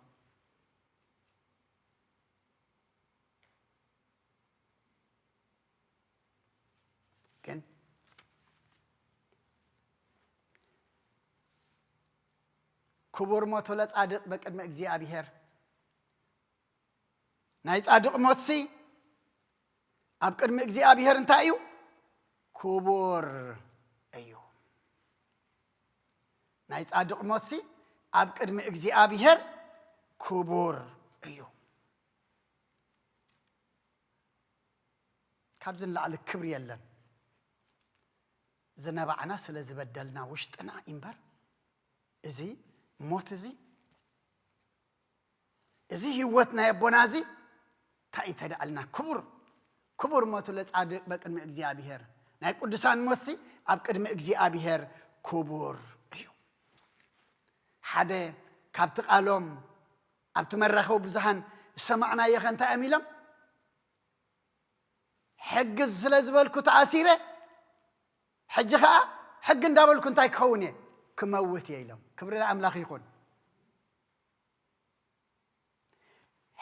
كن كبر موتو لصادق بقدم እግዚአብሔር ናይ ጻድቅ ሞትሲ ኣብ ቅድሚ እግዚአብሔር እንታይ እዩ ክቡር እዩ ናይ ጻድቅ ሞትሲ ኣብ ቅድሚ እግዚአብሔር ክቡር እዩ ካብ ዝላዕለ ክብር የለን ዝነባዕና ስለ ዝበደልና ውሽጥና እምበር እዚ ሞት እዚ ህይወትና የቦናዚ ታይ ተዳልና ክቡር ሞቱ ለጻድቅ በቅድሚ እግዚአብሔር ናይ ቅዱሳን ሞትሲ ኣብ ቅድሚ እግዚአብሔር ክቡር እዩ ሓደ ካብቲ ቃሎም ኣብቲ መራኸው ብዙሃን ሰማዕና የኸንታ ኣሚሎም ሕግ ስለ ዝበልኩ ተኣሲረ ሕጂ ኸኣ ሕግ እንዳበልኩ እንታይ ክኸውን እየ ክመውት እየ ኢሎም ክብሪ ለኣምላኽ ይኹን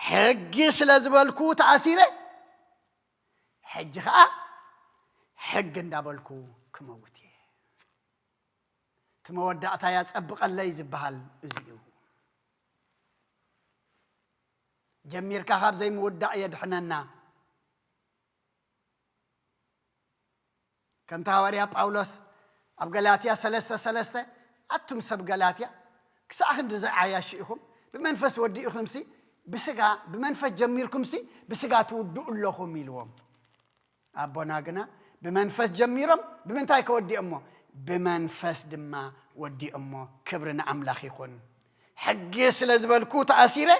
ሕጊ ስለ ዝበልኩ ተኣሲረ ሕጂ ኸኣ ሕግ እንዳበልኩ ክመውት እየ እቲ መወዳእታ ያጸብቐለይ ዝበሃል እዚ እዩ ጀሚርካ ካብ ዘይምውዳእ የድሕነና ከምቲ ሃዋርያ ጳውሎስ ኣብ ገላትያ 3:3 ኣቱም ሰብ ገላትያ ክሳዕ ክንዲ ዘዓያሽ ኢኹም ብመንፈስ ወዲእኹምሲ ብስጋ ብመንፈስ ጀሚርኩምሲ ብስጋ ትውድኡ ኣለኹም ኢልዎም ኣቦና ግና ብመንፈስ ጀሚሮም ብምንታይ ከወዲኦሞ ብመንፈስ ድማ ወዲኦሞ ክብሪ ንኣምላኽ ይኹን ሕጊ ስለ ዝበልኩ ተኣሲረ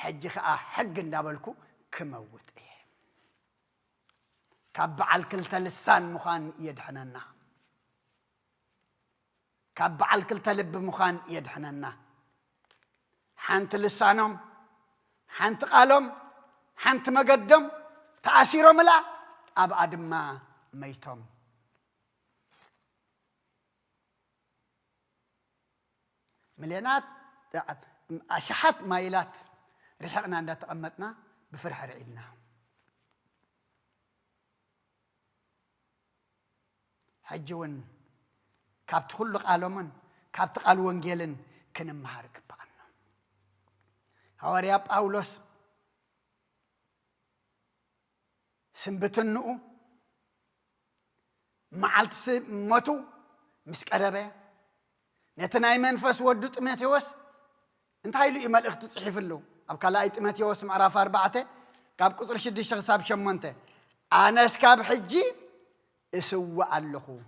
ሕጂ ኸኣ ሕጊ እንዳበልኩ ክመውት እየ ካብ በዓል ክልተ ልሳን ምዃን የድሕነና ካብ በዓል ክልተ ልቢ ምዃን የድሕነና ሓንቲ ልሳኖም ሓንቲ ቃሎም ሓንቲ መገዶም ተኣሲሮም ላ ኣብኣ ድማ መይቶም مليونات أشحات مايلات رحقنا عند تقمتنا بفرح رعيدنا حجون كابت خلق عالمن كابت قال ونجيلن كن مهارك بقنا هواريا باولوس سنبتنو معلت موتو مسكربه نتناي منفس ودو تيموثاوس انت هايلو ايمال اخت تصحيف له اب كلاي تيموثاوس معرف 4 كاب قصر 6 حساب 8 انا اسكاب حجي اسوا اللخو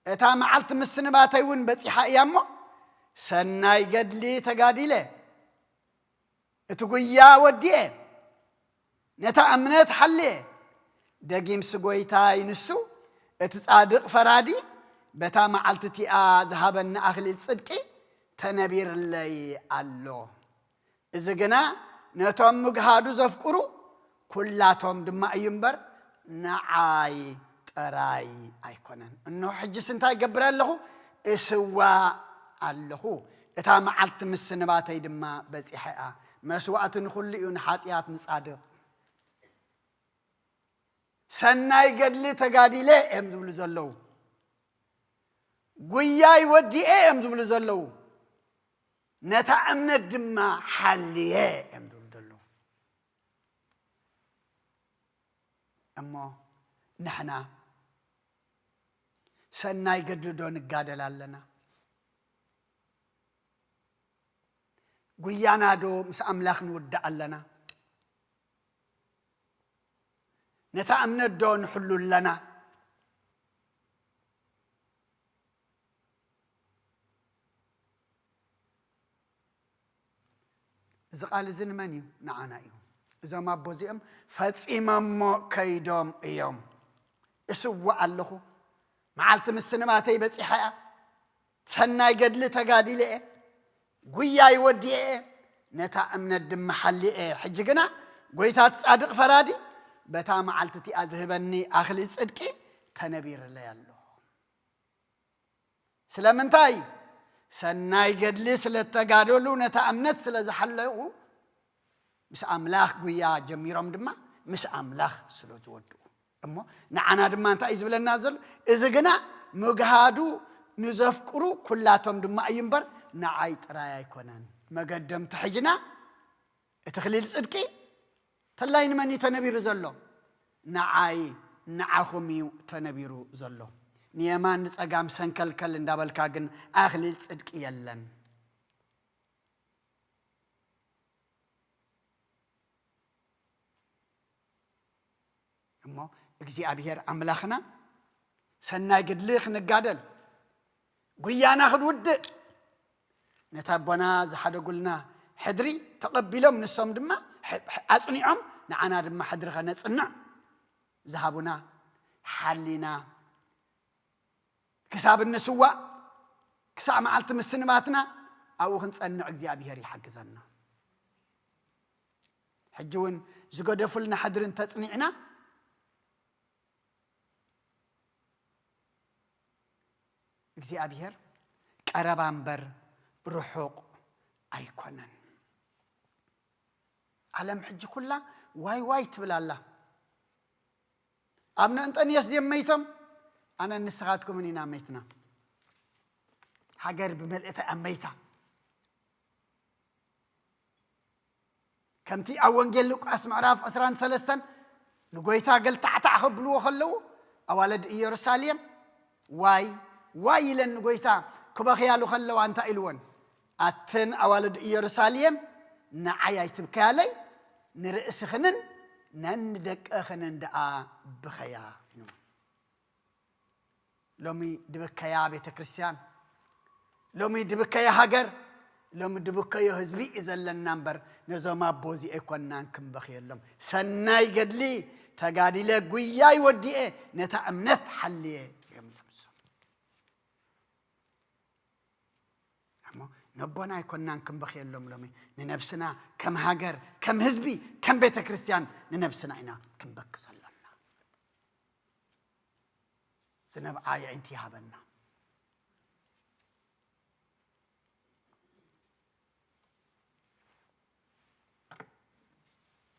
اتا معلت مسنباتاي ون بصيحا يامو سناي قدلي تقاديله اتقويا ودي نتا امنت حلي دقيم سقويتاي نسو اتصادق فرادي بتا معلتتي ذهبن أخلي الصدقي تنبير لي الله إذا جنا نتوم مجهادو زفكرو كلاتهم دم ينبر نعاي تراي أيقونن إنه حج سنتاي قبر له إسوا الله إتا معلت مسنباتي دم بس إحياء مسوات نخلي ونحاتيات نصادق سناي قد لي تقادي لي أمزول زلو قوياي ودي ايه امزبلو زلو نتا امن الدما حالي ايه امزبلو زلو اما نحنا ሰናይ ገድዶ ንጋደላለና ጉያናዶ ምስ አምላኽ ንውዳእ ኣለና ነታ እምነት ዶ ንሕሉለና እዚ ቃል እዚ ንመን እዩ ንዓና እዩ እዞም ኣቦ እዚኦም ፈፂመሞ ከይዶም እዮም እስዋዕ ኣለኹ መዓልቲ ምስንባተይ በፂሐ እያ ሰናይ ገድሊ ተጋዲለ እየ ጉያ ይወዲአ እየ ነታ እምነት ድማ ሓሊአ ሕጂ ግና ጎይታ ጻድቕ ፈራዲ በታ መዓልቲ እቲኣ ዝህበኒ ኣኽሊል ጽድቂ ተነቢረለይ ኣለኹ ስለምንታይ ሰናይ ገድሊ ስለተጋደሉ ነታ እምነት ስለዝሓለቁ ምስ ኣምላኽ ጉያ ጀሚሮም ድማ ምስ ኣምላኽ ስለ ዝወድኡ እሞ ንዓና ድማ እንታይ እዩ ዝብለና ዘሎ እዚ ግና ምግሃዱ ንዘፍቅሩ ኩላቶም ድማ እዩ እምበር ንዓይ ጥራይ ኣይኮነን መገደምቲ ሕጅና እቲ ክሊል ጽድቂ ተላይ ንመን እዩ ተነቢሩ ዘሎ ንዓይ ንዓኹም እዩ ተነቢሩ ዘሎ ንየማን ንጸጋም ሰንከልከል እንዳበልካ ግን ኣኽሊል ጽድቂ የለን እሞ እግዚአብሔር ኣምላኽና ሰናይ ገድሊ ክንጋደል ጉያና ክንውድእ ነታ ኣቦና ዝሓደጉልና ሕድሪ ተቐቢሎም ንሶም ድማ ኣጽኒዖም ንዓና ድማ ሕድሪ ኸነጽንዕ ዝሃቡና ሓሊና ክሳብ እንስዋዕ ክሳብ መዓልቲ ምስንባትና ኣብኡ ክንጸንዕ እግዚአብሔር ይሓግዘና ሕጂ እውን ዝገደፉልና ሕድሪ እንተጽኒዕና እግዚአብሔር ቀረባ እምበር ርሑቕ ኣይኮነን ዓለም ሕጂ ኩላ ዋይ ዋይ ትብላላ ኣብ ንእንጠንየስ ጀመይቶም ኣነ ንስኻትኩምን ኢና መይትና ሃገር ብመልእቲ ኣመይታ ከምቲ ኣብ ወንጌል ሉቃስ ምዕራፍ 23 ንጎይታ ገልታዕታዕ ክብልዎ ከለዉ ኣዋልድ ኢየሩሳሌም ዋይ ዋይ ኢለን ንጎይታ ክበኽያሉ ከለዋ እንታይ ኢልዎን ኣተን ኣዋልድ ኢየሩሳሌም ንዓይ ኣይትብከያለይ ንርእስኽንን ነንደቀኽንን ደኣ ብኸያ ሎሚ ድብከያ ቤተ ክርስቲያን ሎሚ ድብከያ ሃገር ሎሚ ድብከዮ ህዝቢ ዘለና እምበር ነዞም ኣቦ እዚኣ ኣይኮናን ክንበኽየሎም ሰናይ ገድሊ ተጋዲለ ጉያ ይወዲአ ነታ እምነት ሓልየ نبونا يكونان كم بخيلهم لومي ننفسنا كم هاجر كم هزبي كم بيت كريستيان ننفسنا إنا كم بكسلنا سنب آية انتهابنا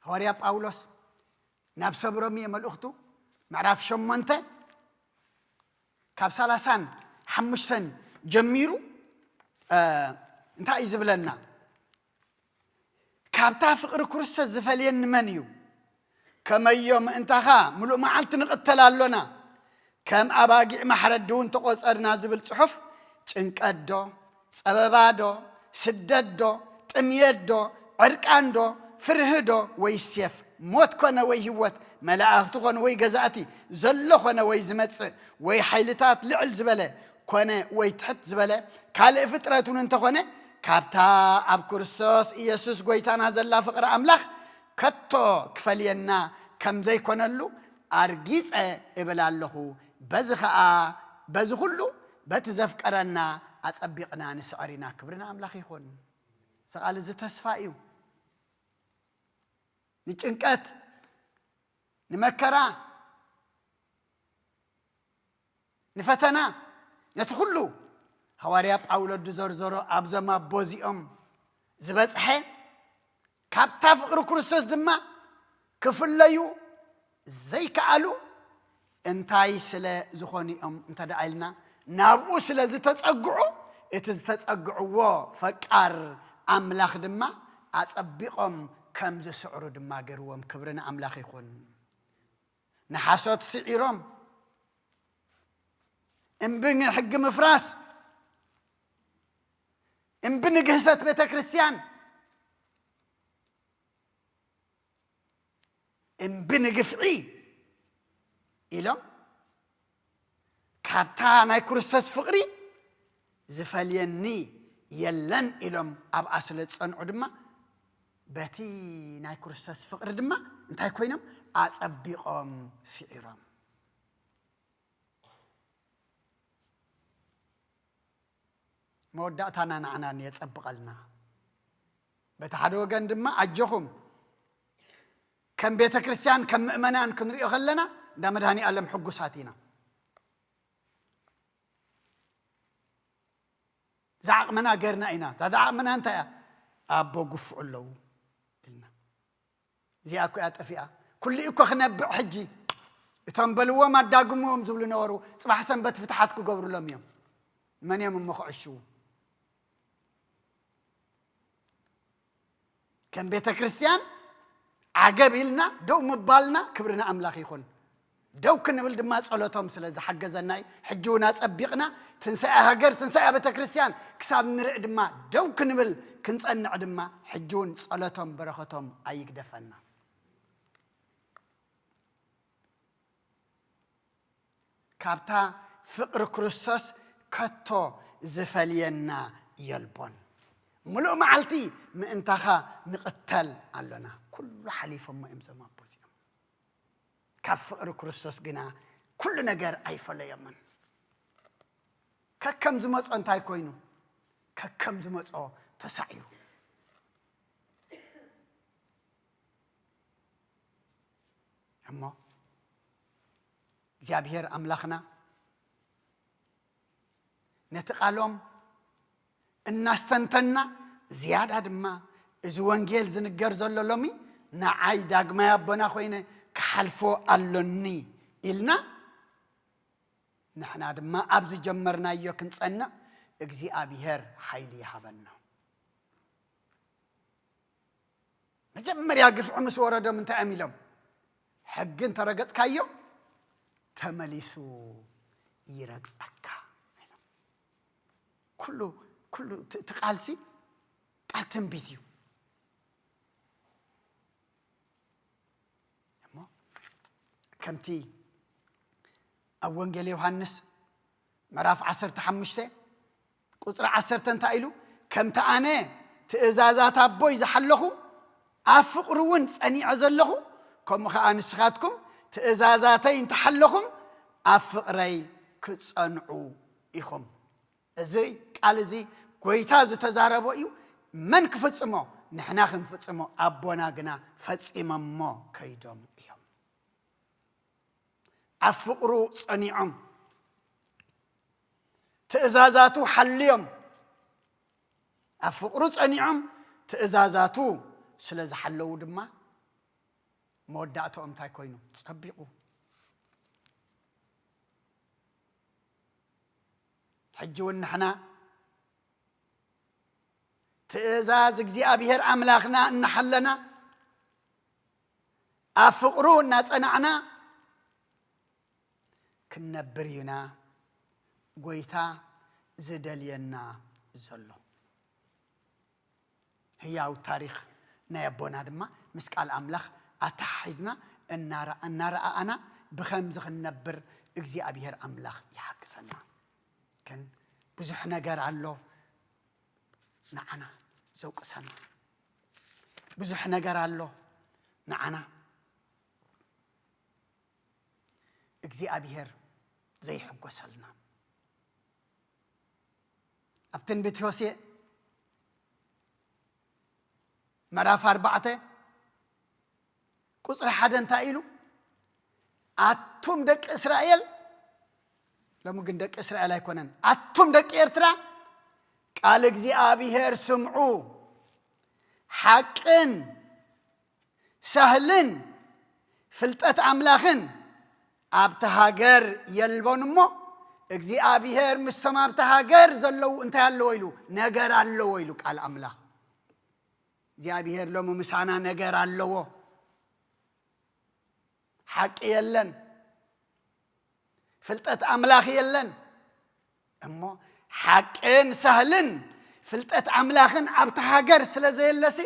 هوريا باولوس نفس برمي مال أختو معرف شمنته كابسالاسان حمشسن جميرو انت ايزب لنا كابتا فقر كرسة زفلين منيو كما يوم انتخا ملو معلت نقتلالونا كم أباقع محردون تقوص أرنا زبل صحف چنقدو سببادو سددو تميدو عرقاندو فرهدو ويسيف موت كونا ويهوت ملاأختو كونا ويقزاتي زلو كونا ويزمتس ويحيلتات لعل زبالة كونا ويتحت زبالة كالي فتراتون انت كونا كابتا أب كرسوس إيسوس قويتانا زلا فقر أملاخ كتو كفالينا كم زي كونا اللو أرقيس إبلالوخو بزخلو بتزفك أرنا أتسبقنا نسعرنا كبرنا أملاخ يخون سأل زي تسفائيو نچنكت نمكرا نفتنا نتخلو هوارياب أولاد زور أبزما بوزيهم زبزحي كابتا فقر كريستوس دما كفليو زي كالو انتاي سلا زخوني انت دعيلنا نابو سلا زي تتسقعو اتتسقعو فكار أملاخ دما أتسبقهم كم زي سعرو دما قروهم كبرنا أملاخ يخون نحاسوت سعيرهم እምብን ሕጊ ምፍራስ እምብን ግህሰት ቤተ ክርስቲያን እምብን ግፍዒ ኢሎም ካብታ ናይ ክርስቶስ ፍቕሪ ዝፈልየኒ የለን ኢሎም ኣብኣ ስለ ዝጸንዑ ድማ በቲ ናይ ክርስቶስ ፍቕሪ ድማ እንታይ ኮይኖም ኣጸቢቖም ስዒሮም መወዳእታና ንዓና የጸብቐልና በቲ ሓደ ወገን ድማ ኣጀኹም ከም ቤተ ክርስቲያን ከም ምእመናን ክንሪኦ ከለና እንዳ መድሃኒ ዓለም ሕጉሳት ኢና ዝዓቕመና ገርና ኢና ዝዓቕመና እንታይ እያ ኣቦ ጉፍዑ ኣለዉ ኢልና እዚኣ እኮ እያ ጠፊኣ ኩሉ እኮ ክነብዕ ሕጂ እቶም በልዎም ኣዳግሞም ዝብሉ ነበሩ ፅባሕ ሰንበት ፍትሓት ክገብሩሎም እዮም መን እዮም እሞ ክዕሽዉ ከም ቤተ ክርስቲያን ዓገብ ኢልና ደው ምባልና ክብርና ኣምላኽ ይኹን ደው ክንብል ድማ ጸሎቶም ስለ ዝሓገዘና ሕጂ እውን ኣጸቢቕና ትንሳኤ ሃገር ትንሳኤ ቤተ ክርስቲያን ክሳብ ንርኢ ድማ ደው ክንብል ክንጸንዕ ድማ ሕጂ እውን ጸሎቶም በረኸቶም ኣይግደፈና ካብታ ፍቕሪ ክርስቶስ ከቶ ዝፈልየና የልቦን ሙሉእ መዓልቲ ምእንታኻ ንቕተል ኣለና ኩሉ ሓሊፎሞ እዮም ዘማቦዝ እዮም ካብ ፍቕሪ ክርስቶስ ግና ኩሉ ነገር ኣይፈለዮምን ከከም ዝመጾ እንታይ ኮይኑ ከከም ዝመጾ ተሳዒሩ እሞ እግዚአብሔር ኣምላኽና ነቲ ቃሎም እናስተንተና ዝያዳ ድማ እዚ ወንጌል ዝንገር ዘሎ ሎሚ ንዓይ ዳግማይ ኣቦና ኮይነ ክሓልፎ ኣሎኒ ኢልና ንሕና ድማ ኣብዚ ጀመርናዮ ክንጸንዕ እግዚኣብሔር ሓይሊ ይሃበና መጀመርያ ግፍዒ ምስ ወረዶም እንታይ እዮም ኢሎም ሕጊ እንተረገጽካዮ ተመሊሱ ይረግጸካ ኩሉ ትቃልሲ ቃል ትንቢት እዩ እሞ ከምቲ ኣብ ወንጌል ዮሐንስ ምዕራፍ 15 ቁጽሪ 10 እንታይ ኢሉ ከምቲ ኣነ ትእዛዛት ኣቦይ ዝሓለኹ ኣብ ፍቕሪ እውን ጸኒዐ ዘለኹ ከምኡ ከዓ ንስኻትኩም ትእዛዛተይ እንተሓለኹም ኣብ ፍቕረይ ክጸንዑ ኢኹም እዚ ቃል እዚ ጎይታ ዝተዛረቦ እዩ መን ክፍጽሞ ንሕና ክንፍጽሞ ኣቦና ግና ፈጺሞሞ ከይዶም እዮም ኣብ ፍቕሩ ጸኒዖም ትእዛዛቱ ሓልዮም ኣብ ፍቕሩ ጸኒዖም ትእዛዛቱ ስለ ዝሓለዉ ድማ መወዳእቶኦም እንታይ ኮይኑ ጸቢቑ ሕጂ እውን ንሕና ትእዛዝ እግዚኣብሔር ኣምላኽና እናሓለና ኣብ ፍቕሩ እናጸናዕና ክንነብር ኢና ጎይታ ዝደልየና ዘሎ ህያው ታሪኽ ናይ ኣቦና ድማ ምስ ቃል ኣምላኽ ኣተሓሒዝና እናረኣኣና ብኸምዚ ክንነብር እግዚኣብሔር ኣምላኽ ይሓግዘና كن بزح نجار علو نعنا زوق سنة بزح نجار علو نعنا اجزي أبيهر زي حق وسلنا أبتن بتوسي مراف 4 قصر حدا تايلو أتوم دك إسرائيل لما قندك إسرائيل يكونن أتوم دك إرترا قال እግዚአብሔር سمعوا حقن سهلن ፍልጠት አምላኽን ኣብታ ሃገር የልቦንሞ እግዚአብሔር ምስተማ ኣብታ ሃገር ዘለው እንታይ አለው ይሉ ነገር አለው ይሉ ቃል አምላኽ እግዚአብሔር ሎሙ ምሳና ነገር አለው حق የለን ፍልጠት አምላኽ የለን እሞ ሓቅን ሰህልን ፍልጠት ኣምላኽን ኣብቲ ሃገር ስለ ዘየለሲ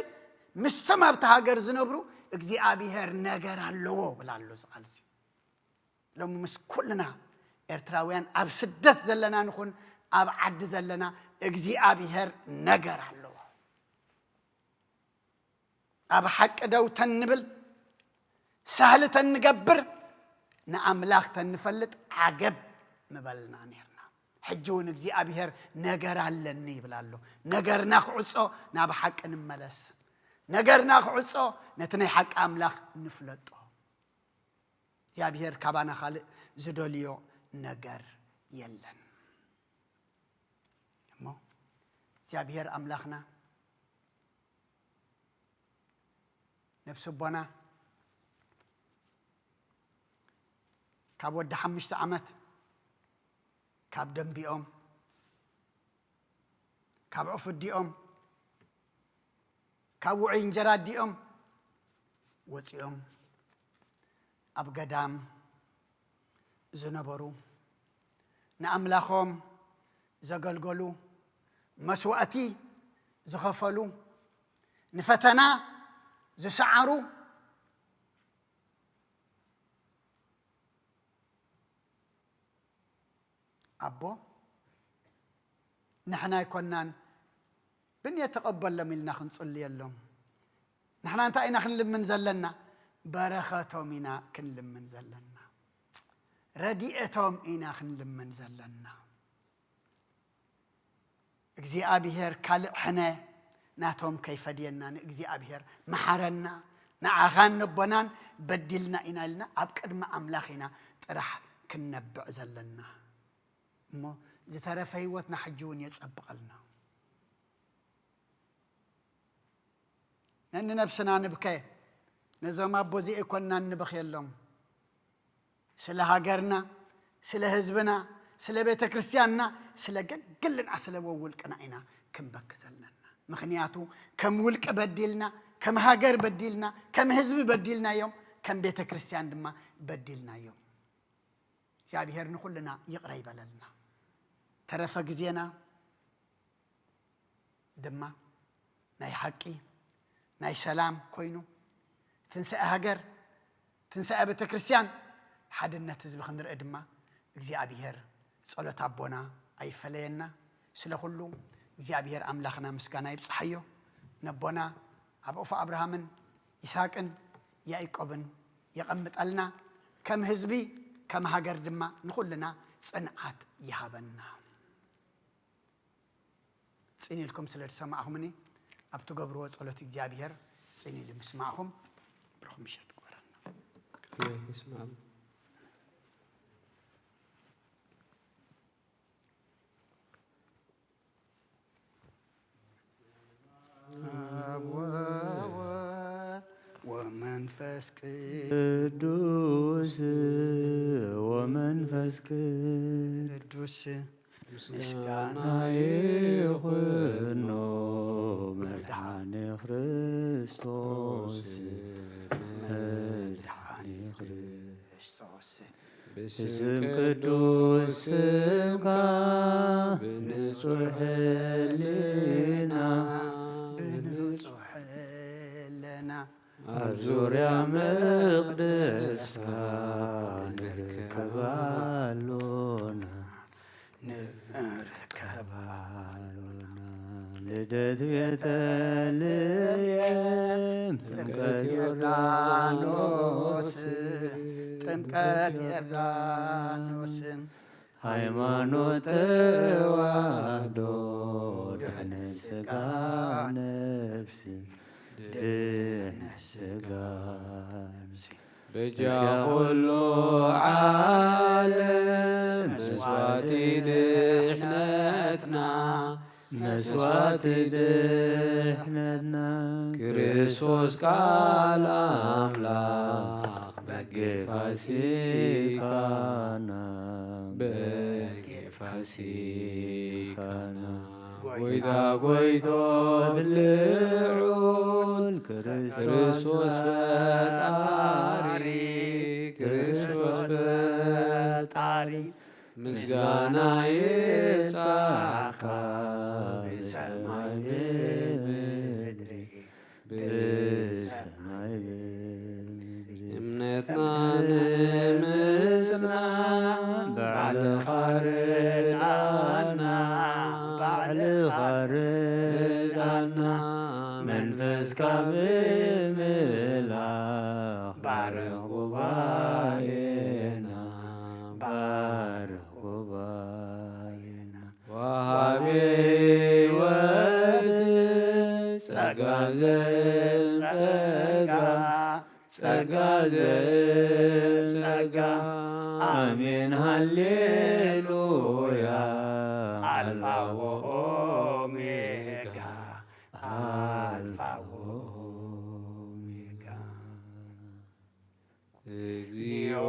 ምስቶም ኣብቲ ሃገር ዝነብሩ እግዚኣብሔር ነገር ኣለዎ ብላሉ ዝቃልስ ሎሚ ምስ ኩልና ኤርትራውያን ኣብ ስደት ዘለና ንኹን ኣብ ዓዲ ዘለና እግዚኣብሔር ነገር ኣለዎ ኣብ ሓቂ ደው ተንብል ሰህሊ ተንገብር ንኣምላኽ ተንፈልጥ ዓገብ ምበልና ነርና ሕጂ እውን እግዚኣብሔር ነገር ኣለኒ ይብላሉ ነገርና ክዕጾ ናብ ሓቂ ንመለስ ነገርና ክዕጾ ነቲ ናይ ሓቂ ኣምላኽ ንፍለጦ እግዚኣብሔር ካባና ካልእ ዝደልዮ ነገር የለን እሞ እግዚኣብሔር ኣምላኽና ነፍሲ ቦና ካብ ወዲ 5 ዓመት ካብ ደንቢኦም ካብ ዑፍ ዲኦም ካብ ውዑይ እንጀራ ዲኦም ወፂኦም ኣብ ገዳም ዝነበሩ ንኣምላኾም ዘገልገሉ መስዋእቲ ዝኸፈሉ ንፈተና ዝሰዓሩ ኣቦ ንሕና ይኮናን ብን የተቐበሎም ኢልና ክንጽልየሎም ንሕና እንታይ ኢና ክንልምን ዘለና በረኸቶም ኢና ክንልምን ዘለና ረዲኤቶም ኢና ክንልምን ዘለና እግዚኣብሔር ካልእ ሕነ ናቶም ከይፈድየና ንእግዚኣብሔር መሓረና ንዓኻን ንቦናን በዲልና ኢና ኢልና ኣብ ቅድሚ ኣምላኽ ኢና ጥራሕ ክንነብዕ ዘለና እሞ ዝተረፈ ህይወትና ሕጂ እውን የጸብቐልና ነንነፍስና ንብከ ነዞም ኣቦ እዚአኮንና ንብኽ የሎም ስለ ሃገርና ስለ ህዝብና ስለ ቤተ ክርስቲያንና ስለ ገግልና ስለ ውልቅና ኢና ክንበክ ዘለና ምክንያቱ ከም ውልቅ በዲልና ከም ሃገር በዲልና ከም ህዝቢ በዲልና እዮም ከም ቤተ ክርስቲያን ድማ በዲልና እዮም እግዚአብሔር ንኹልና ይቅረ ይበለልና ተረፈ ጊዜና ድማ ናይ ሓቂ ናይ ሰላም ኮይኑ ትንሳኤ ሃገር ትንሳኤ ቤተ ክርስቲያን ሓድነት ህዝቢ ክንርኢ ድማ እግዚአብሔር ጸሎት አቦና አይፈለየና ስለሁሉ እግዚአብሔር አምላክና ምስጋና ይብጽሐዮ ነቦና አብኦፋ አብርሃምን ይስሐቅን ያዕቆብን የቀምጠልና ከም ህዝቢ ከም ሃገር ድማ ንኹልና ጽንዓት ይሃበና ጽኒልኩም ስለተሰማዕኹምኒ ኣብቱ ገብርዎ ጸሎት እግዚአብሔር ጽኒል ምስማዕኹም ብርኹም ይሸጥ ቆረና ይስማዕ ومنفس ቅዱስ ወመንፈስ ቅዱስ ምስጋና ይኹኖ መድኃኔ ክርስቶስ መድኃኔ ክርስቶስ በስም ቅዱስ ስምካ ብንጹሕ ሕሊና ኣብ ዙርያ መቅደስካ ንርከባሎና ልደት ቤተልሔም ጥምቀት ዮርዳኖስ ጥምቀት ዮርዳኖስ ሃይማኖት ተዋህዶ ድኅነት ሥጋ ነፍስ ድኅነት ሥጋ ነፍስ በጃ ኩሉ ዓለም መስዋዕቲ ድኅነትና መስዋዕቲ ድኅነትና ክርስቶስ ቃል አምላክ በጌ ፋሲካና በጌ ፋሲካና ጎይታ ጎይቶት ልዑል ክርስቶስ ፈጣሪ ክርስቶስ ፈጣሪ ምስጋና ይብጻሕካ ብሰማይ ብምድሪ ብሰማይ ብምድሪ እምነትና ንምጽናዕ ባዕልኻ ርዳእና ባዕልኻ ርዳእና መንፈስካ ብምምላኽ ባርኽ ጉባኤና ባርኽ ጉባኤና ወሃቤ ሕይወት ጸጋ ዘጸጋ ጸጋ ዘጸጋ አሜን ሃሌሉያ አልፋ ወኦሜጋ አልፋ ወኦሜጋ እግዚኦ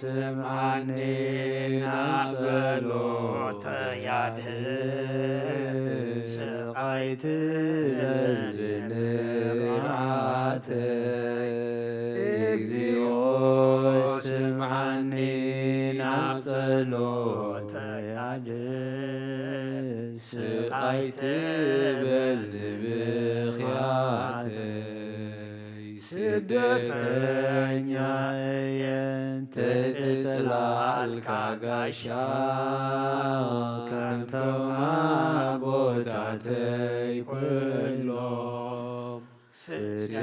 ስምዓኒ ናጸሎተ ያድህን ስቃይት ዘንርዓተ እግዚኦ ስምዓኒ ናጸሎተ ያድህን ስቃይት በልብኽያተይ ስደተኛ እየንተ ትጽላልካ ጋሻ ከምቶም አቦታተይ ኩሎም ስደተኛ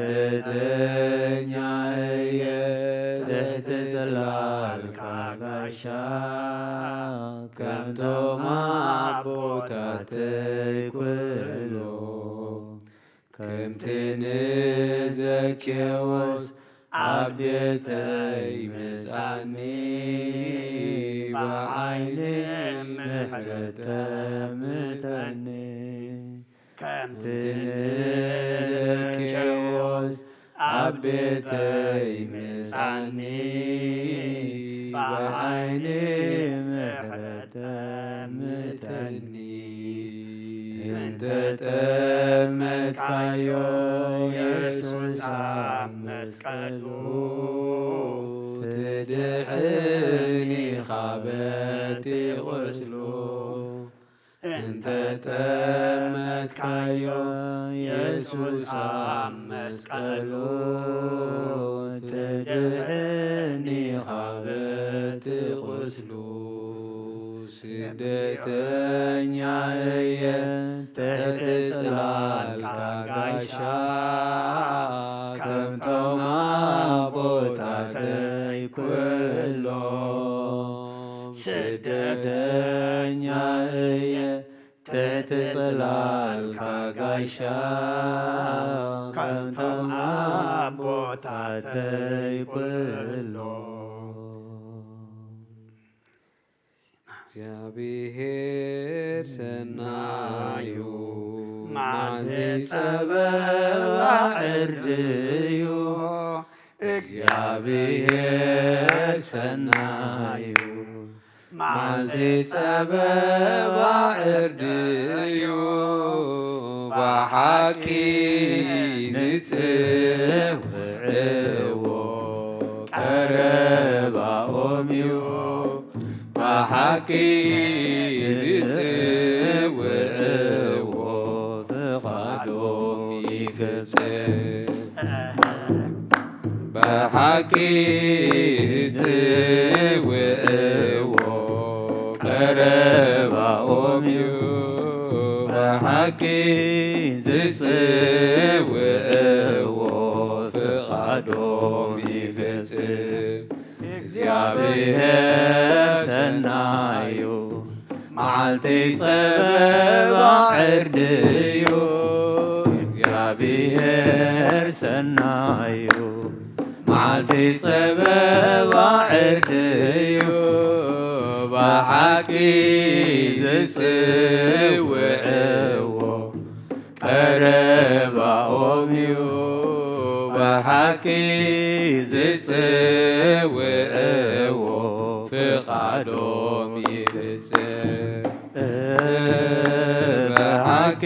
እየንተ ትጽላልካ ጋሻ ከምቶም አቦታተይ ኩሎም ከምቲ ንዘኬዎስ ዓብደተይ መጻኒ ብዓይኒ ምሕረት ተምተኒ ከምቲ ንዘኬዎስ ዓብደተይ መጻኒ ብዓይኒ ምሕረት ተምተኒ እንተ ጠመድካዮ ኢየሱስ ኣብ መስቀሉ ትድሕኒኻ በቲ ቁስሉ እንተ ጠመድካዮ ኢየሱስ ኣብ መስቀሉ ትድሕኒኻ በቲ ቁስሉ ስደተኛ እየ ተጽላልካ ጋሻ ከምቶም አቦታተይ ኩሎም ስደተኛ እየ ተጽላልካ ጋሻ ከምቶም አቦታተይ ኩሎም እግዚአብሔር ሰናዩ መዓልቲ ጸበባ ዕርድዩ እግዚአብሔር ሰናዩ መዓልቲ ጸበባ ዕርድዩ ብሓቂ ንጽውዕዎ ቀረባኦም እዩ ብሓቂ ንጽውዕዎ ፍቓዶም ይፍጽም ብሓቂ ንጽውዕዎ ቀረባኦም እዩ ብሓቂ ዝጽውዕዎ ፍቓዶም ይፍጽም እግዚአብሔር ሰናዩ መዓልቲ ጸበባ ዕርድዩ እግዚአብሔር ሰናዩ መዓልቲ ጸበባ ዕርድዩ ብሓቂ ዝጽውዕዎ ቀረባኦም እዩ ብሓቂ ዝጽውዕዎ ፍቓዶም ይፍጽም ብሓቂ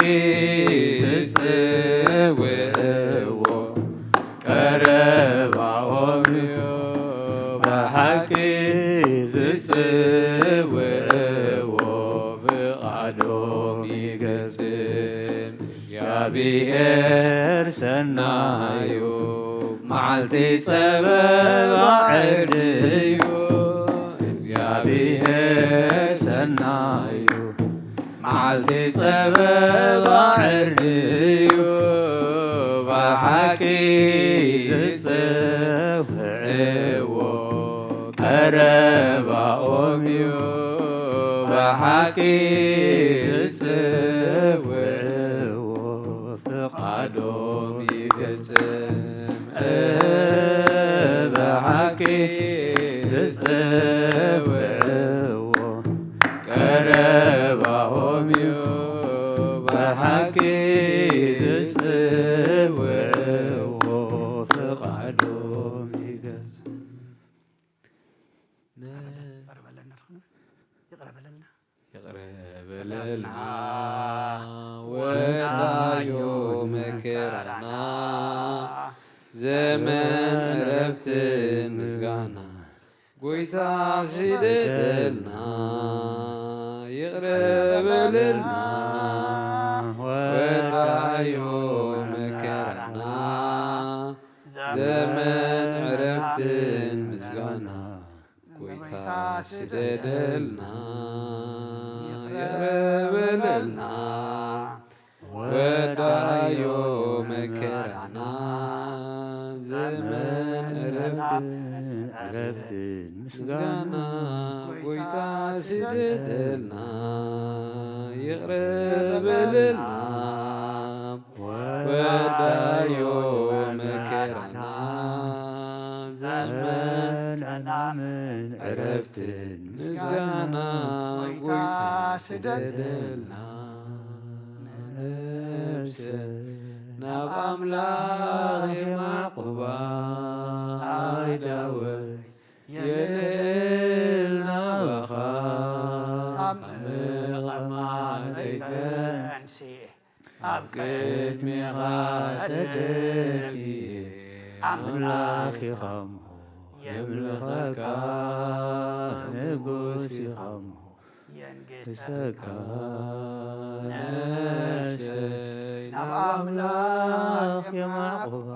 ዝጽውዕዎ ቀረባኦም እዩ ብሓቂ ዝጽውዕዎ ፍቓዶም ይገጽም እግዚአብሔር ሰናዩ መዓልቲ ጸበባ ዕርድዩ እግዚአብሔር ሰናዩ መዓልቲ ጸበባ ዕርድዩ ብሓቂ ዝጽውዕዎ ቀረባኦም እዩ ብሓቂ ዝጽውዕዎ ፍቓዶም ይፈጽም ብሓቂ ዝጽውዕዎ ቀረባኦም እዩ ብሓቂ ዝጽውዕዎ ፍቓዶም ይፈጽም ይቕረበለልና ወዳዮ መከራና ዘመን ዕረፍትን ምስጋና ጐይታ ስደደልና ይቕረበለልና ወዳዮ መከራና ዘመን ዕረፍትን ምስጋና ጐይታ ስደደልና ይቕረበለልና ወዳዮ መከራና ዘመን ዕረፍትን ምስጋና ጐይታ ስደደልና ይቕረበለልና ወዳዮ መከራና ዘመን ዕረፍትን ምስጋና ጐይታ ስደደልና ነፍሰ ናብ ኣምላኽ የማዕቁባ ኣይዳወይ የልዕልና ባኻ ኣመቐማደይተንስየ ኣብ ቅድሜኻ ተደፊየ ኣምላኽ ኢኸሞ የምልኸካ ንጉስ ኢኸሞ የንግሥተካ ነፍሰይ ናብ ኣምላኽ የማዕቁባ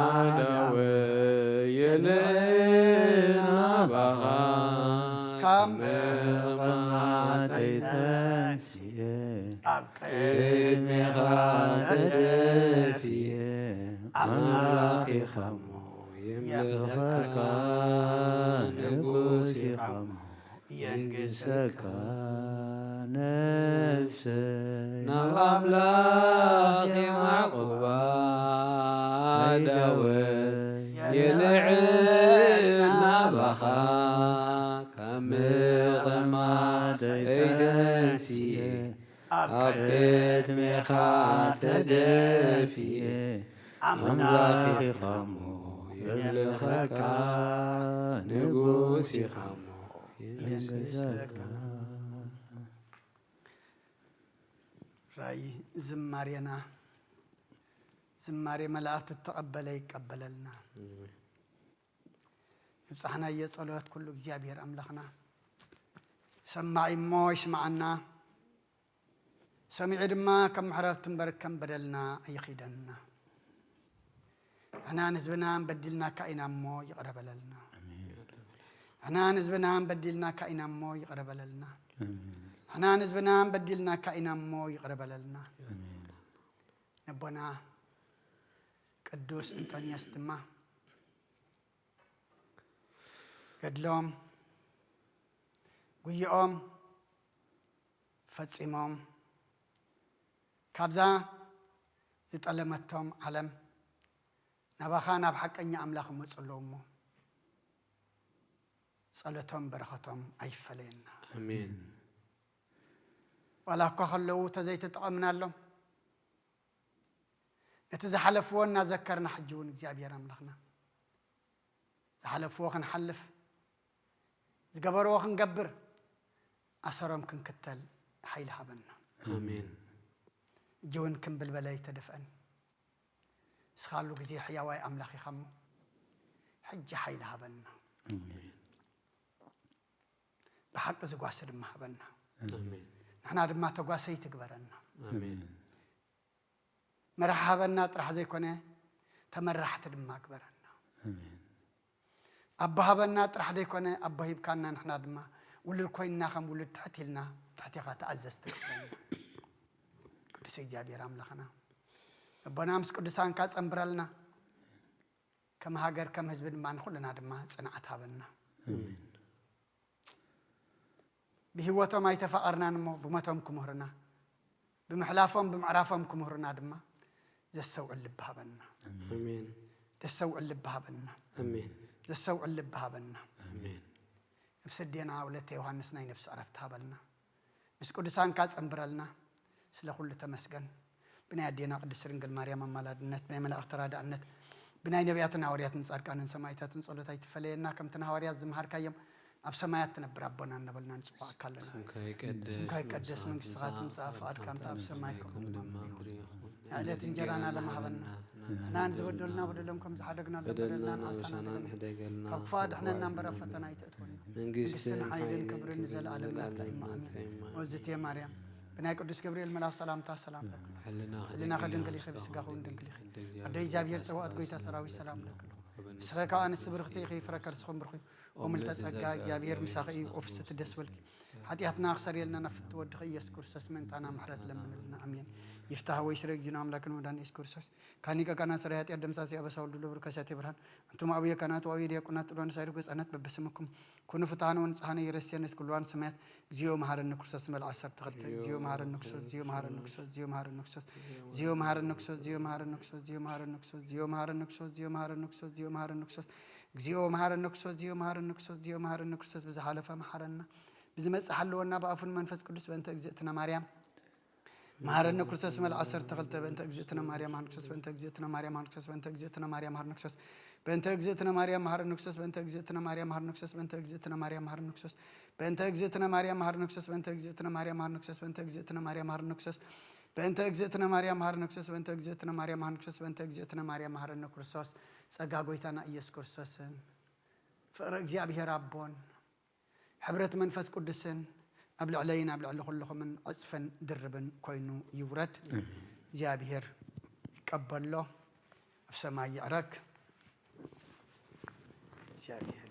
ኣዳወይ የልዕልና ባኻ ካብ መቐማጠይተንስየ ኣብ ቅድሜኻ ተደፊየ ኣምላኽ ኢኸሞ የምልኸካ ንጉስ ኢኸሞ የንግሥተካ ነፍሰይ ናብ ኣምላኽ የማዕቁባ ኣዳወይ የልዕልና ባኻ ካብ መቐማጠይተንስየ ኣብ ቅድሜኻ ተደፊየ ኣምላኽ ኢኸሞ የምልኸካ ንጉስ ኢኸሞ የንግሥተካ ራእይ ዝማሬና ዝማሬ መላእክት ተቀበለ ይቀበለልና ይብጻሕና የጸሎት ኩሉ እግዚአብሔር አምላኽና ሰማዒ እሞ ይስማዓና ሰሚዒ ድማ ከም ምሕረት ትንበርከም በደልና ኣይኺደና أنا نزبنا بدلنا كائنا مو يقرب لنا أنا نزبنا بدلنا كائنا مو يقرب لنا أنا نزبنا بدلنا كائنا مو يقرب لنا نبنا قدوس أنطوني استما قدلهم قيوم فتسمهم كابزا يتألمتهم علم نبخان بحقني أملاخ مصلومو صلتهم برختهم أي فلينا آمين ولا كخلو تزيت تأمنا لهم نتزحلفونا ذكرنا حجون እግዚአብሔር أملاخنا زحلفو خنحلف زقبرو خنقبر أسرهم كنكتل حيل حبنا آمين جون كم بالبلاي تدفن سخالو جزي حياواي أملاخي خمو حج حيلها بنا بحق زقاسر ما هبنا آمين نحنا دم ما تقاسي تقبرنا آمين مرحبا طرح زي كونه تمرحت دم ما قبرنا آمين أبهبنا طرح زي كونه أبهيب كنا نحنا دم ولل كوينا خم ولل تحتلنا تحتيقة تأززت قدس إيجابي راملخنا بنامس قدسان كاس أمبرلنا كم هاجر كم هزبن ما نخلنا دم صنعت هبنا آمين بهوتهم ما يتفقرنا نمو بمتهم كمهرنا بمحلافهم بمعرافهم كمهرنا دم زسوا اللب هبنا آمين زسوا اللب هبنا آمين زسوا اللب هبنا آمين نفس الدينا ولته يوحنس ناي نفس عرفت هبلنا مس قدسان كاس أمبرلنا سلا كل تمسكن بناء الدينا قدس رنجل مريم مالادنت بناء ملاك ترادانت بناء نبياتنا ورياتنا صاركان سمايتاتن صلوتاي تفلينا كم تنهاريات زمهار كايم أب سمايات نبر ربنا نبلنا نسوق كلنا سمكاي قدس من قصات مساف أركام تاب سمايكم علت إنجرانا لما هبنا نان زودلنا بدلهم كم زحدقنا بدلنا ناسنا كفاد إحنا نمبر فتنا يتأتون من حيدن كبر نزل عالم لا كايم آمين وزتي مريم بناء قدس جبريل ملاك سلام تا سلام لك حلنا خدن كلي خبز قاخون دن كلي أدي جابير سوات قوي تسراوي سلام لك سخك أنا سبرختي خي فركر سخم برخي وملت سجى جابير مساقي أوفست الدسولك حتياتنا خسر يلنا نفت ودخي يسكر سسمنت أنا محرت لمن لنا أمين يفتح ويشرق جنام لكن ودان يسكر سس كانيكا كنا سريات يدم ساسي أبسول دلور كساتي برهان أنتم أبويا كانت وأبيا كنا تلون سيركوس أنت ببسمكم كونوا فتانون هاني يرسيان كلوان سمعت زيو مهار النكسوس من العصر تغلت زيو مهار النكسوس زيو مهار النكسوس زيو مهار النكسوس زيو مهار النكسوس زيو مهار النكسوس زيو مهار النكسوس زيو مهار النكسوس زيو مهار النكسوس زيو مهار النكسوس زيو مهار النكسوس زيو مهار النكسوس زيو مهار النكسوس بزحالفة محرنا بزمت حلونا بقفل منفس قدس بنت أجزتنا مريم مهارنا كرسس من العصر تغلت بنت أجزتنا مريم هرنكسس بنت أجزتنا مريم هرنكسس بنت أجزتنا مريم هرنكسس بنت أجزتنا مريم هرنكسس بنت أجزتنا مريم هرنكسس بنت أجزتنا مريم هرنكسس بنت أجزتنا مريم هرنكسس بنت أجزتنا مريم هرنكسس بنت أجزتنا مريم هرنكسس بنت أجزتنا مريم هرنكسس بنت أجزتنا مريم هرنكسس بنت أجزتنا مريم هرنكسس سجاجويتنا إيش كرسسن فرق جابه ربون حبرت منفس قدسن قبل علينا قبل على كلهم من أسفن دربن كوينو يورد جابهر يقبل له في سماء يعرك جابهر